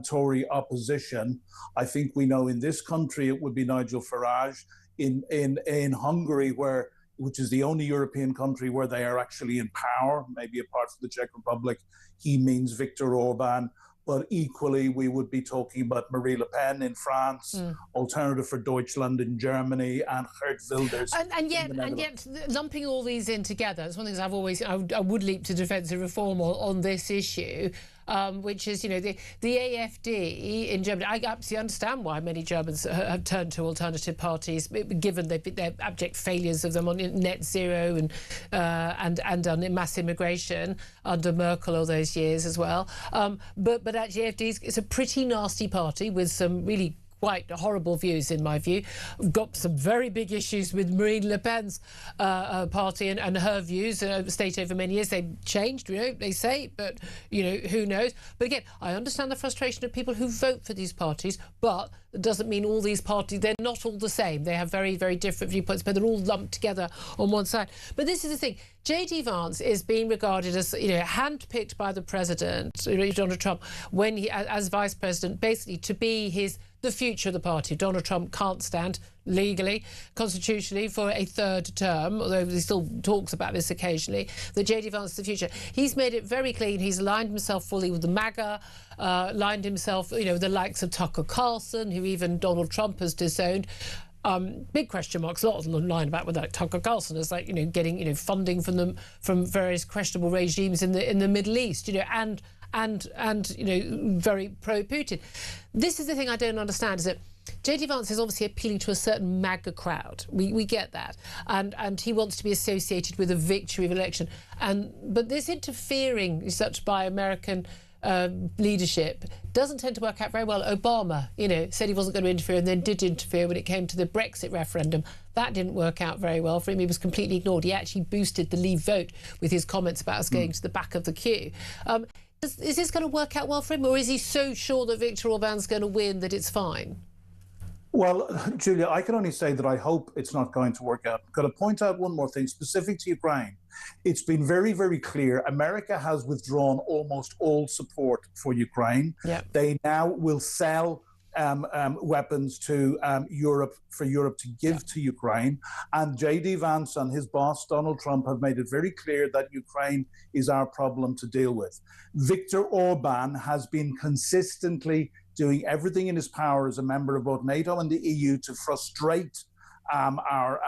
Speaker 11: Tory opposition. I think we know in this country it would be Nigel Farage. In Hungary, which is the only European country where they are actually in power, maybe apart from the Czech Republic, he means Viktor Orban. But equally, we would be talking about Marie Le Pen in France, Alternative for Deutschland in Germany, and Geert Wilders.
Speaker 2: And yet, lumping all these in together, it's one of the things I would leap to defensive reform on this issue. Which is, you know, the AfD in Germany. I absolutely understand why many Germans have turned to alternative parties, given their abject failures of them on net zero and on mass immigration under Merkel all those years as well. But actually, AfD is a pretty nasty party with some really quite horrible views in my view. We've got some very big issues with Marine Le Pen's party and her views. State over many years they've changed, they say, but who knows. But again, I understand the frustration of people who vote for these parties, but it doesn't mean all these parties, they're not all the same. They have very, very different viewpoints, but they're all lumped together on one side. But this is the thing. J.D. Vance is being regarded as, handpicked by the president, Donald Trump, when he, as vice president, basically to be the future of the party. Donald Trump can't stand legally, constitutionally, for a third term, although he still talks about this occasionally, that J.D. Vance is the future. He's made it very clear. He's aligned himself fully with the MAGA, aligned himself, with the likes of Tucker Carlson, who even Donald Trump has disowned. Big question marks, a lot of them line about whether Tucker Carlson is getting funding from them from various questionable regimes in the Middle East, and very pro-Putin. This is the thing I don't understand, is that J.D. Vance is obviously appealing to a certain MAGA crowd. We get that, and he wants to be associated with a victory of election. But this interfering such by American leadership doesn't tend to work out very well. Obama, said he wasn't going to interfere and then did interfere when it came to the Brexit referendum. That didn't work out very well for him. He was completely ignored. He actually boosted the Leave vote with his comments about us going to the back of the queue. Is this going to work out well for him, or is he so sure that Viktor Orban's going to win that it's fine?
Speaker 11: Well, Julia, I can only say that I hope it's not going to work out. I've got to point out one more thing specific to Ukraine. It's been very, very clear. America has withdrawn almost all support for Ukraine. Yep. They now will sell weapons to Europe, for Europe to give to Ukraine. And J.D. Vance and his boss, Donald Trump, have made it very clear that Ukraine is our problem to deal with. Viktor Orban has been consistently doing everything in his power as a member of both NATO and the EU to frustrate our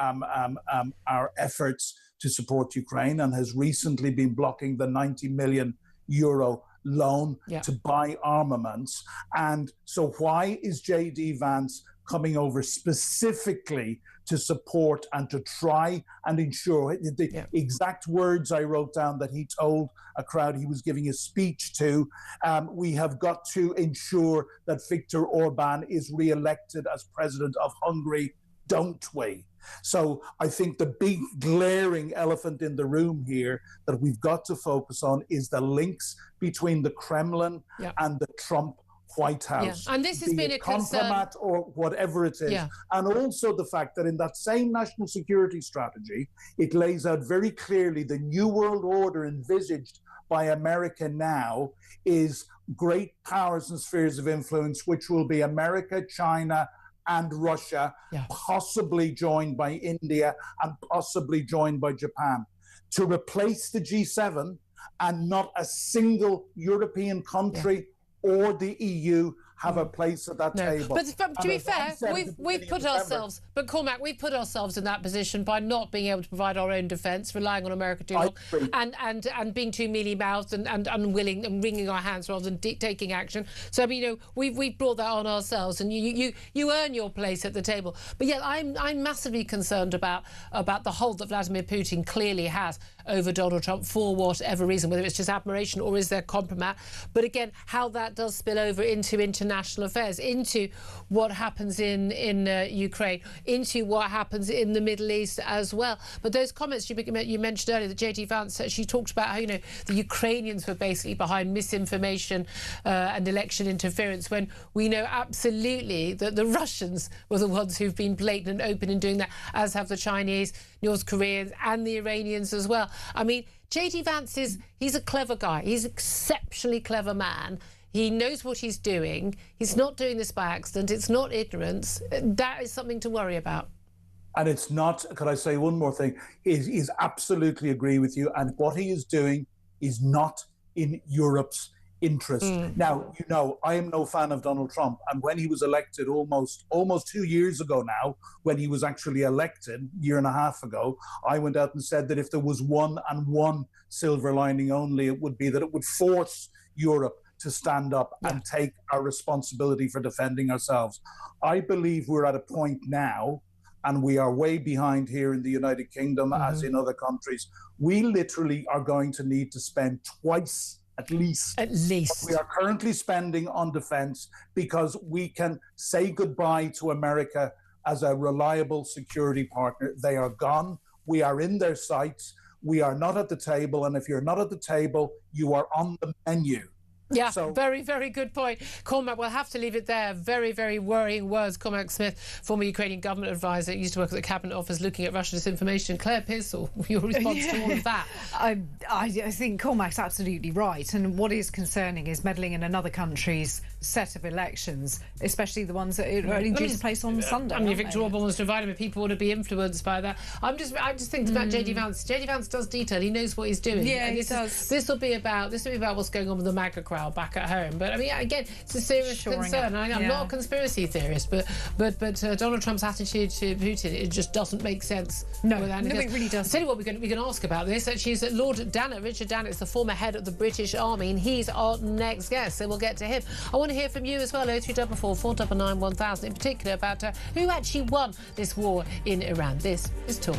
Speaker 11: efforts to support Ukraine, and has recently been blocking the 90 million euro loan to buy armaments. And so why is J.D. Vance coming over specifically to support and to try and ensure the exact words I wrote down that he told a crowd he was giving a speech to? We have got to ensure that Viktor Orban is re-elected as president of Hungary, don't we? So I think the big glaring elephant in the room here that we've got to focus on is the links between the Kremlin and the Trump White House.
Speaker 2: And this has been a concern,
Speaker 11: or whatever it is. And also the fact that in that same national security strategy, it lays out very clearly the new world order envisaged by America now is great powers and spheres of influence, which will be America, China, and Russia, possibly joined by India and possibly joined by Japan, to replace the G7, and not a single European country or the EU have a place at that table.
Speaker 2: But to be fair, we've put ourselves, but Cormac, we've put ourselves in that position by not being able to provide our own defence, relying on America too long, and being too mealy-mouthed and unwilling and wringing our hands rather than taking action. So, I mean, we've brought that on ourselves, and you earn your place at the table. But yet, I'm massively concerned about the hold that Vladimir Putin clearly has over Donald Trump for whatever reason, whether it's just admiration or is there compromise. But again, how that does spill over into international affairs, into what happens in Ukraine, into what happens in the Middle East as well. But those comments you mentioned earlier, that J.D. Vance, she talked about how the Ukrainians were basically behind misinformation and election interference, when we know absolutely that the Russians were the ones who've been blatant and open in doing that, as have the Chinese, North Koreans and the Iranians as well. I mean, J.D. Vance he's a clever guy. He's an exceptionally clever man. He knows what he's doing. He's not doing this by accident. It's not ignorance. That is something to worry about.
Speaker 11: And it's not, could I say one more thing, is absolutely agree with you. And what he is doing is not in Europe's interest. Now, I am no fan of Donald Trump. And when he was elected almost 2 years ago now, when he was actually elected, a year and a half ago, I went out and said that if there was one silver lining only, it would be that it would force Europe to stand up and take our responsibility for defending ourselves. I believe we're at a point now, and we are way behind here in the United Kingdom as in other countries. We literally are going to need to spend twice at least.
Speaker 2: At least.
Speaker 11: What we are currently spending on defense, because we can say goodbye to America as a reliable security partner. They are gone. We are in their sights. We are not at the table. And if you're not at the table, you are on the menu.
Speaker 2: Yeah, so, very, very good point. Cormac, we'll have to leave it there. Very, very worrying words. Cormac Smith, former Ukrainian government advisor, used to work at the Cabinet Office looking at Russian disinformation. Claire Pearsall, your response to all of that?
Speaker 3: I think Cormac's absolutely right. And what is concerning is meddling in another country's set of elections, especially the ones that are only due to place on Sunday.
Speaker 2: I mean, Viktor Orban wants to invite him, but people want to be influenced by that. I just think about JD Vance. JD Vance does detail. He knows what he's doing.
Speaker 3: Yeah, he does.
Speaker 2: This will be about what's going on with the MAGA crowd back at home. But I mean, again, it's a serious concern. I'm not a conspiracy theorist, but Donald Trump's attitude to Putin, it just doesn't make sense.
Speaker 3: No, it really does.
Speaker 2: I'll tell you what we can ask about this. Actually, is that Lord Dannatt, Richard Dannatt, is the former head of the British Army, and he's our next guest, so we'll get to him. I want to hear from you as well, 0344 499 1000, in particular about who actually won this war in Iran. This is Talk.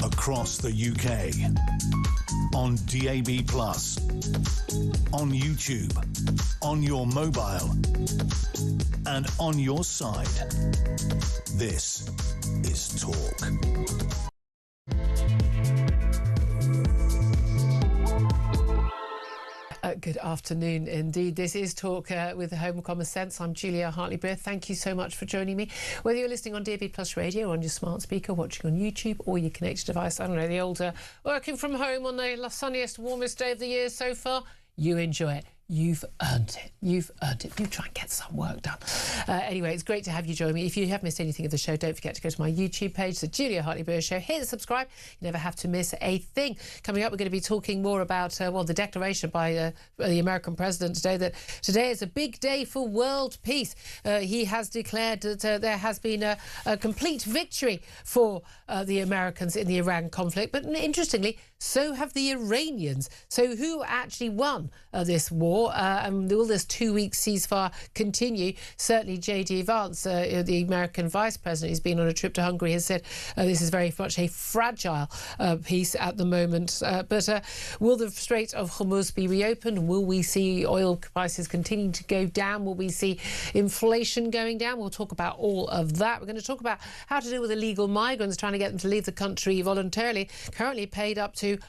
Speaker 1: Across the UK, on DAB+, on YouTube, on your mobile, and on your side. This is Talk.
Speaker 2: Good afternoon indeed. This is Talk with Home Common Sense. I'm Julia Hartley-Brewer. Thank you so much for joining me. Whether you're listening on DAB Plus Radio or on your smart speaker, watching on YouTube or your connected device, I don't know, the old working from home on the sunniest, warmest day of the year so far, you enjoy it. You've earned it. You've earned it. You try and get some work done. Anyway, it's great to have you join me. If you have missed anything of the show, don't forget to go to my YouTube page, The Julia Hartley-Brewer Show. Hit subscribe. You never have to miss a thing. Coming up, we're going to be talking more about, the declaration by the American president today that today is a big day for world peace. He has declared that there has been a complete victory for the Americans in the Iran conflict. But interestingly, so have the Iranians. So who actually won this war? And will this 2-week ceasefire continue? Certainly JD Vance, the American vice president, who's been on a trip to Hungary, has said this is very much a fragile peace at the moment. But will the Strait of Hormuz be reopened? Will we see oil prices continuing to go down? Will we see inflation going down? We'll talk about all of that. We're going to talk about how to deal with illegal migrants, trying to get them to leave the country voluntarily, currently paid up to...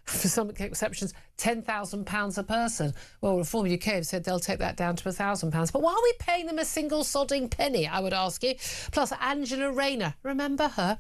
Speaker 2: for some exceptions, £10,000 a person. Well, Reform UK have said they'll take that down to £1,000. But why are we paying them a single sodding penny, I would ask you? Plus, Angela Rayner, remember her?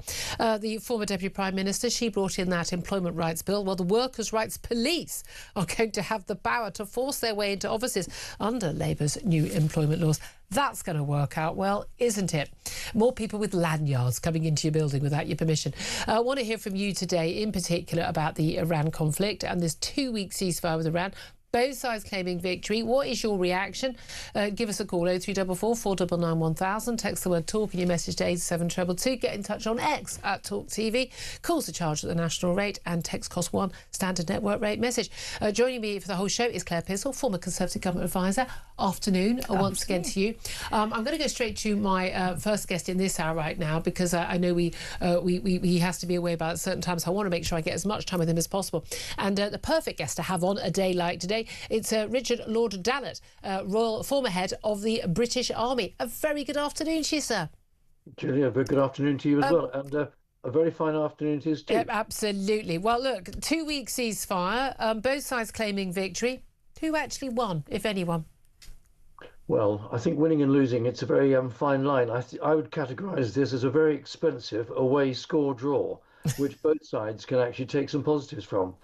Speaker 2: The former Deputy Prime Minister, she brought in that employment rights bill. Well, the Workers' Rights Police are going to have the power to force their way into offices under Labour's new employment laws. That's going to work out well, isn't it? More people with lanyards coming into your building without your permission. I want to hear from you today, in particular, about the Iran conflict and this 2-week ceasefire with Iran. Both sides claiming victory. What is your reaction? Give us a call, 0344 499 1000. Text the word TALK in your message to 87222. Get in touch on X at talkTV. Calls are charged at the national rate and text cost £1, standard network rate message. Joining me for the whole show is Claire Pissell, former Conservative Government Advisor. Afternoon, once again to you. I'm going to go straight to my first guest in this hour right now, because I know he has to be away about certain times. So I want to make sure I get as much time with him as possible. And the perfect guest to have on a day like today, it's Richard Lord Dallet, former head of the British Army. A very good afternoon to you, sir.
Speaker 12: Julia, a very good afternoon to you as well, and a very fine afternoon to you too.
Speaker 2: Yep, absolutely. Well, look, 2-week ceasefire, both sides claiming victory. Who actually won, if anyone?
Speaker 12: Well, I think winning and losing, it's a very fine line. I would categorise this as a very expensive away score draw, which both sides can actually take some positives from.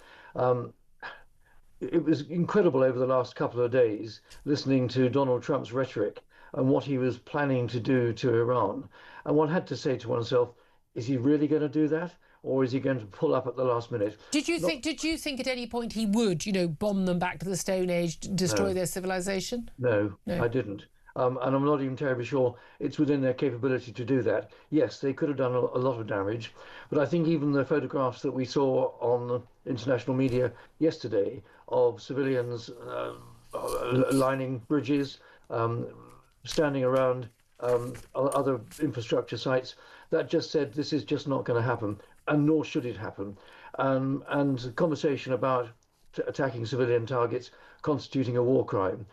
Speaker 12: It was incredible over the last couple of days listening to Donald Trump's rhetoric and what he was planning to do to Iran. And one had to say to oneself, is he really going to do that? Or is he going to pull up at the last minute?
Speaker 2: Did you think at any point he would, bomb them back to the Stone Age, destroy their civilization?
Speaker 12: No, I didn't. And I'm not even terribly sure it's within their capability to do that. Yes, they could have done a lot of damage, but I think even the photographs that we saw on international media yesterday of civilians lining bridges, standing around other infrastructure sites, that just said this is just not going to happen, and nor should it happen. And conversation about attacking civilian targets constituting a war crime.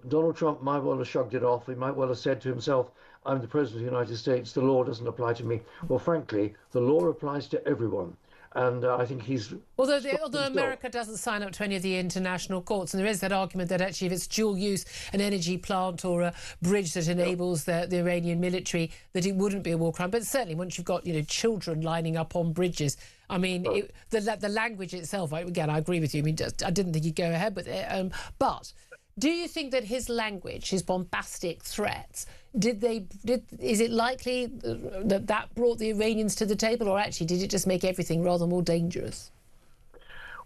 Speaker 12: Donald Trump might well have shrugged it off. He might well have said to himself, I'm the President of the United States, the law doesn't apply to me. Well, frankly, the law applies to everyone. And I think he's...
Speaker 2: Although America doesn't sign up to any of the international courts, and there is that argument that actually if it's dual use, an energy plant or a bridge that enables the Iranian military, that it wouldn't be a war crime. But certainly once you've got, children lining up on bridges, I mean, the language itself, again, I agree with you. I mean, I didn't think he'd go ahead with it. But do you think that his language, his bombastic threats, is it likely that brought the Iranians to the table, or actually did it just make everything rather more dangerous?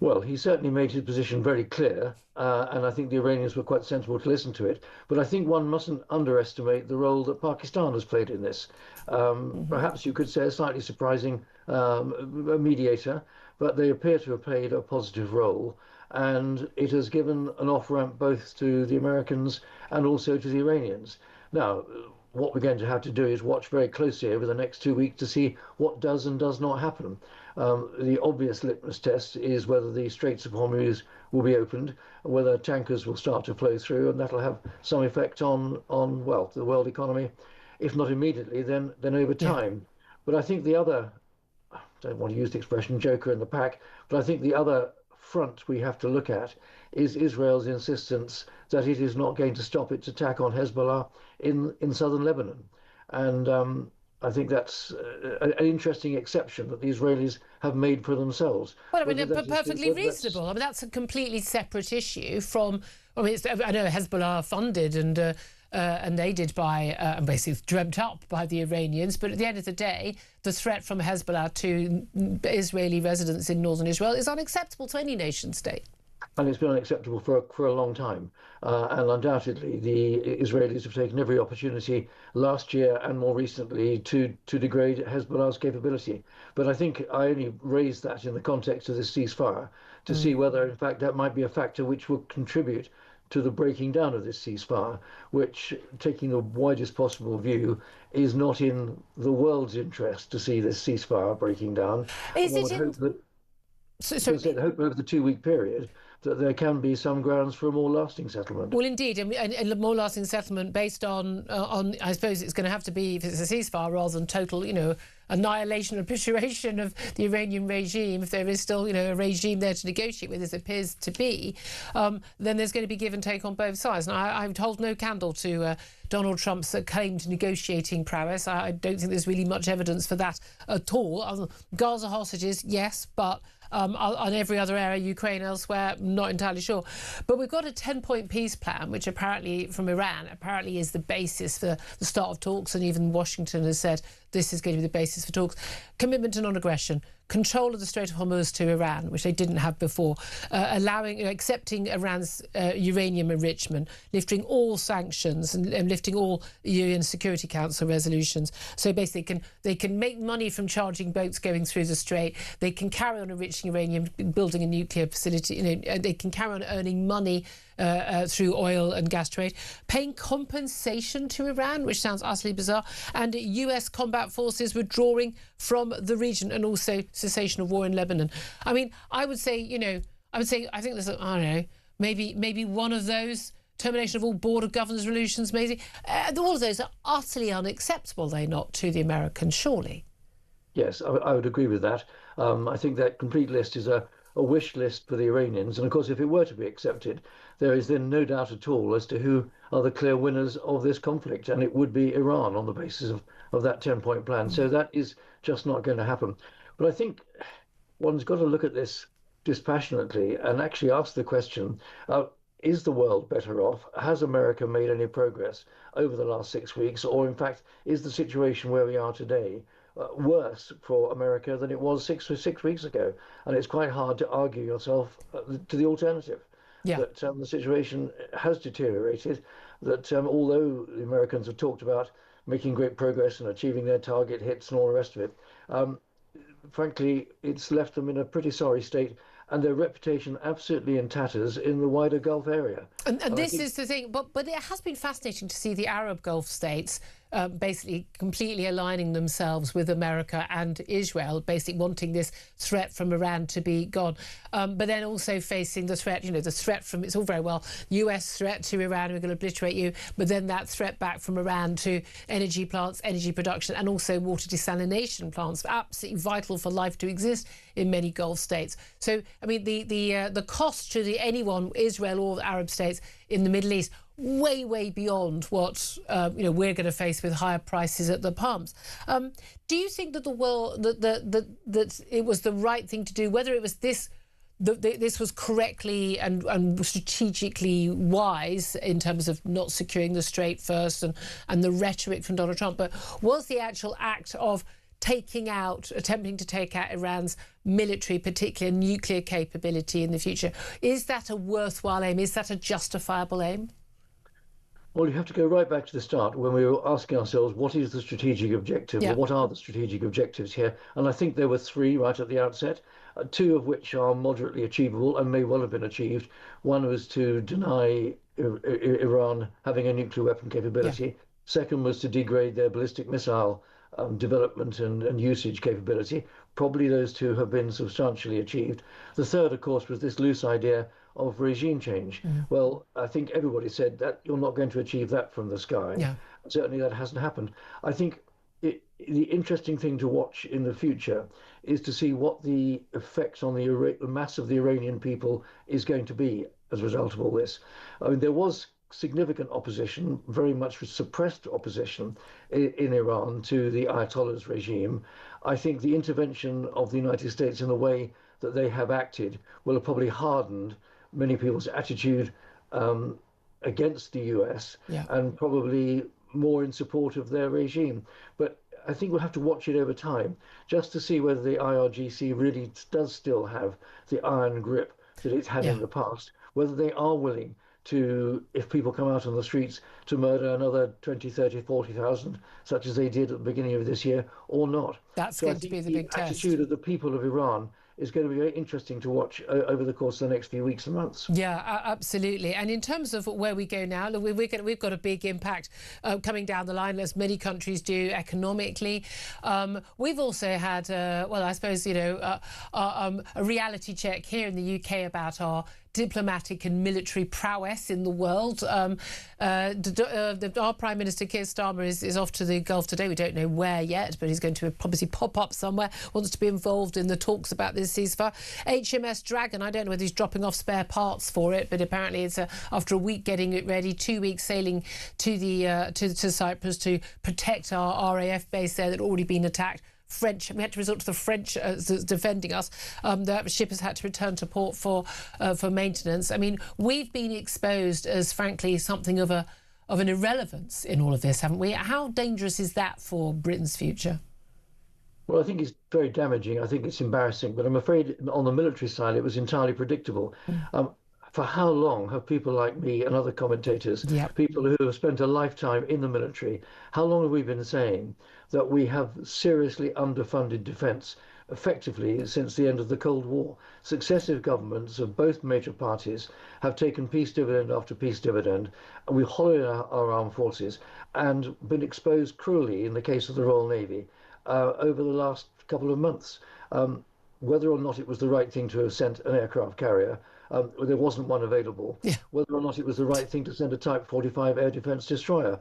Speaker 12: Well, he certainly made his position very clear, and I think the Iranians were quite sensible to listen to it. But I think one mustn't underestimate the role that Pakistan has played in this. Perhaps you could say a slightly surprising mediator, but they appear to have played a positive role. And it has given an off-ramp both to the Americans and also to the Iranians. Now, what we're going to have to do is watch very closely over the next 2 weeks to see what does and does not happen. The obvious litmus test is whether the Straits of Hormuz will be opened, whether tankers will start to flow through, and that'll have some effect on the world economy, if not immediately, then over time. Yeah. But I think the other, I don't want to use the expression joker in the pack, but I think the other front we have to look at is Israel's insistence that it is not going to stop its attack on Hezbollah in southern Lebanon. And I think that's an interesting exception that the Israelis have made for themselves.
Speaker 2: Well, I mean, perfectly reasonable. I mean, that's a completely separate issue from... I mean, I know Hezbollah funded and aided by and basically dreamt up by the Iranians, but at the end of the day, the threat from Hezbollah to Israeli residents in northern Israel is unacceptable to any nation state.
Speaker 12: And it's been unacceptable for a long time. And undoubtedly, the Israelis have taken every opportunity last year and more recently to degrade Hezbollah's capability. But I think I only raised that in the context of this ceasefire to see whether, in fact, that might be a factor which will contribute to the breaking down of this ceasefire, which, taking the widest possible view, is not in the world's interest to see this ceasefire breaking down.
Speaker 2: Is it
Speaker 12: hope over the 2-week period, that there can be some grounds for a more lasting settlement.
Speaker 2: Well, indeed, and a more lasting settlement based on I suppose it's going to have to be, if it's a ceasefire rather than total, annihilation or obliteration of the Iranian regime, if there is still, a regime there to negotiate with, as it appears to be, then there's going to be give and take on both sides. And I would hold no candle to Donald Trump's claimed negotiating prowess. I don't think there's really much evidence for that at all. Gaza hostages, yes, but on every other area, Ukraine, elsewhere, not entirely sure. But we've got a 10-point peace plan, which apparently, from Iran, apparently is the basis for the start of talks, and even Washington has said this is going to be the basis for talks. Commitment to non-aggression, control of the Strait of Hormuz to Iran, which they didn't have before, accepting Iran's uranium enrichment, lifting all sanctions and lifting all UN Security Council resolutions. So basically they can make money from charging boats going through the strait. They can carry on enriching uranium, building a nuclear facility. They can carry on earning money through oil and gas trade, paying compensation to Iran, which sounds utterly bizarre, and US combat forces withdrawing from the region, and also cessation of war in Lebanon. I mean, I would say, I think there's, maybe one of those, termination of all border governance resolutions, maybe. All of those are utterly unacceptable, are they not, to the Americans, surely?
Speaker 12: Yes, I would agree with that. I think that complete list is a wish list for the Iranians. And of course, if it were to be accepted, there is then no doubt at all as to who are the clear winners of this conflict. And it would be Iran on the basis of that 10-point plan. So that is just not going to happen. But I think one's got to look at this dispassionately and actually ask the question, is the world better off? Has America made any progress over the last 6 weeks? Or in fact, is the situation where we are today worse for America than it was six weeks ago? And it's quite hard to argue yourself to the alternative. Yeah. That the situation has deteriorated, that although the Americans have talked about making great progress and achieving their target hits and all the rest of it, frankly, it's left them in a pretty sorry state, and their reputation absolutely in tatters in the wider Gulf area.
Speaker 2: And this is the thing, but it has been fascinating to see the Arab Gulf states basically completely aligning themselves with America and Israel, basically wanting this threat from Iran to be gone. But then also facing the threat, the threat from, it's all very well, US threat to Iran, we're going to obliterate you, but then that threat back from Iran to energy plants, energy production, and also water desalination plants, absolutely vital for life to exist in many Gulf states. So, I mean, the cost to anyone, Israel or the Arab states in the Middle East, way beyond what we're going to face with higher prices at the pumps. Do you think that the world that it was the right thing to do, whether it was this was correctly and strategically wise in terms of not securing the strait first and the rhetoric from Donald Trump, but was the actual act of attempting to take out Iran's military, particularly nuclear capability in the future, is that a worthwhile aim? Is that a justifiable aim?
Speaker 12: Well, you have to go right back to the start when we were asking ourselves, what is the strategic objective? Yeah. Or what are the strategic objectives here? And I think there were three right at the outset, two of which are moderately achievable and may well have been achieved. One was to deny Iran having a nuclear weapon capability. Yeah. Second was to degrade their ballistic missile development and usage capability. Probably those two have been substantially achieved. The third, of course, was this loose idea of regime change. Mm. Well, I think everybody said that you're not going to achieve that from the sky. Yeah. Certainly that hasn't happened. I think the interesting thing to watch in the future is to see what the effects on the mass of the Iranian people is going to be as a result of all this. I mean, there was significant opposition, very much suppressed opposition in Iran to the Ayatollah's regime. I think the intervention of the United States in the way that they have acted will have probably hardened many people's attitude against the US, yeah, and probably more in support of their regime. But I think we'll have to watch it over time just to see whether the IRGC really does still have the iron grip that it's had, yeah, in the past, whether they are willing to, if people come out on the streets, to murder another 20, 30, 40,000, such as they did at the beginning of this year, or not.
Speaker 2: That's going to be the big test.
Speaker 12: The attitude of the people of Iran is going to be very interesting to watch over the course of the next few weeks and months.
Speaker 2: Yeah, absolutely. And in terms of where we go now, we've got a big impact coming down the line, as many countries do economically. We've also had, well, I suppose, a reality check here in the UK about our diplomatic and military prowess in the world. Our Prime Minister Keir Starmer is off to the Gulf today. We don't know where yet, but he's going to obviously pop up somewhere, wants to be involved in the talks about this ceasefire. HMS Dragon, I don't know whether he's dropping off spare parts for it, but apparently it's after a week getting it ready, 2 weeks sailing to Cyprus to protect our RAF base there that had already been attacked. We had to resort to the French defending us. The ship has had to return to port for maintenance. I mean, we've been exposed as, frankly, something of an irrelevance in all of this, haven't we? How dangerous is that for Britain's future?
Speaker 12: Well, I think it's very damaging. I think it's embarrassing. But I'm afraid on the military side, it was entirely predictable. For how long have people like me and other commentators, people who have spent a lifetime in the military, how long have we been saying that we have seriously underfunded defence, effectively since the end of the Cold War? Successive governments of both major parties have taken peace dividend after peace dividend, and we've hollowed out our armed forces and been exposed cruelly, in the case of the Royal Navy, over the last couple of months. Whether or not it was the right thing to have sent an aircraft carrier, there wasn't one available. Whether or not it was the right thing to send a Type 45 air defence destroyer,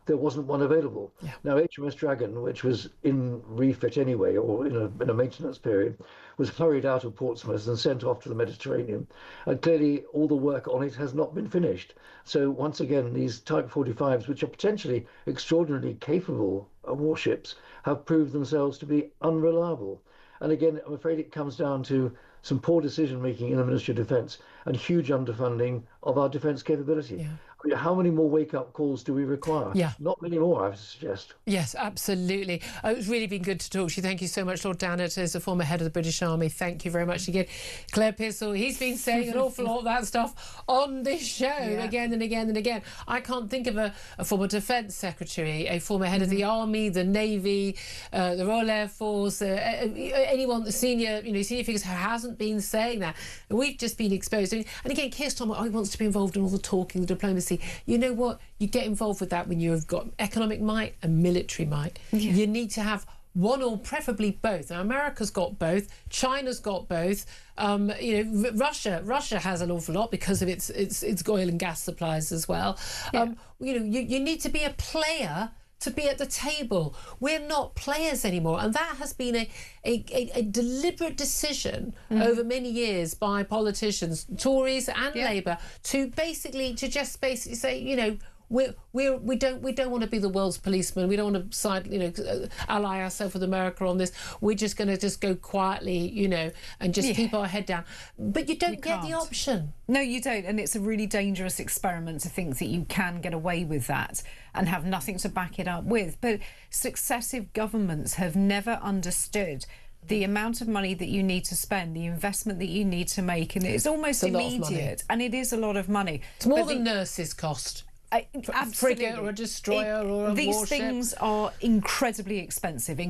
Speaker 12: there wasn't one available. Now, HMS Dragon, which was in refit anyway, or in a maintenance period, was hurried out of Portsmouth and sent off to the Mediterranean. And clearly, all the work on it has not been finished. So once again, these Type 45s, which are potentially extraordinarily capable warships, have proved themselves to be unreliable. And again, I'm afraid it comes down to some poor decision-making in the Ministry of Defence and huge underfunding of our defence capability. I mean, how many more wake-up calls do we require? Not many more, I would suggest.
Speaker 2: Yes, absolutely. It's really been good to talk to you. Thank you so much, Lord Dannatt, as a former head of the British Army. Thank you very much again. Claire Pissell, he's been saying an awful lot of that stuff on this show again and again and again. I can't think of a former Defence Secretary, a former head of the Army, the Navy, the Royal Air Force, anyone, the senior figures who hasn't been saying that. We've just been exposed. And again, Keir Starmer, he wants to be involved in all the talking, the diplomacy. You know what? You get involved with that when you've got economic might and military might. You need to have one or preferably both. Now, America's got both. China's got both. Russia has an awful lot because of its oil and gas supplies as well. You need to be a player to be at the table. We're not players anymore, and that has been a deliberate decision over many years by politicians, Tories and Labour, to just basically say, we don't want to be the world's policeman. We don't want to ally ourselves with America on this. We're just going to go quietly, and just keep our head down. But you don't get the option.
Speaker 3: No, you don't. And it's a really dangerous experiment to think that you can get away with that and have nothing to back it up with. But successive governments have never understood the amount of money that you need to spend, the investment that you need to make, and it's almost immediate. And it is a lot of money.
Speaker 2: It's more than nurses cost. A frigate or a destroyer or a
Speaker 3: these
Speaker 2: warship.
Speaker 3: Things are incredibly expensive
Speaker 2: They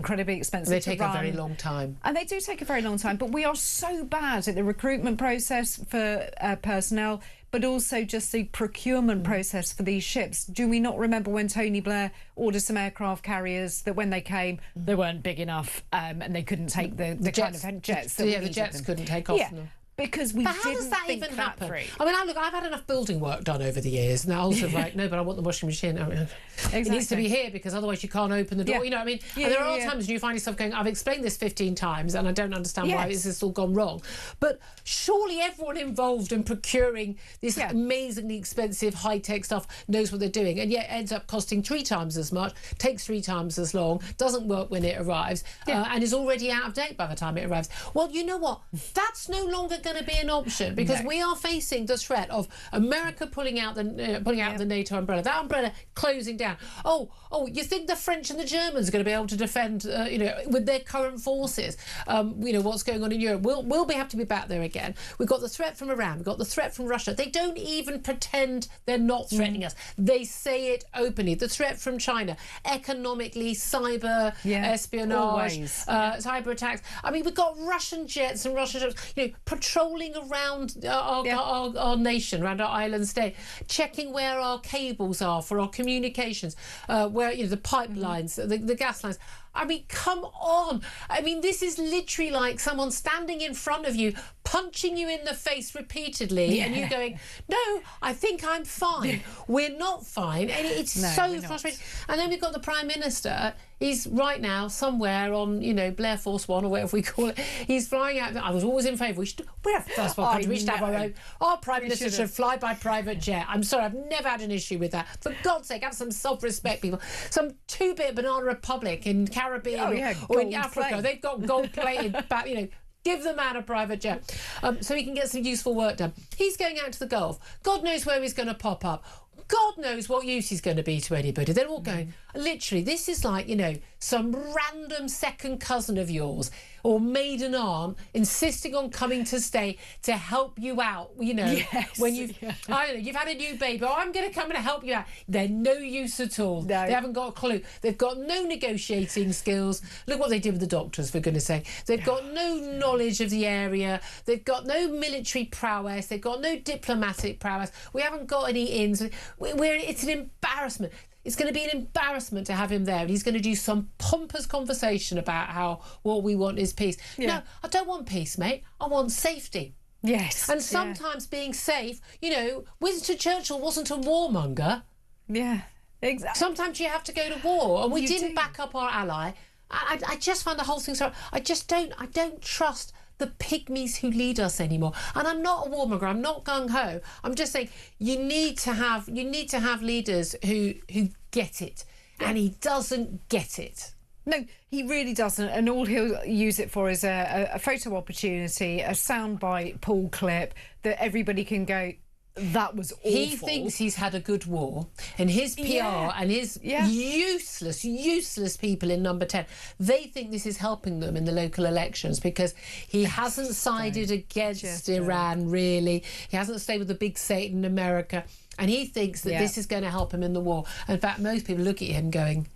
Speaker 2: take
Speaker 3: to
Speaker 2: a very long time.
Speaker 3: And they do take a very long time, but we are so bad at the recruitment process for personnel, but also just the procurement process for these ships. Do we not remember when Tony Blair ordered some aircraft carriers that when they came, they weren't big enough and they couldn't take the jets, kind of jets that we needed
Speaker 2: the jets
Speaker 3: them.
Speaker 2: couldn't take off.
Speaker 3: Because we
Speaker 2: but how
Speaker 3: didn't
Speaker 2: does that
Speaker 3: think
Speaker 2: even
Speaker 3: that
Speaker 2: happen?
Speaker 3: through.
Speaker 2: I mean, I've had enough building work done over the years, and I also like, no, but I want the washing machine. I mean, it needs to be here because otherwise you can't open the door. You know what I mean? And there are times when you find yourself going, I've explained this 15 times and I don't understand why this has all gone wrong. But surely everyone involved in procuring this amazingly expensive high-tech stuff knows what they're doing, and yet ends up costing 3 times as much, takes 3 times as long, doesn't work when it arrives, and is already out of date by the time it arrives. Well, you know what? That's no longer going to be an option because we are facing the threat of America pulling out the NATO umbrella, that umbrella closing down. Oh, you think the French and the Germans are going to be able to defend, with their current forces, what's going on in Europe? We'll have to be back there again. We've got the threat from Iran. We've got the threat from Russia. They don't even pretend they're not threatening us. They say it openly. The threat from China, economically, cyber espionage, cyber attacks. I mean, we've got Russian jets and Russian ships, patrolling around our nation, around our island state, checking where our cables are for our communications, where the pipelines, the gas lines. I mean, come on. I mean, this is literally like someone standing in front of you, punching you in the face repeatedly, and you going, no, I think I'm fine. We're not fine. And it's so frustrating. And then we've got the Prime Minister. He's right now somewhere on, Blair Force One or whatever we call it. He's flying out. I was always in favour. We're a first world country. We should have our Prime Minister should fly by private jet. I'm sorry, I've never had an issue with that. For God's sake, have some self-respect, people. Some two-bit banana republic in Caribbean or in Africa. They've got gold-plated, give the man a private jet so he can get some useful work done. He's going out to the Gulf. God knows where he's going to pop up. God knows what use he's going to be to anybody. They're all going, literally, this is like, some random second cousin of yours or maiden aunt insisting on coming to stay to help you out, when you've, I don't know, you've had a new baby. Oh, I'm going to come and help you out. They're no use at all. No. They haven't got a clue. They've got no negotiating skills. Look what they did with the doctors, for goodness sake. They've got no knowledge of the area. They've got no military prowess. They've got no diplomatic prowess. We haven't got any ins. It's an embarrassment. It's going to be an embarrassment to have him there, and he's going to do some pompous conversation about how what we want is peace. No, I don't want peace, mate. I want safety.
Speaker 3: Yes.
Speaker 2: And sometimes being safe, Winston Churchill wasn't a warmonger.
Speaker 3: Yeah, exactly.
Speaker 2: Sometimes you have to go to war, and we didn't back up our ally. I just find the whole thing so... I don't trust the pygmies who lead us anymore. And I'm not a warmonger. I'm not gung-ho. I'm just saying you need to have leaders who get it. And he doesn't get it.
Speaker 3: No, he really doesn't. And all he'll use it for is a photo opportunity, a soundbite, Paul clip that everybody can go, that was awful.
Speaker 2: He thinks he's had a good war, and his PR and his useless people in Number 10, they think this is helping them in the local elections because he hasn't sided against Iran, really. He hasn't stayed with the big Satan in America, and he thinks that this is going to help him in the war. In fact, most people look at him going,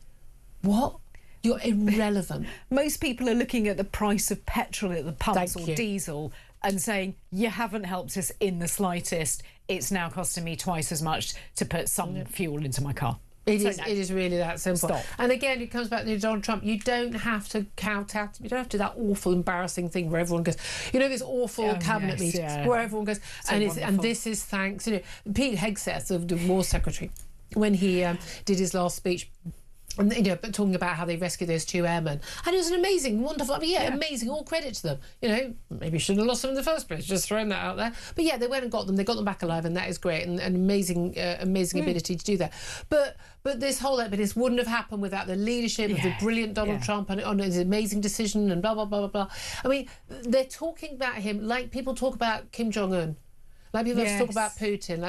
Speaker 2: what? You're irrelevant.
Speaker 3: Most people are looking at the price of petrol at the pumps or diesel and saying, you haven't helped us in the slightest. It's now costing me twice as much to put some fuel into my car.
Speaker 2: It is really that simple. Stop. And again, it comes back to Donald Trump. You don't have to kowtow. You don't have to do that awful, embarrassing thing where everyone goes, this awful cabinet meeting where everyone goes, and this is thanks. Pete Hegseth, the War Secretary, when he did his last speech, and but talking about how they rescued those 2 airmen, and it was an amazing, wonderful, amazing, all credit to them. Maybe shouldn't have lost them in the first place, just throwing that out there, but they went and got them. They got them back alive, and that is great, and an amazing ability to do that. But this whole this wouldn't have happened without the leadership of the brilliant Donald Trump and on his amazing decision and blah blah blah blah blah. I mean, they're talking about him like people talk about Kim Jong-un. Like people have to talk about Putin,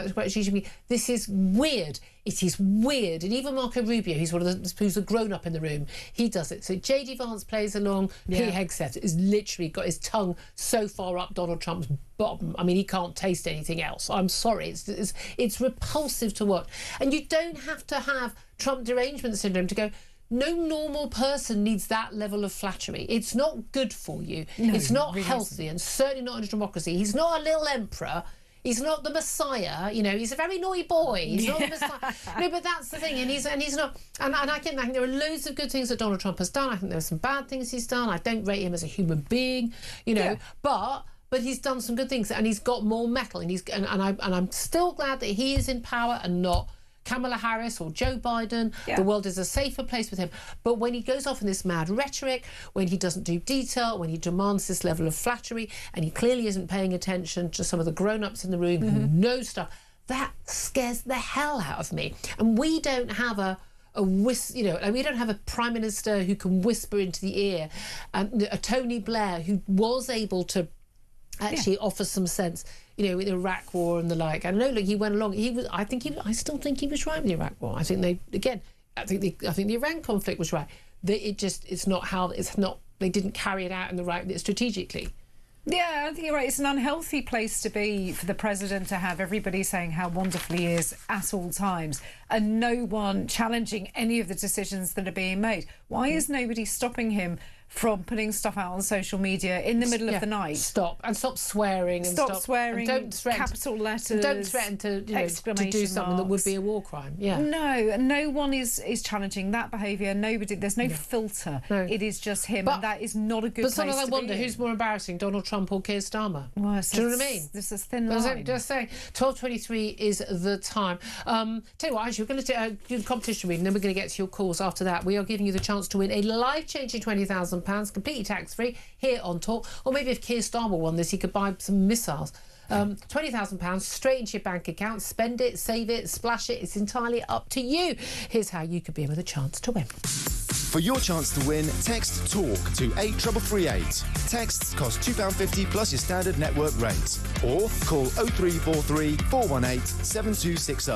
Speaker 2: this is weird. It is weird. And even Marco Rubio, who's the grown-up in the room, he does it. So J.D. Vance plays along. Pete Hegseth has literally got his tongue so far up Donald Trump's bottom. I mean, he can't taste anything else. I'm sorry. It's repulsive to watch. And you don't have to have Trump derangement syndrome to go, no normal person needs that level of flattery. It's not good for you. No, it's not really healthy, and certainly not in a democracy. He's not a little emperor. He's not the Messiah, he's a very naughty boy. He's not the Messiah. No, but that's the thing, and he's not. And I think there are loads of good things that Donald Trump has done. I think there are some bad things he's done. I don't rate him as a human being, but he's done some good things, and he's got more mettle, and I'm still glad that he is in power and not Kamala Harris or Joe Biden. The world is a safer place with him. But when he goes off in this mad rhetoric, when he doesn't do detail, when he demands this level of flattery, and he clearly isn't paying attention to some of the grown-ups in the room who know stuff, that scares the hell out of me. And we don't have we don't have a Prime Minister who can whisper into the ear, a Tony Blair who was able to actually offer some sense, with the Iraq War and the like. I know, he went along. I still think he was right with the Iraq War. I think the Iran conflict was right. They didn't carry it out in the right strategically.
Speaker 3: Yeah, I think you're right. It's an unhealthy place to be for the president to have everybody saying how wonderful he is at all times and no one challenging any of the decisions that are being made. Why is nobody stopping him from putting stuff out on social media in the middle of the night.
Speaker 2: Stop swearing.
Speaker 3: Stop swearing.
Speaker 2: And don't threaten
Speaker 3: capital letters.
Speaker 2: And don't threaten to do something that would be a war crime. Yeah.
Speaker 3: No one is challenging that behaviour. There's no filter. No. It is just him, and that is not a good place to be. But sometimes I wonder who's more embarrassing, Donald Trump or Keir Starmer? Well, do you know what I mean? This is thin line.
Speaker 2: Just saying. 12:23 is the time. Tell you what, actually, we're going to do the competition reading, then we're going to get to your calls after that. We are giving you the chance to win a life-changing £20,000, completely tax-free, here on Talk. Or maybe if Keir Starmer won this, he could buy some missiles. £20,000 straight into your bank account. Spend it, save it, splash it. It's entirely up to you. Here's how you could be with a chance to win.
Speaker 6: For your chance to win, text TALK to 83338. Texts cost £2.50 plus your standard network rate. Or call 0343 418 7260.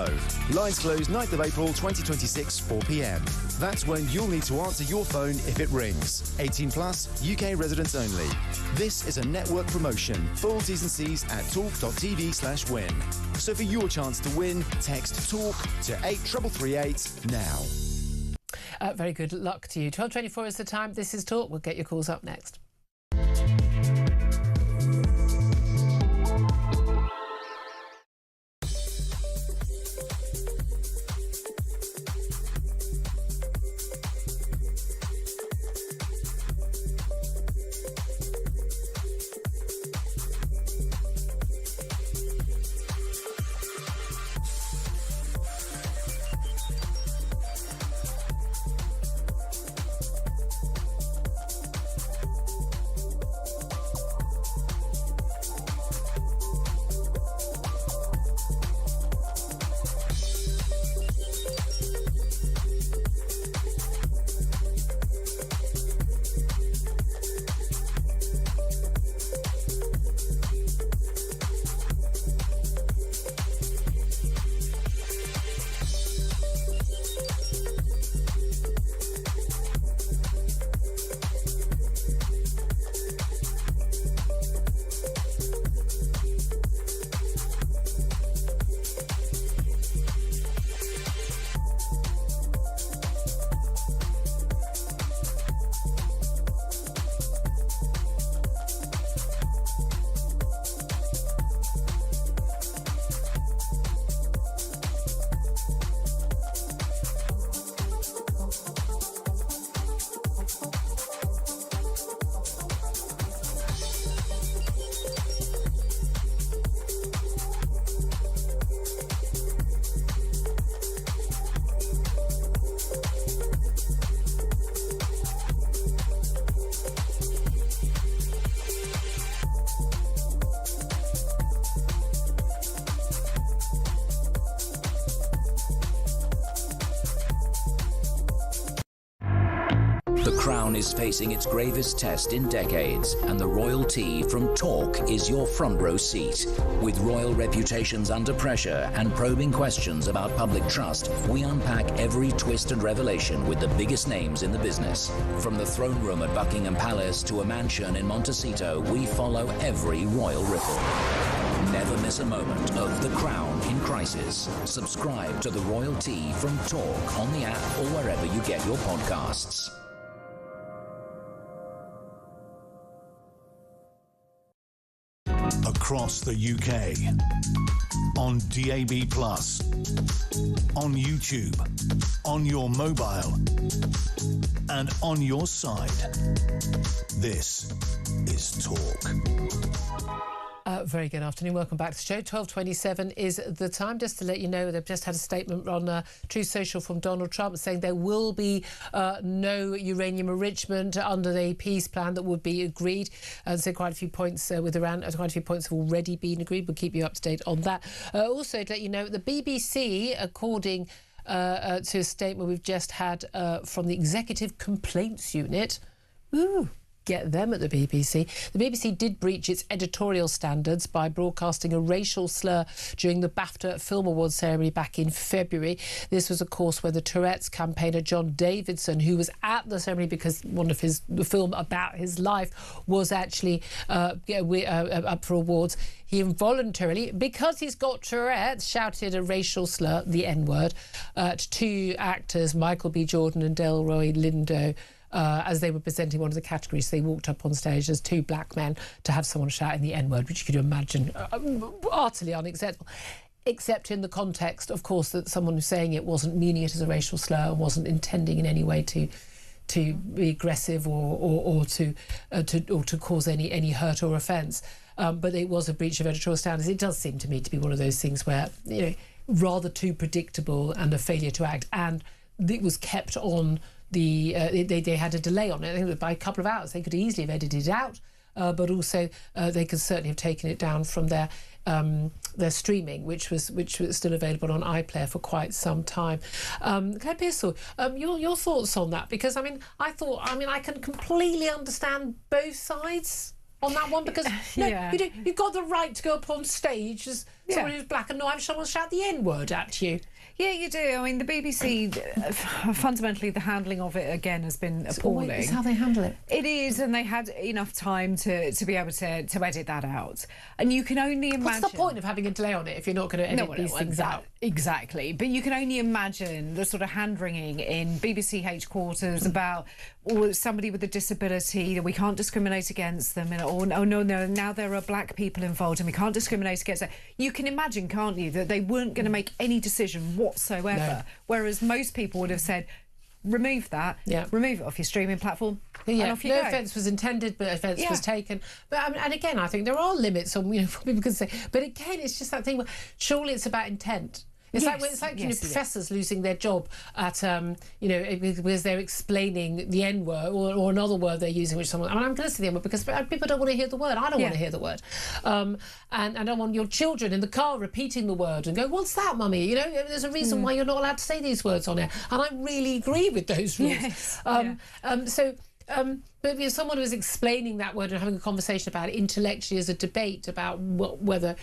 Speaker 6: Lines close 9th of April 2026, 4 p.m. That's when you'll need to answer your phone if it rings. 18 plus, UK residents only. This is a network promotion. Full T's and C's at talk.tv/win. So for your chance to win, text TALK to 83338 now.
Speaker 2: Very good luck to you. 12:24 is the time. This is Talk. We'll get your calls up next.
Speaker 4: Crown is facing its gravest test in decades, and the royalty from Talk is your front row seat. With royal reputations under pressure and probing questions about public trust, we unpack every twist and revelation with the biggest names in the business. From the throne room at Buckingham Palace to a mansion in Montecito, we follow every royal ripple. Never miss a moment of The Crown in crisis. Subscribe to the royalty from Talk on the app or wherever you get your podcasts.
Speaker 1: Across the UK, on DAB+, on YouTube, on your mobile, and on your side. This is Talk.
Speaker 2: Very good afternoon. Welcome back to the show. 12:27 is the time. Just to let you know, they've just had a statement on Truth Social from Donald Trump saying there will be no uranium enrichment under the peace plan that would be agreed. And so quite a few points with Iran, quite a few points have already been agreed. We'll keep you up to date on that. Also, to let you know, the BBC, according to a statement we've just had from the Executive Complaints Unit, get them at the BBC. The BBC did breach its editorial standards by broadcasting a racial slur during the BAFTA Film Awards ceremony back in February. This was, of course, where the Tourette's campaigner John Davidson, who was at the ceremony because the film about his life was actually up for awards, he involuntarily, because he's got Tourette's, shouted a racial slur, the N-word, to two actors, Michael B. Jordan and Delroy Lindo. as they were presenting one of the categories, they walked up on stage as two black men to have someone shouting the N-word, which you could imagine utterly unacceptable. Except in the context, of course, that someone who's saying it wasn't meaning it as a racial slur and wasn't intending in any way to be aggressive or to cause any hurt or offence. But it was a breach of editorial standards. It does seem to me to be one of those things where, rather too predictable and a failure to act. And it was kept on the... they had a delay on it. I think by a couple of hours. They could easily have edited it out, but also they could certainly have taken it down from their streaming, which was still available on iPlayer for quite some time. Claire Pearsall, your thoughts on that? Because I can completely understand both sides on that one, because you've got the right to go up on stage as someone who's black and not have someone shout the N-word at you. Yeah, you do. I mean, the BBC, fundamentally, the handling of it, again, has been appalling.
Speaker 3: It's
Speaker 2: how they handle it.
Speaker 3: It is, and they had enough time to be able to edit that out. And you can only imagine...
Speaker 2: What's the point of having a delay on it if you're not going to edit these things out?
Speaker 3: Exactly. But you can only imagine the sort of hand-wringing in BBC headquarters about somebody with a disability, that we can't discriminate against them, or no, now there are black people involved and we can't discriminate against them. You can imagine, can't you, that they weren't going to make any decision whatsoever,
Speaker 2: No.
Speaker 3: Whereas most people would have said, remove that, remove it off your streaming platform, and off you
Speaker 2: no
Speaker 3: go.
Speaker 2: offence was intended, but offence was taken. But and again, I think there are limits on what people can say. But again, it's just that thing where surely it's about intent. It's like professors losing their job at because they're explaining the N word or another word they're using, which someone. I'm going to say the N word because people don't want to hear the word. I don't want to hear the word, and I don't want your children in the car repeating the word and go, "What's that, mummy?" There's a reason why you're not allowed to say these words on air, and I really agree with those rules.
Speaker 3: Yes.
Speaker 2: But if someone was explaining that word and having a conversation about it intellectually as a debate about whether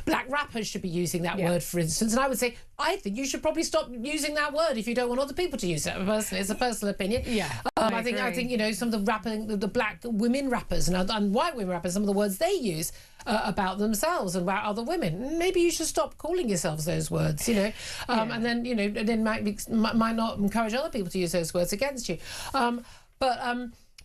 Speaker 2: black rappers should be using that word, for instance, and I would say I think you should probably stop using that word if you don't want other people to use it. Personally, it's a personal opinion. I think some of the black women rappers and white women rappers, some of the words they use about themselves and about other women. Maybe you should stop calling yourselves those words. And then might not encourage other people to use those words against you.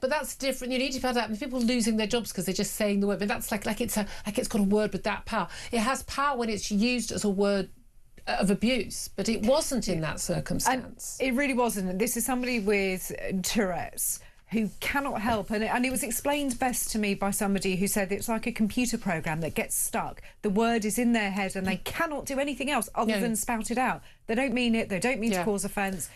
Speaker 2: But that's different. You need to find out people losing their jobs because they're just saying the word. But that's like it's got a word with that power. It has power when it's used as a word of abuse, but it wasn't in that circumstance.
Speaker 3: And it really wasn't. This is somebody with Tourette's who cannot help, and it was explained best to me by somebody who said it's like a computer program that gets stuck. The word is in their head and they cannot do anything else other than spout it out. They don't mean it. They don't mean to cause offence.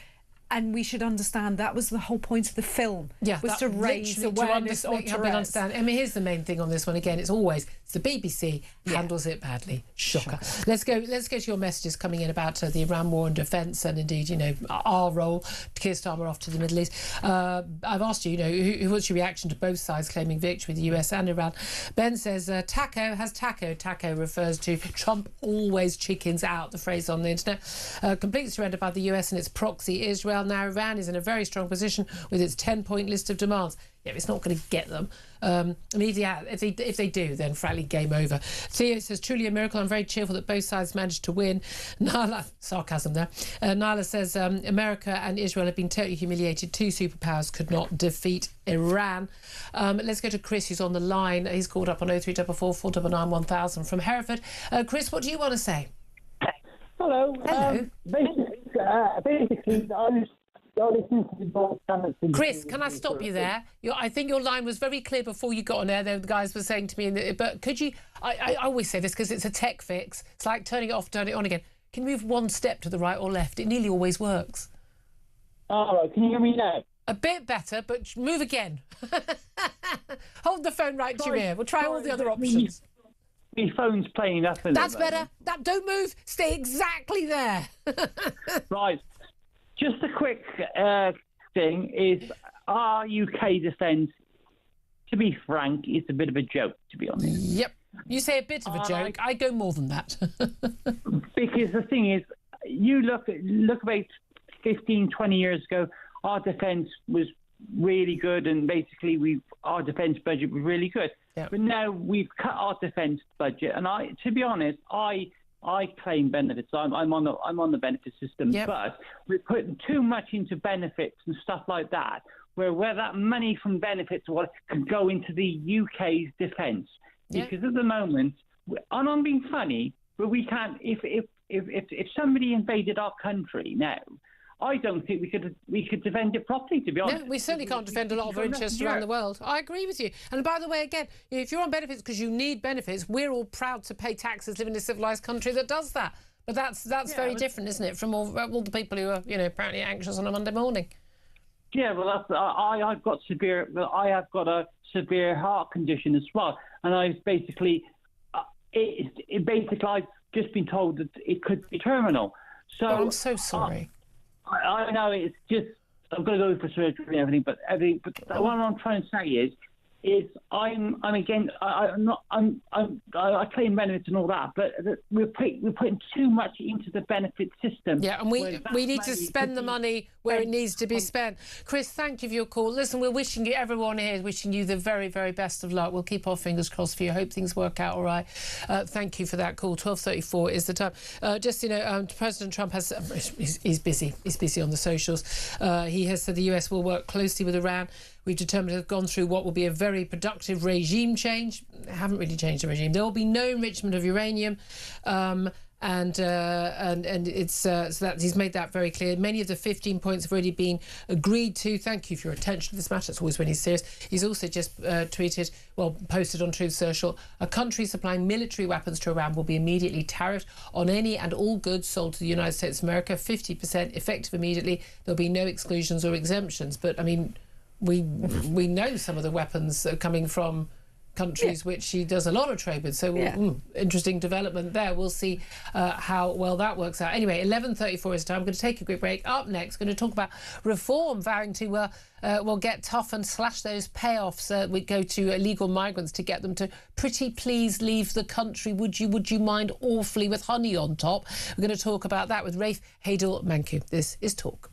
Speaker 3: And we should understand that was the whole point of the film, was to raise awareness of Tourette's.
Speaker 2: Here's the main thing on this one. Again, it's the BBC handles it badly. Shocker. Let's go to your messages coming in about the Iran war and defence, and indeed, our role. Keir Starmer off to the Middle East. I've asked you, what's your reaction to both sides claiming victory, the US and Iran? Ben says, taco has taco. Taco refers to Trump always chickens out, the phrase on the internet. Complete surrender by the US and its proxy Israel. Now Iran is in a very strong position with its 10-point list of demands. Yeah, it's not going to get them. If they do, then frankly, game over. Theo says, truly a miracle. I'm very cheerful that both sides managed to win. Nala, sarcasm there. Nala says, America and Israel have been totally humiliated. Two superpowers could not defeat Iran. Let's go to Chris, who's on the line. He's called up on 0344 499 1000 from Hereford. Chris, what do you want to say?
Speaker 13: Hello.
Speaker 2: Hello.
Speaker 13: Basically, I listened to the broadcast.
Speaker 2: Chris, can I stop you there? I think your line was very clear before you got on air. The guys were saying to me, but could you... I always say this because it's a tech fix. It's like turning it off, turning it on again. Can you move one step to the right or left? It nearly always works.
Speaker 13: All right, can you hear me now?
Speaker 2: A bit better, but move again. Hold the phone right to your ear. We'll try all the other options.
Speaker 13: My phone's playing up.
Speaker 2: That's better. Don't move. Stay exactly there.
Speaker 13: Right. Just a quick thing is our UK defence, to be frank, is a bit of a joke, to be honest.
Speaker 2: Yep. You say a bit of a joke. I go more than that.
Speaker 13: Because the thing is, you look about 15, 20 years ago, our defence was really good, and basically our defence budget was really good. Yep. But now we've cut our defence budget, and to be honest, I I claim benefits. I'm on the benefit system, but we're putting too much into benefits and stuff like that, where that money from benefits can go into the UK's defence. Because at the moment, and I'm being funny, but we can't. If somebody invaded our country now, I don't think we could defend it properly, to be honest.
Speaker 2: No, we certainly can't defend a lot of our interests around the world. I agree with you. And by the way, again, if you're on benefits because you need benefits, we're all proud to pay taxes, live in a civilised country that does that. But that's very different, isn't it, from all the people who are, apparently anxious on a Monday morning.
Speaker 13: Yeah, well, I have got a severe heart condition as well, and I've basically, I've just been told that it could be terminal. So
Speaker 2: I'm so sorry.
Speaker 13: I know it's just I'm going to go for surgery and everything, but what I'm trying to say is I'm again I claim benefits and all that, but we're putting too much into the benefit system.
Speaker 2: Yeah, and we need to spend the money where it needs to be spent. Chris, thank you for your call. Listen, we're wishing you, everyone here is wishing you the very, very best of luck. We'll keep our fingers crossed for you. Hope things work out all right. Thank you for that call. 12:34 is the time. President Trump he's busy. He's busy on the socials. He has said the US will work closely with Iran. We've determined to have gone through what will be a very productive regime change. They haven't really changed the regime. There will be no enrichment of uranium, and it's so that he's made that very clear. Many of the 15 points have already been agreed to. Thank you for your attention to this matter. It's always when he's serious. He's also just posted on Truth Social, a country supplying military weapons to Iran will be immediately tariffed on any and all goods sold to the United States of America, 50% effective immediately. There'll be no exclusions or exemptions. But I mean, we know some of the weapons are coming from countries which he does a lot of trade with. So interesting development there. We'll see how well that works out. Anyway, 11:34 is the time. I'm going to take a quick break. Up next, going to talk about reform, vowing to get tough and slash those payoffs. We go to illegal migrants to get them to pretty please leave the country. Would you mind awfully with honey on top? We're going to talk about that with Rafe Hadel-Manku. This is Talk.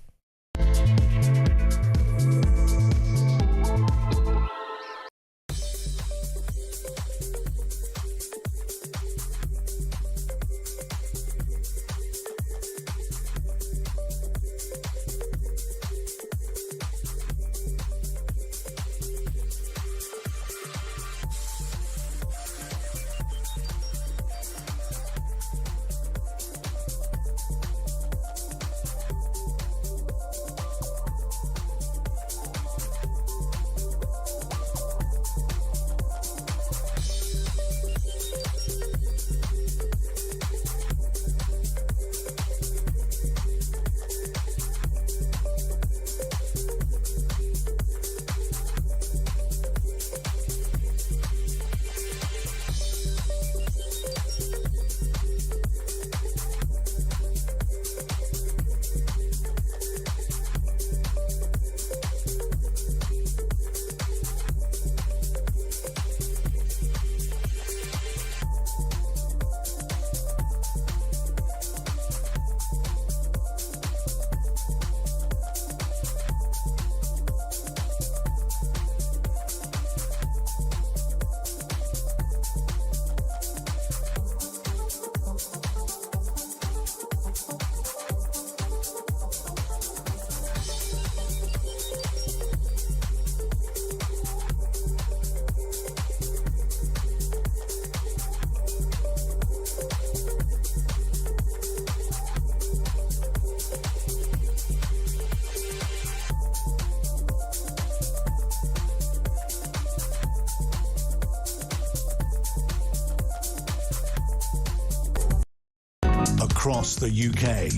Speaker 1: Across the UK,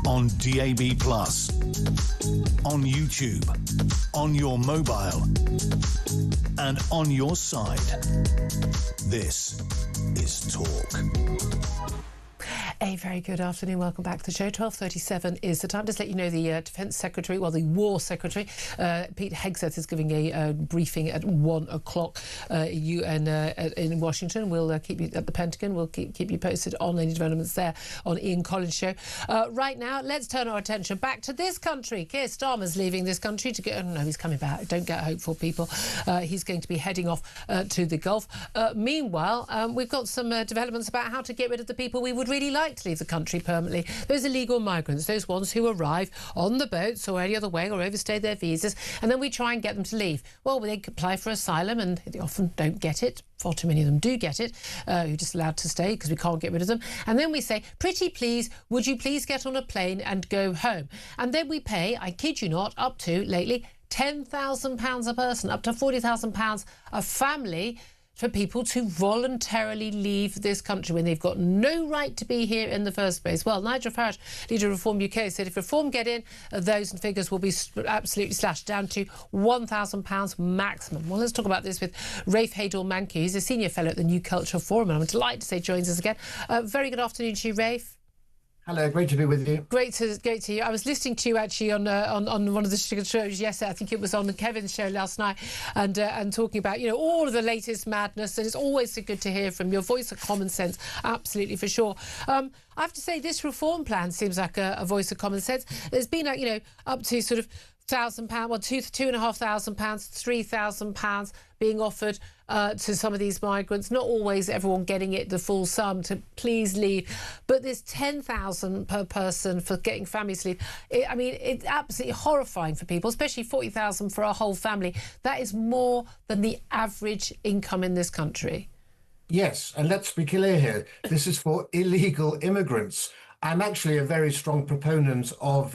Speaker 1: on DAB+, on YouTube, on your mobile, and on your side. This is Talk.
Speaker 2: A very good afternoon. Welcome back to the show. 12:37 is the time. Just to let you know, the Defence Secretary, well, the War Secretary, Pete Hegseth, is giving a briefing at 1 o'clock in Washington. We'll keep you at the Pentagon. We'll keep you posted on any developments there on Ian Collins' show. Right now, let's turn our attention back to this country. Keir Starmer's leaving this country to go. Oh, no, he's coming back. Don't get hopeful, people. He's going to be heading off to the Gulf. Meanwhile, we've got some developments about how to get rid of the people we would really like to leave the country permanently. Those illegal migrants, those ones who arrive on the boats or any other way or overstay their visas, and then we try and get them to leave. Well, they apply for asylum and they often don't get it. Far too many of them do get it, who are just allowed to stay because we can't get rid of them. And then we say, pretty please, would you please get on a plane and go home? And then we pay, I kid you not, up to, lately, £10,000 a person, up to £40,000 a family, for people to voluntarily leave this country when they've got no right to be here in the first place. Well, Nigel Farage, leader of Reform UK, said if Reform get in, those figures will be absolutely slashed down to £1,000 maximum. Well, let's talk about this with Rafe Haydel-Mankey. He's a senior fellow at the New Culture Forum, and I'm delighted to say joins us again. Very good afternoon to you, Rafe.
Speaker 14: Hello, great to be with you.
Speaker 2: Great to you. I was listening to you actually on one of the shows yesterday. I think it was on Kevin's show last night, and talking about all of the latest madness. And it's always so good to hear from your voice of common sense. Absolutely, for sure. I have to say this reform plan seems like a voice of common sense. There's been up to sort of £1,000, well, £2,500, £3,000 being offered to some of these migrants. Not always everyone getting it the full sum to please leave, but there's £10,000 per person for getting families to leave. It's absolutely horrifying for people, especially £40,000 for a whole family. That is more than the average income in this country.
Speaker 14: Yes, and let's be clear here. This is for illegal immigrants. I'm actually a very strong proponent of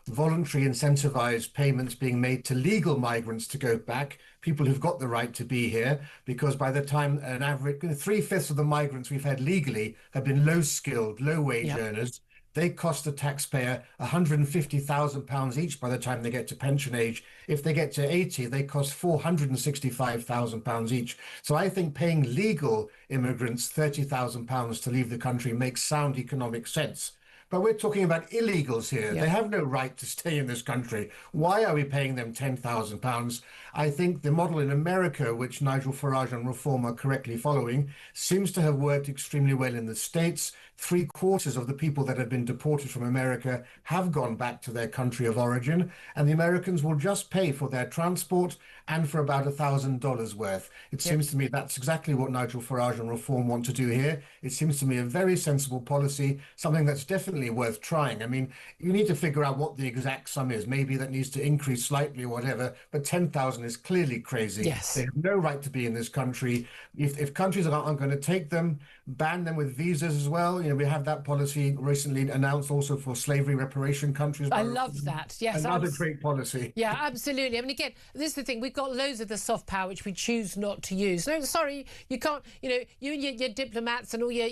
Speaker 14: voluntary incentivised payments being made to legal migrants to go back, people who've got the right to be here, because by the time an average 3/5 of the migrants we've had legally have been low-skilled, low-wage earners. They cost the taxpayer £150,000 each by the time they get to pension age. If they get to 80, they cost £465,000 each. So I think paying legal immigrants £30,000 to leave the country makes sound economic sense. But we're talking about illegals here. They have no right to stay in this country. Why are we paying them £10,000? I think the model in America, which Nigel Farage and Reform are correctly following, seems to have worked extremely well in the States. 3/4 of the people that have been deported from America have gone back to their country of origin, and the Americans will just pay for their transport and for about $1,000 worth. It seems to me that's exactly what Nigel Farage and Reform want to do here. It seems to me a very sensible policy, something that's definitely worth trying. I mean, you need to figure out what the exact sum is. Maybe that needs to increase slightly or whatever, but 10,000 is clearly crazy.
Speaker 2: Yes.
Speaker 14: They have no right to be in this country. If countries aren't going to take them, ban them with visas as well. We have that policy recently announced also for slavery reparation countries.
Speaker 2: I love that. Yes.
Speaker 14: Another great policy.
Speaker 2: Yeah, absolutely. I mean, again, this is the thing. We've got loads of the soft power which we choose not to use. No, sorry, you can't. You and your diplomats and all your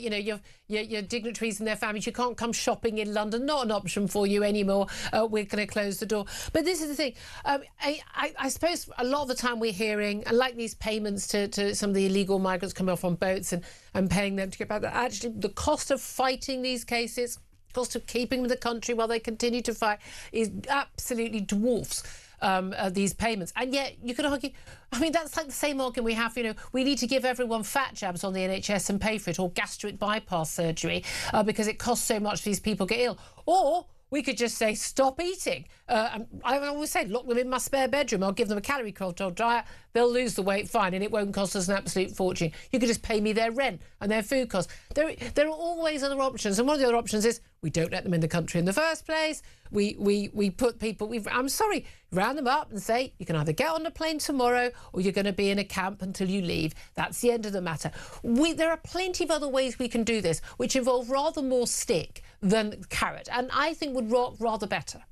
Speaker 2: dignitaries and their families, you can't come shopping in London. Not an option for you anymore. We're going to close the door. But this is the thing. I suppose a lot of the time we're hearing, and like these payments to some of the illegal migrants coming off on boats and paying them to get back, that actually the cost of fighting these cases, cost of keeping them in the country while they continue to fight, is absolutely dwarfs these payments. And yet you could argue, I mean, that's like the same argument we have, we need to give everyone fat jabs on the NHS and pay for it, or gastric bypass surgery because it costs so much for these people to get ill. Or we could just say, stop eating. I always say, lock them in my spare bedroom. I'll give them a calorie controlled diet. They'll lose the weight fine, and it won't cost us an absolute fortune. You could just pay me their rent and their food costs. There are always other options, and one of the other options is we don't let them in the country in the first place. We put people, I'm sorry, round them up and say, you can either get on a plane tomorrow or you're going to be in a camp until you leave. That's the end of the matter. There are plenty of other ways we can do this, which involve rather more stick than carrot, and I think would work rather better.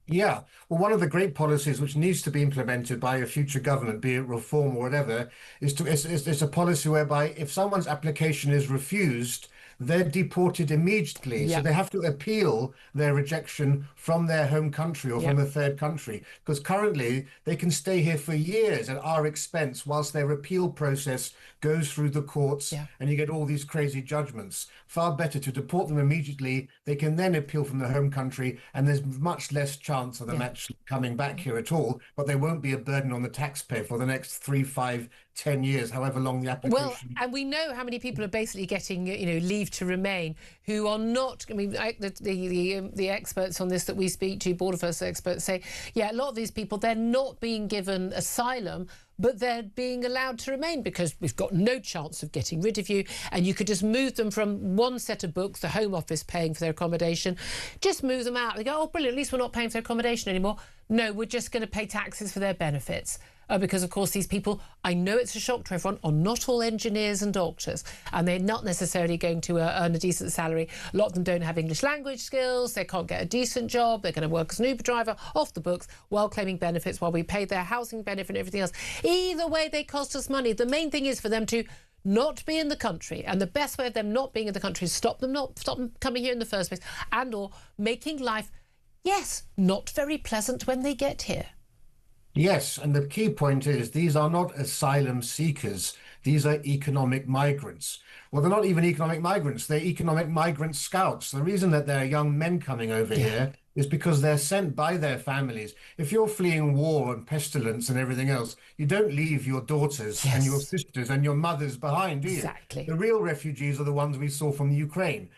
Speaker 14: Yeah, well, one of the great policies which needs to be implemented by a future government, be it Reform or whatever, is a policy whereby if someone's application is refused, they're deported immediately. So they have to appeal their rejection from their home country or from a third country, because currently they can stay here for years at our expense whilst their appeal process goes through the courts and you get all these crazy judgments. Far better to deport them immediately. They can then appeal from the home country, and there's much less chance of them actually coming back here at all, but they won't be a burden on the taxpayer for the next 3, 5, 10 years, however long the application.
Speaker 2: Well, and we know how many people are basically getting, leave to remain who are not. I mean, the experts on this that we speak to, border first experts, say, a lot of these people, they're not being given asylum, but they're being allowed to remain because we've got no chance of getting rid of you, and you could just move them from one set of books, the Home Office paying for their accommodation, just move them out. They go, oh, brilliant, at least we're not paying for their accommodation anymore. No, we're just going to pay taxes for their benefits. Because, of course, these people, I know it's a shock to everyone, are not all engineers and doctors, and they're not necessarily going to earn a decent salary. A lot of them don't have English language skills, they can't get a decent job, they're going to work as an Uber driver off the books while claiming benefits, while we pay their housing benefit and everything else. Either way, they cost us money. The main thing is for them to not be in the country, and the best way of them not being in the country is stop them coming here in the first place, and or making life, not very pleasant when they get here.
Speaker 14: Yes, and the key point is these are not asylum seekers. These are economic migrants. Well, they're not even economic migrants. They're economic migrant scouts. The reason that there are young men coming over here is because they're sent by their families. If you're fleeing war and pestilence and everything else, you don't leave your daughters and your sisters and your mothers behind, do you?
Speaker 2: Exactly.
Speaker 14: The real refugees are the ones we saw from Ukraine.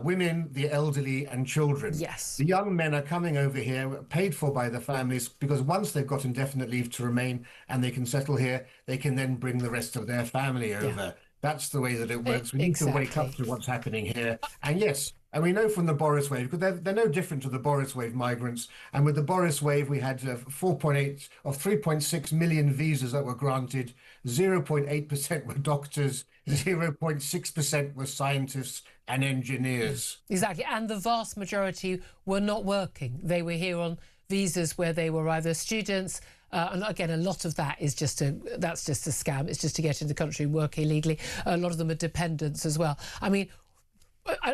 Speaker 14: Women, the elderly and children.
Speaker 2: Yes.
Speaker 14: The young men are coming over here, paid for by the families, because once they've got indefinite leave to remain and they can settle here, they can then bring the rest of their family over. That's the way that it works. We need to wake up to what's happening here. And yes, and we know from the Boris wave, because they're no different to the Boris wave migrants. And with the Boris wave, we had 4.8 of 3.6 million visas that were granted. 0.8% were doctors, 0.6% were scientists and engineers.
Speaker 2: Exactly, and the vast majority were not working. They were here on visas where they were either students, and again, a lot of that is that's just a scam. It's just to get into the country and work illegally. A lot of them are dependents as well. I mean,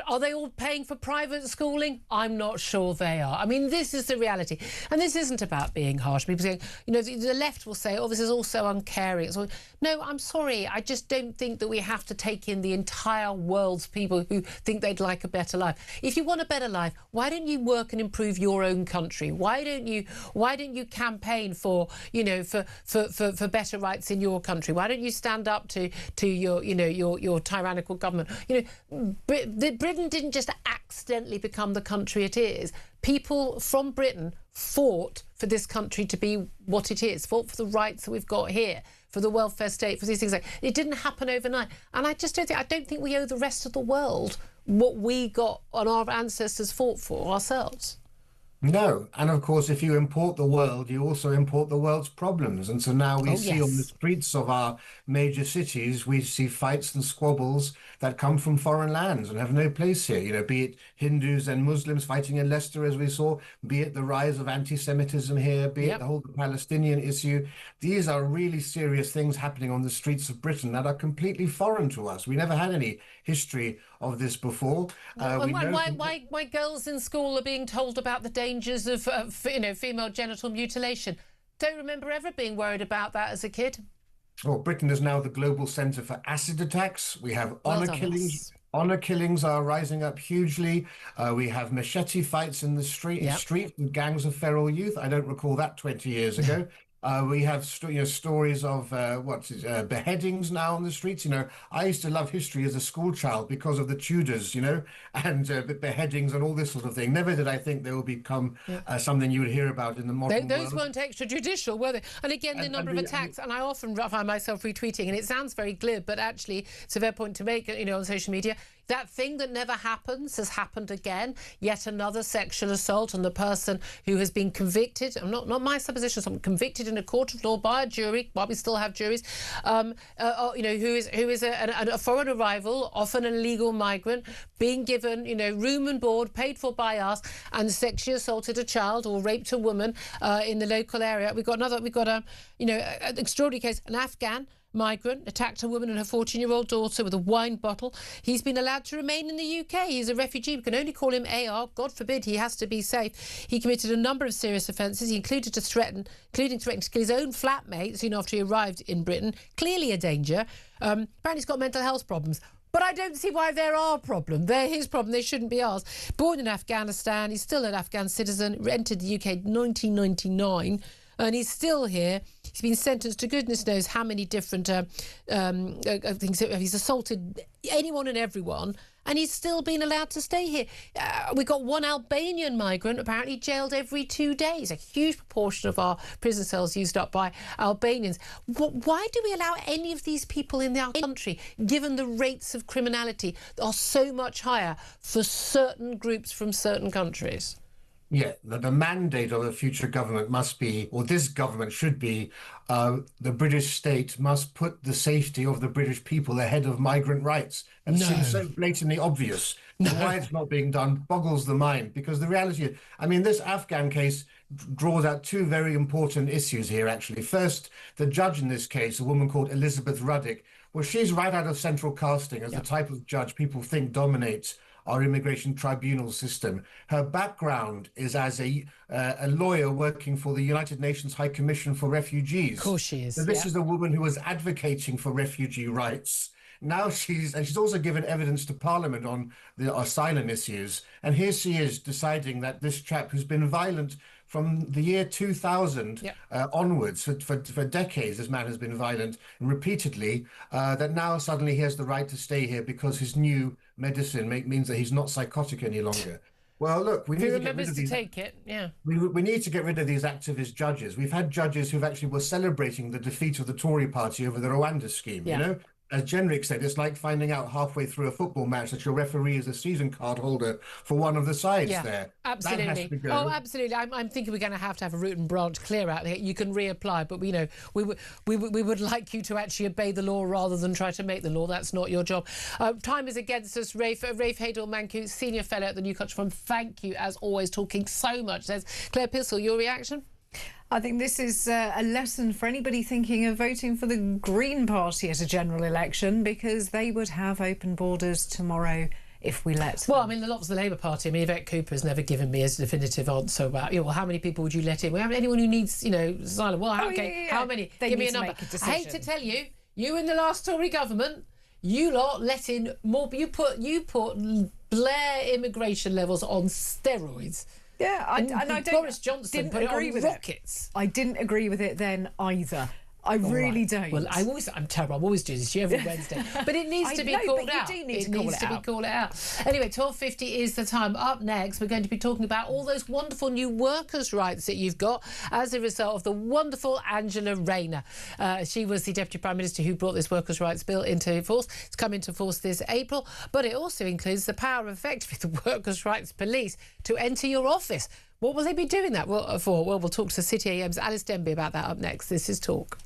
Speaker 2: are they all paying for private schooling? I'm not sure they are. I mean, this is the reality. And this isn't about being harsh. People saying, the left will say, oh, this is all so uncaring. So, no, I'm sorry. I just don't think that we have to take in the entire world's people who think they'd like a better life. If you want a better life, why don't you work and improve your own country? Why don't you campaign for, for better rights in your country? Why don't you stand up to your tyrannical government? Britain didn't just accidentally become the country it is. People from Britain fought for this country to be what it is, fought for the rights that we've got here, for the welfare state, for these things. It didn't happen overnight. And I don't think we owe the rest of the world what we got and our ancestors fought for ourselves.
Speaker 14: No, and of course, if you import the world, you also import the world's problems. And so now we see on the streets of our major cities, we see fights and squabbles that come from foreign lands and have no place here. Be it Hindus and Muslims fighting in Leicester, as we saw, be it the rise of anti-Semitism here, be it the whole Palestinian issue. These are really serious things happening on the streets of Britain that are completely foreign to us. We never had any history of this before.
Speaker 2: Why girls in school are being told about the dangers of female genital mutilation? Don't remember ever being worried about that as a kid.
Speaker 14: Well, Britain is now the global centre for acid attacks. We have honour killings. Honour killings are rising up hugely. We have machete fights in the street with gangs of feral youth. I don't recall that 20 years ago. We have stories of beheadings now on the streets. I used to love history as a school child because of the Tudors, and beheadings and all this sort of thing. Never did I think they will become something you would hear about in the modern world.
Speaker 2: Those weren't extrajudicial, were they? And again, the number of attacks, and I often find myself retweeting, and it sounds very glib, but actually it's a fair point to make, on social media. That thing that never happens has happened again. Yet another sexual assault on the person who has been convicted. Not my supposition. Someone convicted in a court of law by a jury, while we still have juries. Who is a foreign arrival, often an illegal migrant, being given room and board paid for by us, and sexually assaulted a child or raped a woman in the local area. We've got an extraordinary case, an Afghan. migrant, attacked a woman and her 14-year-old daughter with a wine bottle. He's been allowed to remain in the UK. He's a refugee. We can only call him AR. God forbid he has to be safe. He committed a number of serious offences. He including threatening to kill his own flatmate soon after he arrived in Britain. Clearly a danger. Apparently he's got mental health problems. But I don't see why they're our problem. They're his problem. They shouldn't be ours. Born in Afghanistan. He's still an Afghan citizen. Entered the UK in 1999. And he's still here. He's been sentenced to goodness knows how many different things. He's assaulted anyone and everyone, and he's still been allowed to stay here. We've got one Albanian migrant apparently jailed every 2 days. A huge proportion of our prison cells used up by Albanians. Why do we allow any of these people in our country, given the rates of criminality that are so much higher for certain groups from certain countries?
Speaker 14: Yeah, the mandate of a future government must be, or this government should be, the British state must put the safety of the British people ahead of migrant rights. And it seems so blatantly obvious. Why it's not being done boggles the mind, because the reality is, I mean, this Afghan case draws out two very important issues here, actually. First, the judge in this case, a woman called Elizabeth Ruddock, well, she's right out of central casting as the type of judge people think dominates our immigration tribunal system. Her background is as a lawyer working for the United Nations High Commission for Refugees.
Speaker 2: Of course she is.
Speaker 14: So this is a woman who was advocating for refugee rights. Now she's also given evidence to Parliament on the asylum issues. And here she is deciding that this chap who's been violent from the year 2000 onwards, for decades, this man has been violent and repeatedly, that now suddenly he has the right to stay here because his new medicine means that he's not psychotic any longer. Well, look, we need to get rid of these. We need to get rid of these activist judges. We've had judges who've actually were celebrating the defeat of the Tory party over the Rwanda scheme, you know? As Jenrick said, it's like finding out halfway through a football match that your referee is a season card holder for one of the sides there.
Speaker 2: Absolutely.
Speaker 14: That has to go.
Speaker 2: Oh, absolutely. I'm thinking we're going to have a root and branch clear out. You can reapply, but we would like you to actually obey the law rather than try to make the law. That's not your job. Time is against us. Rafe Hadel-Mancu, Senior Fellow at the New Culture Fund. Thank you, as always, talking so much. Says Claire Pissell, your reaction?
Speaker 3: I think this is a lesson for anybody thinking of voting for the Green Party at a general election, because they would have open borders tomorrow if we let them.
Speaker 2: Well, I mean, lots of the Labour Party. I mean, Yvette Cooper has never given me a definitive answer about, well, how many people would you let in? Well, anyone who needs, asylum. Well, how many? Give me a number. I hate to tell you, you in the last Tory government, you lot let in more. You put Blair immigration levels on steroids.
Speaker 3: Yeah, I
Speaker 2: Boris Johnson put
Speaker 3: agree
Speaker 2: it on
Speaker 3: with
Speaker 2: rockets.
Speaker 3: I didn't agree with it then either. I really don't.
Speaker 2: Well, I'm terrible. I'm always doing this every Wednesday. But it needs to be called out.
Speaker 3: You do need to call it out.
Speaker 2: Anyway, 12:50 is the time. Up next, we're going to be talking about all those wonderful new workers' rights that you've got as a result of the wonderful Angela Rayner. She was the Deputy Prime Minister who brought this workers' rights bill into force. It's come into force this April, but it also includes the power of effectively the workers' rights police to enter your office. What will they be doing that for? Well, we'll talk to City AM's Alice Denby about that up next. This is Talk.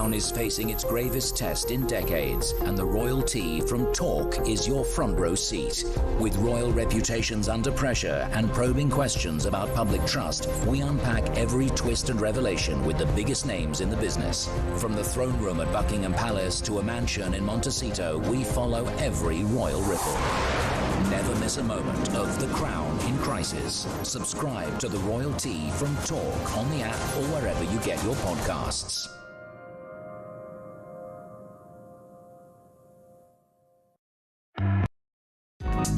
Speaker 4: crown is facing its gravest test in decades, and the royalty from Talk is your front row seat. With royal reputations under pressure and probing questions about public trust, we unpack every twist and revelation with the biggest names in the business. From the throne room at Buckingham Palace to a mansion in Montecito, we follow every royal ripple. Never miss a moment of The Crown in crisis. Subscribe to The Royalty from Talk on the app or wherever you get your podcasts.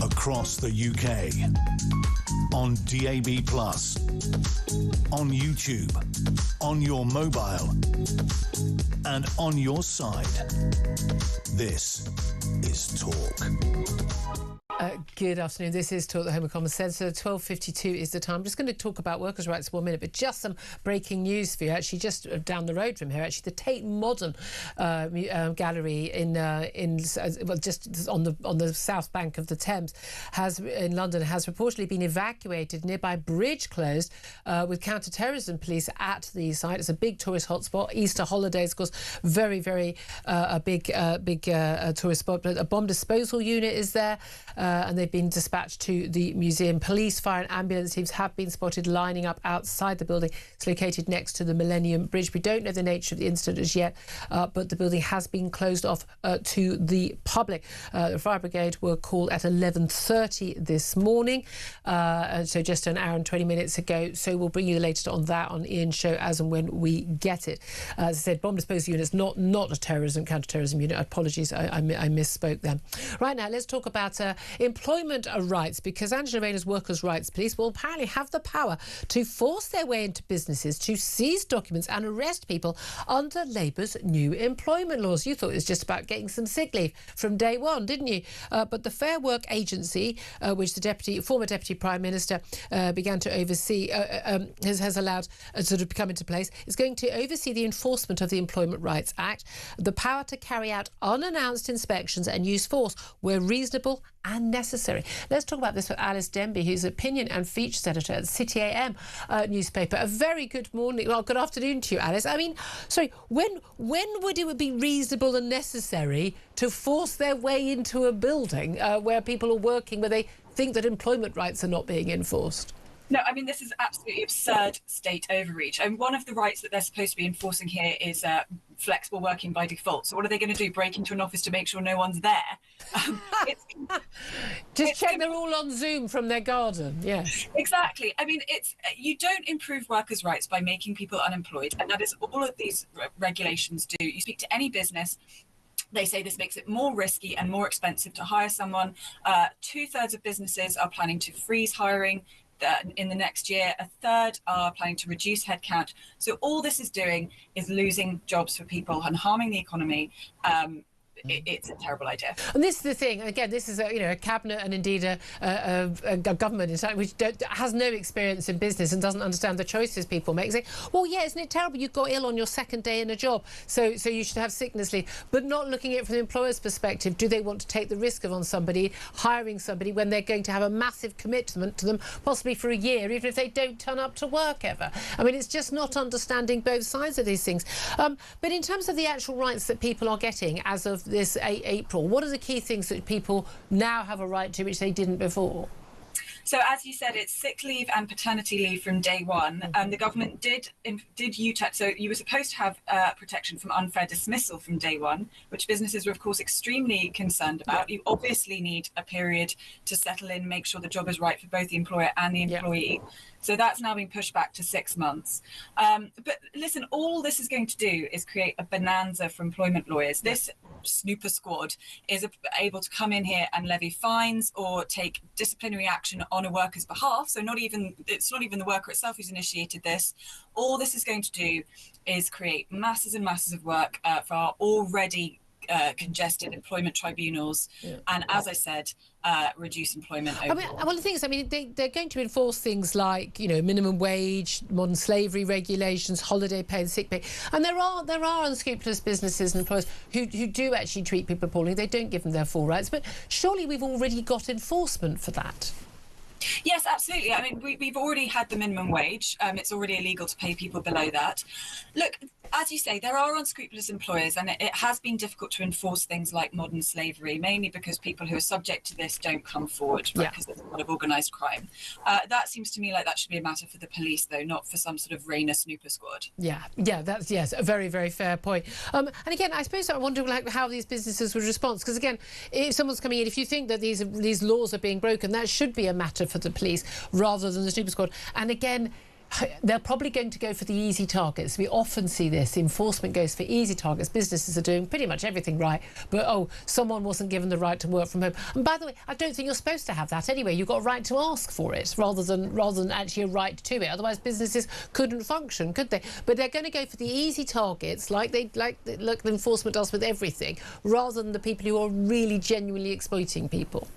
Speaker 1: Across the UK, on DAB+, on YouTube, on your mobile, and on your side. This is Talk.
Speaker 2: Good afternoon. This is Talk, the Home of Common Sense. 12:52 is the time. I'm just going to talk about workers' rights for 1 minute, but just some breaking news for you. Actually, just down the road from here, actually, the Tate Modern Gallery just on the south bank of the Thames in London has reportedly been evacuated. Nearby bridge closed with counter-terrorism police at the site. It's a big tourist hotspot. Easter holidays, of course, very, very a big tourist spot. But a bomb disposal unit is there. And they've been dispatched to the museum. Police, fire and ambulance teams have been spotted lining up outside the building. It's located next to the Millennium Bridge. We don't know the nature of the incident as yet, but the building has been closed off to the public. The fire brigade were called at 11:30 this morning, so just an hour and 20 minutes ago. So we'll bring you the latest on that on Ian's show as and when we get it. As I said, bomb disposal unit is not a counter-terrorism unit. Apologies, I misspoke then. Right now, let's talk about employment rights, because Angela Rayner's workers' rights police will apparently have the power to force their way into businesses, to seize documents and arrest people under Labour's new employment laws. You thought it was just about getting some sick leave from day one, didn't you? But the Fair Work Agency, which the former Deputy Prime Minister began to oversee, has allowed sort of come into place, is going to oversee the enforcement of the Employment Rights Act, the power to carry out unannounced inspections and use force where reasonable and necessary. Let's talk about this with Alice Denby, who's opinion and features editor at City AM newspaper. A very good morning, well, good afternoon to you, Alice. I mean, sorry, when would it be reasonable and necessary to force their way into a building where people are working, where they think that employment rights are not being enforced?
Speaker 15: No, I mean, this is absolutely absurd state overreach. And one of the rights that they're supposed to be enforcing here is flexible working by default. So what are they going to do? Break into an office to make sure no one's there?
Speaker 2: Just check they're all on Zoom from their garden. Yes.
Speaker 15: Exactly. I mean, you don't improve workers' rights by making people unemployed. And that is all of these regulations do. You speak to any business, they say this makes it more risky and more expensive to hire someone. 2/3 of businesses are planning to freeze hiring in the next year. 1/3 are planning to reduce headcount. So all this is doing is losing jobs for people and harming the economy. It's a terrible idea.
Speaker 2: And this is the thing. Again, this is a cabinet and indeed a government which has no experience in business and doesn't understand the choices people make. Say, well, yeah, isn't it terrible? You got ill on your second day in a job, so you should have sickness leave. But not looking at it from the employer's perspective. Do they want to take the risk of hiring somebody when they're going to have a massive commitment to them, possibly for a year, even if they don't turn up to work ever? I mean, it's just not understanding both sides of these things. But in terms of the actual rights that people are getting as of this April, what are the key things that people now have a right to which they didn't before?
Speaker 15: So as you said, it's sick leave and paternity leave from day one. The government did so you were supposed to have protection from unfair dismissal from day one, which businesses were of course extremely concerned about. You obviously need a period to settle in, make sure the job is right for both the employer and the employee. So that's now been pushed back to 6 months. But listen, all this is going to do is create a bonanza for employment lawyers. This snooper squad is able to come in here and levy fines or take disciplinary action on a worker's behalf. So it's not even the worker itself who's initiated this. All this is going to do is create masses and masses of work for our already congested employment tribunals, and as I said, reduce employment overall.
Speaker 2: I mean, well, the thing is, they're going to enforce things like, minimum wage, modern slavery regulations, holiday pay and sick pay, and there are unscrupulous businesses and employers who do actually treat people poorly. They don't give them their full rights, but surely we've already got enforcement for that.
Speaker 15: Yes, absolutely. I mean, we've already had the minimum wage. It's already illegal to pay people below that. Look, as you say, there are unscrupulous employers, and it has been difficult to enforce things like modern slavery, mainly because people who are subject to this don't come forward because there's a lot of organised crime. That seems to me like that should be a matter for the police, though, not for some sort of Rainer snooper squad.
Speaker 2: Yeah, that's a very, very fair point. And again, I suppose I wonder how these businesses would respond, because again, if someone's coming in, if you think that these laws are being broken, that should be a matter for the police rather than the snooper squad. And again, they're probably going to go for the easy targets. We often see this. Enforcement goes for easy targets. Businesses are doing pretty much everything right, but someone wasn't given the right to work from home. And by the way, I don't think you're supposed to have that anyway. You've got a right to ask for it rather than actually a right to it. Otherwise, businesses couldn't function, could they? But they're going to go for the easy targets, like the enforcement does with everything, rather than the people who are really genuinely exploiting people.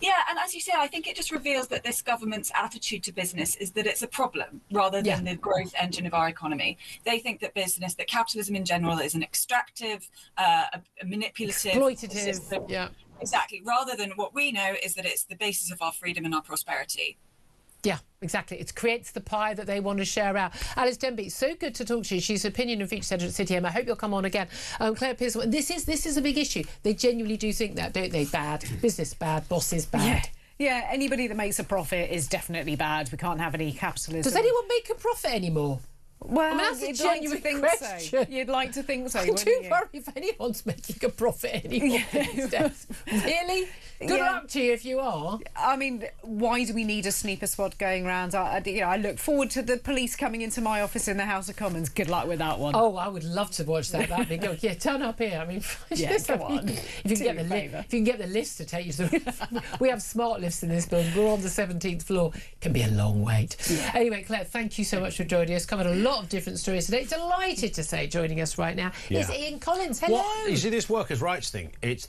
Speaker 15: Yeah, and as you say, I think it just reveals that this government's attitude to business is that it's a problem rather than the growth engine of our economy. They think that that capitalism in general is an extractive, a manipulative,
Speaker 2: exploitative
Speaker 15: system. Yeah, exactly. Rather than what we know is that it's the basis of our freedom and our prosperity.
Speaker 2: Yeah, exactly. It creates the pie that they want to share out. Alice Denby, so good to talk to you. She's opinion and feature editor at City M. I hope you'll come on again. Claire Pearce, this is a big issue. They genuinely do think that, don't they? Bad business, bad bosses, bad.
Speaker 3: Yeah, anybody that makes a profit is definitely bad. We can't have any capitalism.
Speaker 2: Does anyone make a profit anymore?
Speaker 3: Well,
Speaker 2: that's a genuine
Speaker 3: question.
Speaker 2: So.
Speaker 3: You'd like to think so,
Speaker 2: wouldn't you? I do worry if anyone's making a profit anymore these days. Really? Good luck to you if you are.
Speaker 3: I mean, why do we need a snooper squad going around? I look forward to the police coming into my office in the House of Commons. Good luck with that one.
Speaker 2: Oh, I would love to watch that. That'd be good. Yeah, turn up here. I mean,
Speaker 3: come on.
Speaker 2: If you can get the lift to take you to we have smart lifts in this building. We're on the 17th floor. It can be a long wait. Yeah. Anyway, Claire, thank you so much for joining us. Covered a lot of different stories today. Delighted to say joining us right now is Ian Collins. Hello.
Speaker 16: You see this workers' rights thing? It's